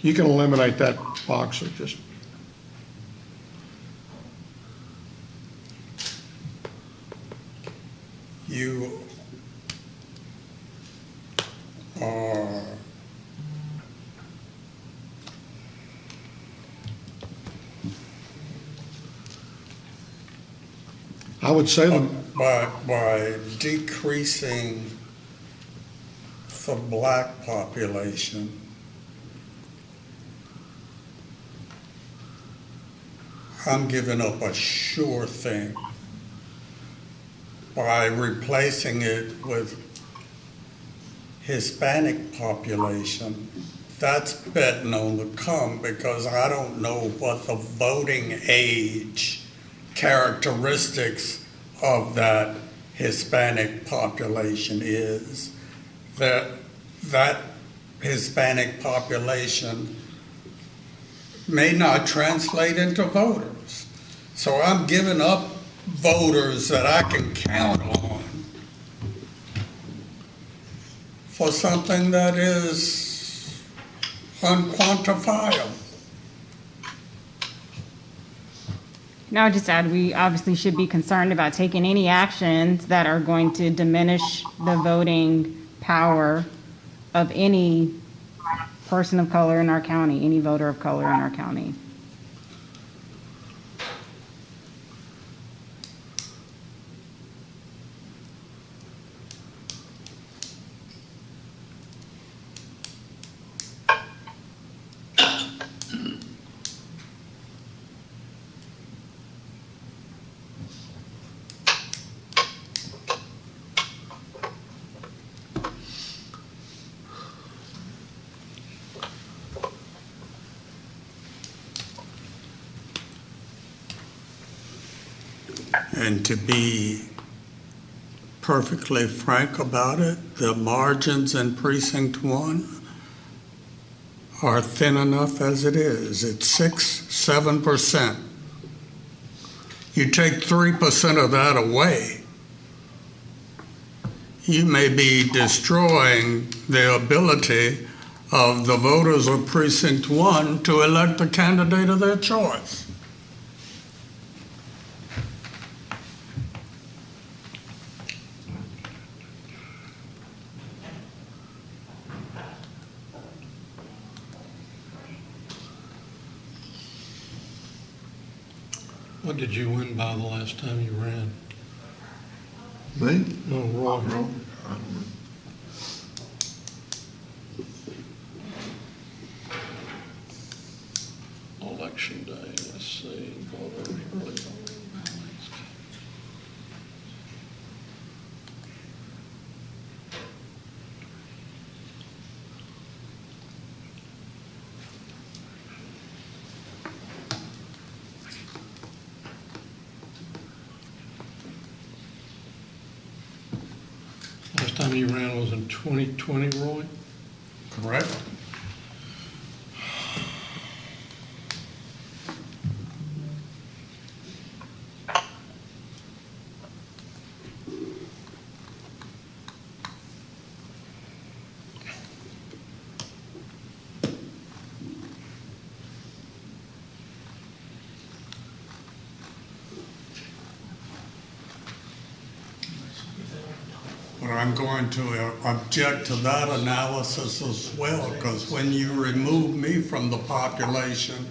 You can eliminate that box or just. You are I would say by decreasing the black population, I'm giving up a sure thing by replacing it with Hispanic population. That's betting on the come, because I don't know what the voting age characteristics of that Hispanic population is. That Hispanic population may not translate into voters. So I'm giving up voters that I can count on for something that is unquantifiable. Now, I'll just add, we obviously should be concerned about taking any actions that are going to diminish the voting power of any person of color in our county, any voter of color in our county. And to be perfectly frank about it, the margins in Precinct 1 are thin enough as it is. It's 6-7%. You take 3% of that away, you may be destroying the ability of the voters of Precinct 1 to elect the candidate of their choice. What did you win by the last time you ran? Me? No, Roy. Election day, let's see, voter early voting. Last time you ran was in 2020, Roy? Correct. But I'm going to object to that analysis as well, because when you remove me from the population,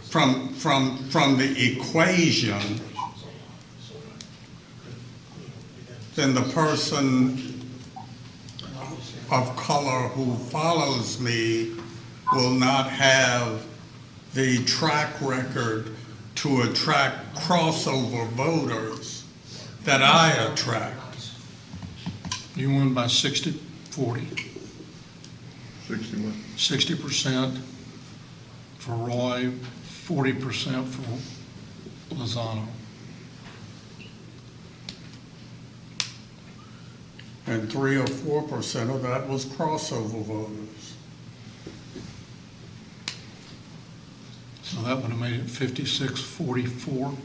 from the equation, then the person of color who follows me will not have the track record to attract crossover voters that I attract. You won by 60, 40. 61. 60% for Roy, 40% for Lozano. And 3 or 4% of that was crossover voters. So that would have made it 56-44.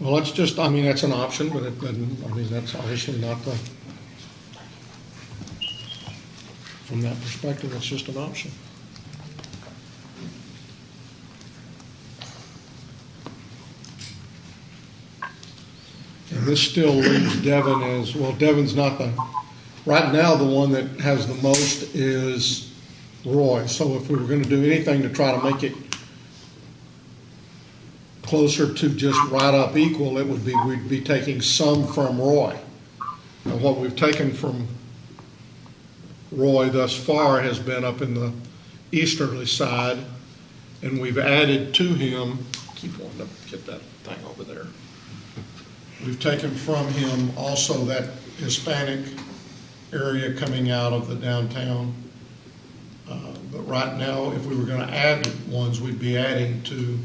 Well, it's just, I mean, that's an option, but it doesn't, I mean, that's obviously not the, from that perspective, it's just an option. And this still leaves Devin as, well, Devin's not the, right now the one that has the most is Roy. So if we were going to do anything to try to make it closer to just right up equal, it would be, we'd be taking some from Roy. And what we've taken from Roy thus far has been up in the easterly side, and we've added to him, keep wanting to get that thing over there. We've taken from him also that Hispanic area coming out of the downtown. But right now, if we were going to add ones, we'd be adding to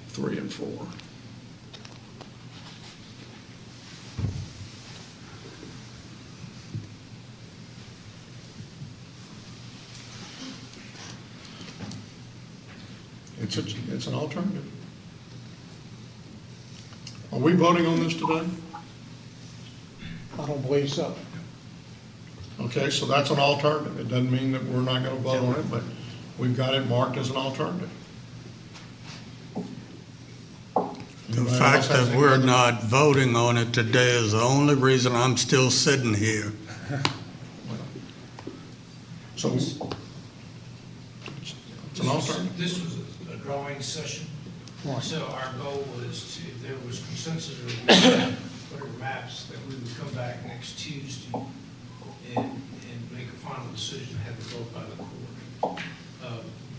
3 and 4. It's an alternative. Are we voting on this today? I don't believe so. Okay, so that's an alternative. It doesn't mean that we're not going to vote on it, but we've got it marked as an alternative. The fact that we're not voting on it today is the only reason I'm still sitting here. So, It's an alternative. This was a drawing session. Right. So our goal was to, if there was consensus or whatever maps, that we would come back next Tuesday and make a final decision, have it voted by the court.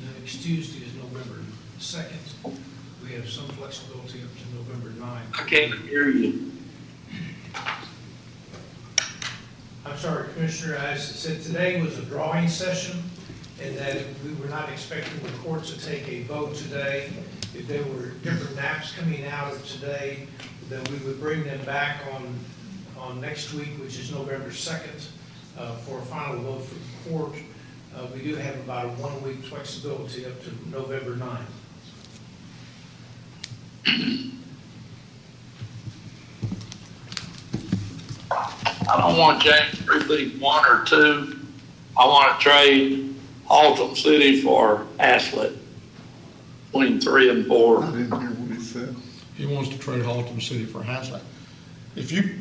The next Tuesday is November 2nd. We have some flexibility up to November 9th. I can't hear you. I'm sorry, Commissioner, I said today was a drawing session, and that we were not expecting the court to take a vote today. If there were different maps coming out of today, then we would bring them back on next week, which is November 2nd, for a final vote for the court. We do have about a 1 week flexibility up to November 9th. I don't want to change 3B1 or 2. I want to trade Alton City for Haslett between 3 and 4. I didn't hear what he said. He wants to trade Haltom City for Haslett.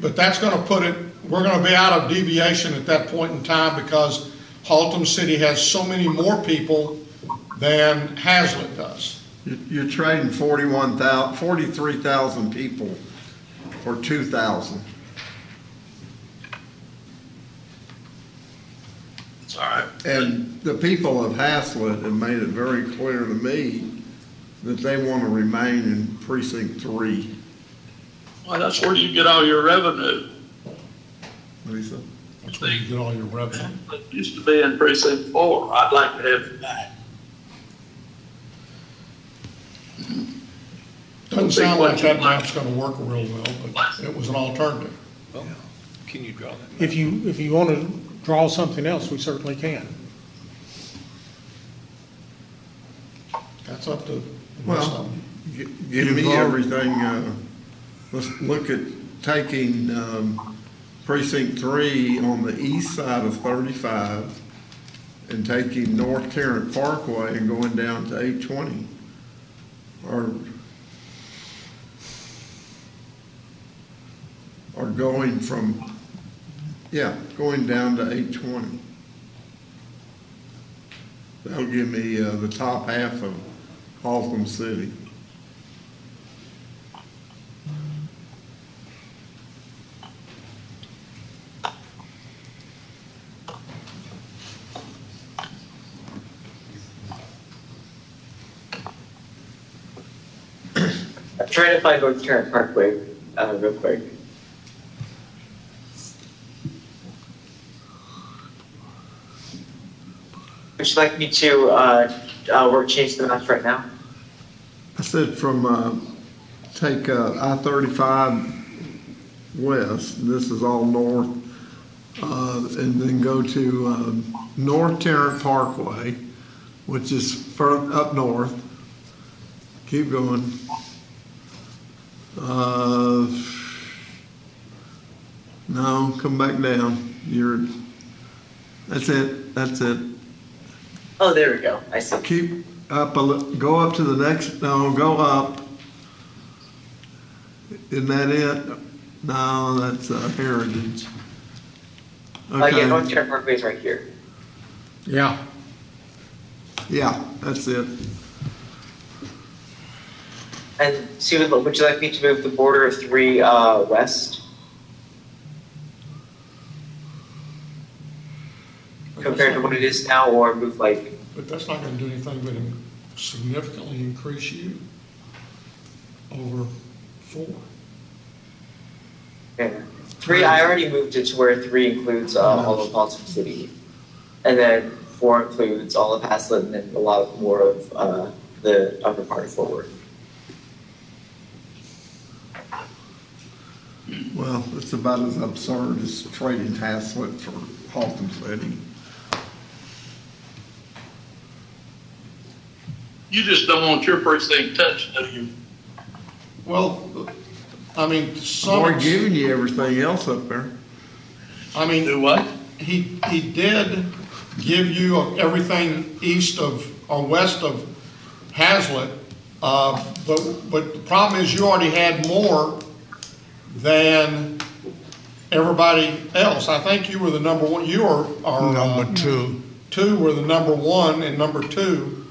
But that's going to put it, we're going to be out of deviation at that point in time because Haltom City has so many more people than Haslett does. You're trading 43,000 people for 2,000. It's all right. And the people of Haslett have made it very clear to me that they want to remain in precinct 3. Well, that's where you get all your revenue. What do you say? That's where you get all your revenue. It used to be in precinct 4. I'd like to have it back. Doesn't sound like that map's going to work real well, but it was an alternative. Well, can you draw that? If you want to draw something else, we certainly can. That's up to the rest of Well, them. give me everything. Let's look at taking precinct 3 on the east side of 35 and taking North Tarrant Parkway and going down to 820. Or going going down to 820. That'll give me the top half of Haltom City. I'm trying to find North Tarrant Parkway real quick. Would you like me to change the maps right now? I said from take I-35 west, this is all north, and then go to North Tarrant Parkway, which is up north. Keep going. No, come back down. That's it. Oh, there we go. I see. Keep up, go up to the next, go up. Isn't that it? No, that's Heritage. Okay. Yeah, North Tarrant Parkway is right here. Yeah. Yeah, that's it. And see, would you like me to move the border of 3 west? Compared to what it is now, or move like... But that's not going to do anything but significantly increase you over 4. Yeah. 3, I already moved it to where 3 includes all of Haltom City. And then 4 includes all of Haslett and then a lot more of the upper part of Fort Worth. Well, it's about as absurd as trading Haslett for Haltom City. You just don't want your precinct touched, do you? Well, I mean, We're giving you everything else up there. I mean, do what? He did give you everything east of or west of Haslett, but the problem is you already had more than everybody else. I think you were the number one. You are number 2. 2 were the number 1, and number 2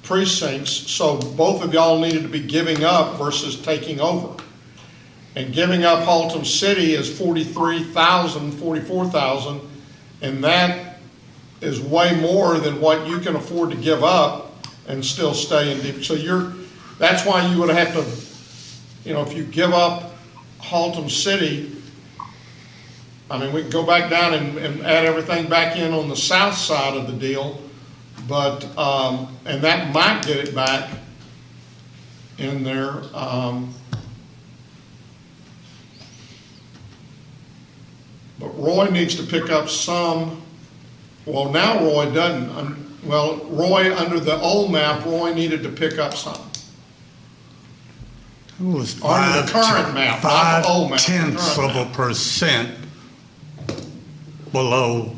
precincts, so both of y'all needed to be giving up versus taking over. And giving up Haltom City is 43,000, 44,000, and that is way more than what you can afford to give up and still stay in deep. So that's why you would have to, if you give up Haltom City, I mean, we can go back down and add everything back in on the south side of the deal, but, and that might get it back in there. But Roy needs to pick up some, well, now Roy doesn't. Roy, under the old map, Roy needed to pick up some. It was Under the current map, not the old map. 0.5% below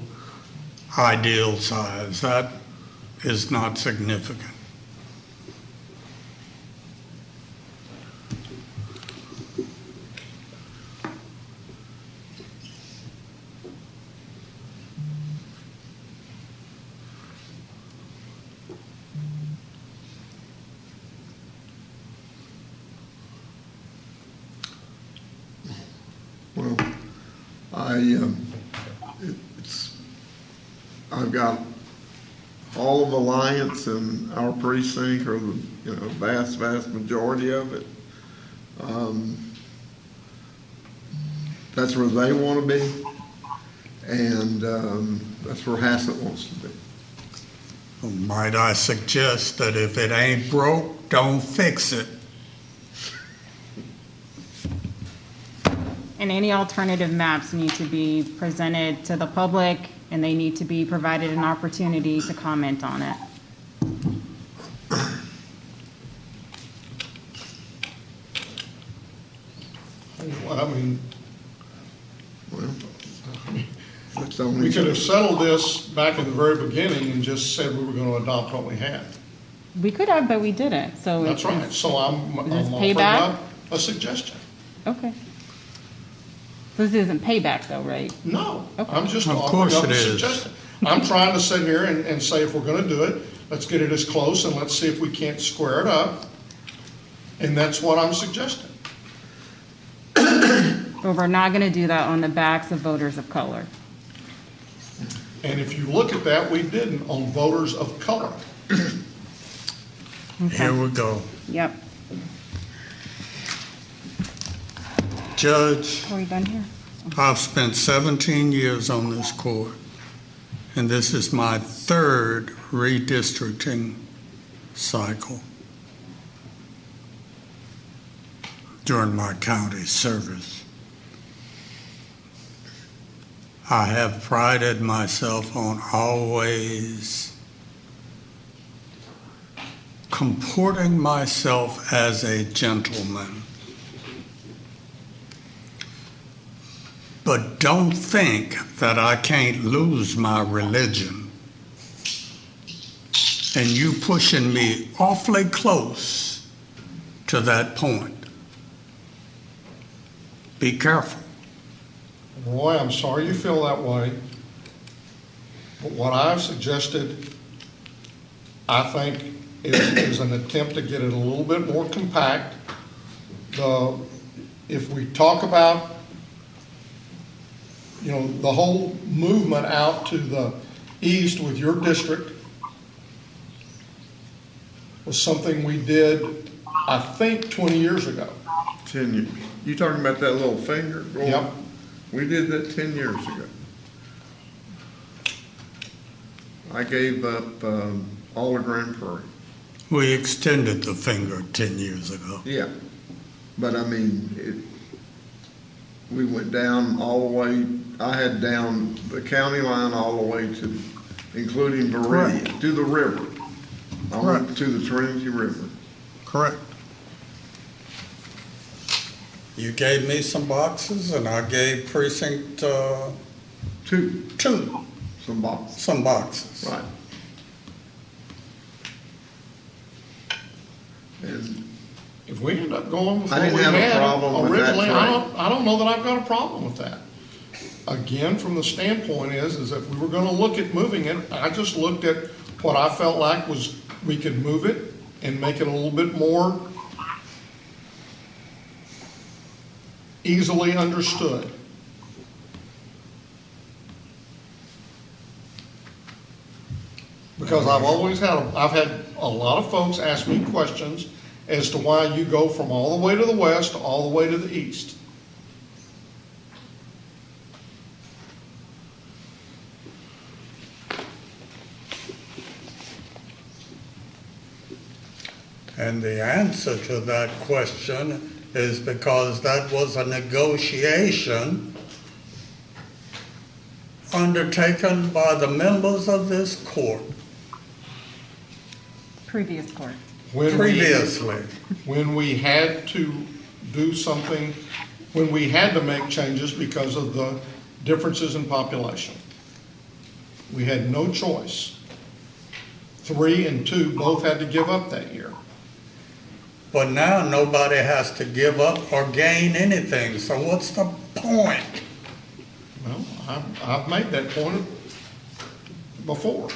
ideal size. That is not significant. Well, I've got all of Alliance and our precinct, or the vast majority of it. That's where they want to be, and that's where Hassett wants to be. Well, might I suggest that if it ain't broke, don't fix it. And any alternative maps need to be presented to the public, and they need to be provided an opportunity to comment on it. We could have settled this back in the very beginning and just said we were going to adopt what we had. We could have, but we didn't. So That's right. So I'm offering payback? up a suggestion. Okay. This isn't payback, though, right? No, Okay. I'm just Of offering course up it a is. suggestion. I'm trying to sit here and say if we're going to do it, let's get it as close and let's see if we can't square it up. And that's what I'm suggesting. But we're not going to do that on the backs of voters of color. And if you look at that, we didn't on voters of color. Here we go. Yep. Judge, Are we done here? I've spent 17 years on this court, and this is my third redistricting cycle during my county service. I have prided myself on always comporting myself as a gentleman. But don't think that I can't lose my religion. And you pushing me awfully close to that point. Be careful. Roy, I'm sorry you feel that way. But what I've suggested, I think, is an attempt to get it a little bit more compact. If we talk about the whole movement out to the east with your district was something we did, I think, 20 years ago. 10 years. You talking about that little finger? Yep. We did that 10 years ago. I gave up all of Grand Prairie. We extended the finger 10 years ago. Yeah. But I mean, we went down all the way. I had down the county line all the way to, including Prairie, to the river. I went to the Trinity River. Correct. You gave me some boxes, and I gave precinct two some boxes. Right. And if we end up going with I what didn't we have a had problem with that originally, trade. I don't know that I've got a problem with that. Again, from the standpoint is if we were going to look at moving it, I just looked at what I felt like was we could move it and make it a little bit more easily understood. Because I've had a lot of folks ask me questions as to why you go from all the way to the west, all the way to the east. And the answer to that question is because that was a negotiation undertaken by the members of this court. Previous court. Previously. When we had to do something, when we had to make changes because of the differences in population. We had no choice. 3 and 2 both had to give up that year. But now nobody has to give up or gain anything, so what's the point? Well, I've made that point before.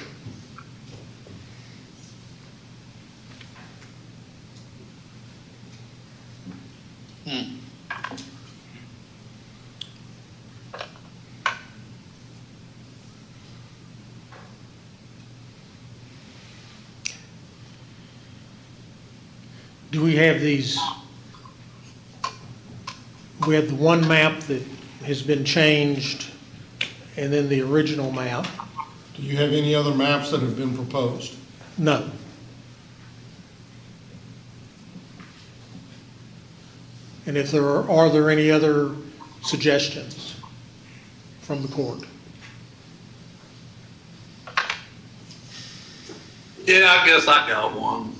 Do we have these? We have the one map that has been changed and then the original map. Do you have any other maps that have been proposed? No. And if there are there any other suggestions from the court? Yeah, I guess I got one.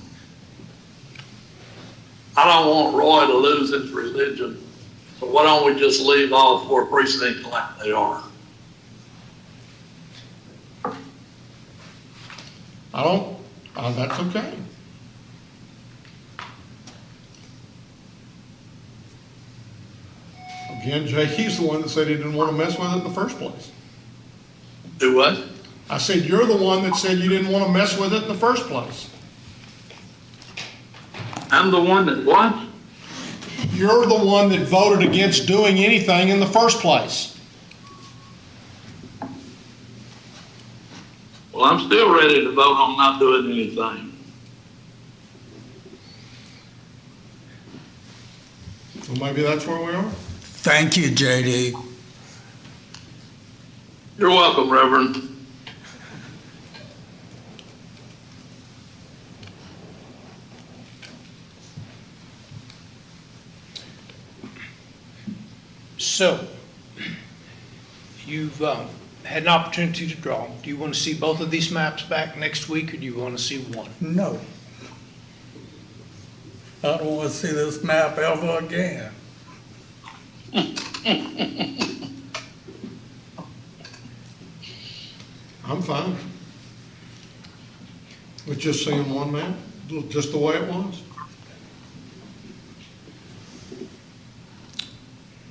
I don't want Roy to lose his religion, so why don't we just leave all 4 precincts like they are? That's okay. Again, Jakey's the one that said he didn't want to mess with it in the first place. Do what? I said, you're the one that said you didn't want to mess with it in the first place. I'm the one that what? You're the one that voted against doing anything in the first place. Well, I'm still ready to vote on not doing anything. So maybe that's where we are. Thank you, JD. You're welcome, Reverend. So, you've had an opportunity to draw. Do you want to see both of these maps back next week, or do you want to see one? No. I don't want to see this map ever again. I'm fine with just seeing one map, just the way it was.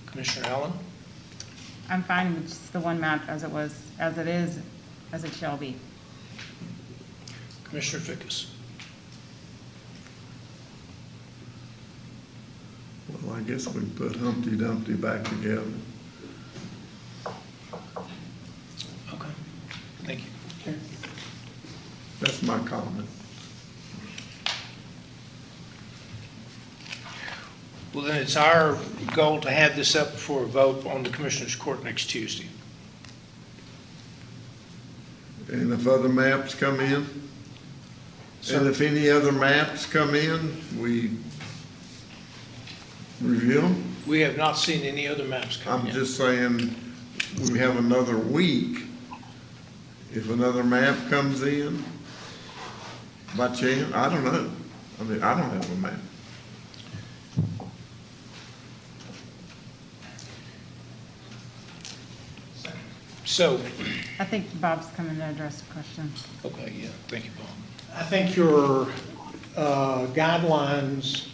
Commissioner Allen? I'm fine with just the one map as it was, as it is, as it shall be. Commissioner Fickus? Well, I guess we put Humpty Dumpty back together. Okay, thank you. That's my comment. Well, then it's our goal to have this up for a vote on the Commissioners' Court next Tuesday. And if other maps come in? And if any other maps come in, we review them? We have not seen any other maps come in. I'm just saying, we have another week. If another map comes in, by chance, I don't know. I mean, I don't have a map. So, I think Bob's coming to address the question. okay, yeah, thank you, Bob. I think your guidelines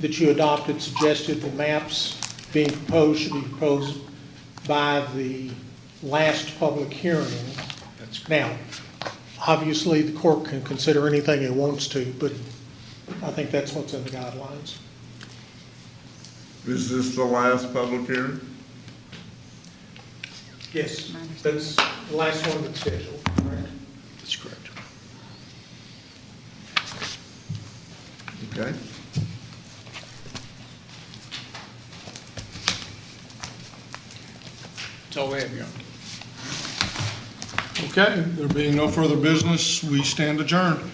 that you adopted suggested the maps being proposed should be proposed by the last public hearing. That's now, Obviously, the court can consider anything it wants to, but I think that's what's in the guidelines. Is this the last public hearing? Yes, that's the last one that's scheduled, correct? That's correct. Okay. That's all we have, Your Honor. Okay, there being no further business, we stand adjourned.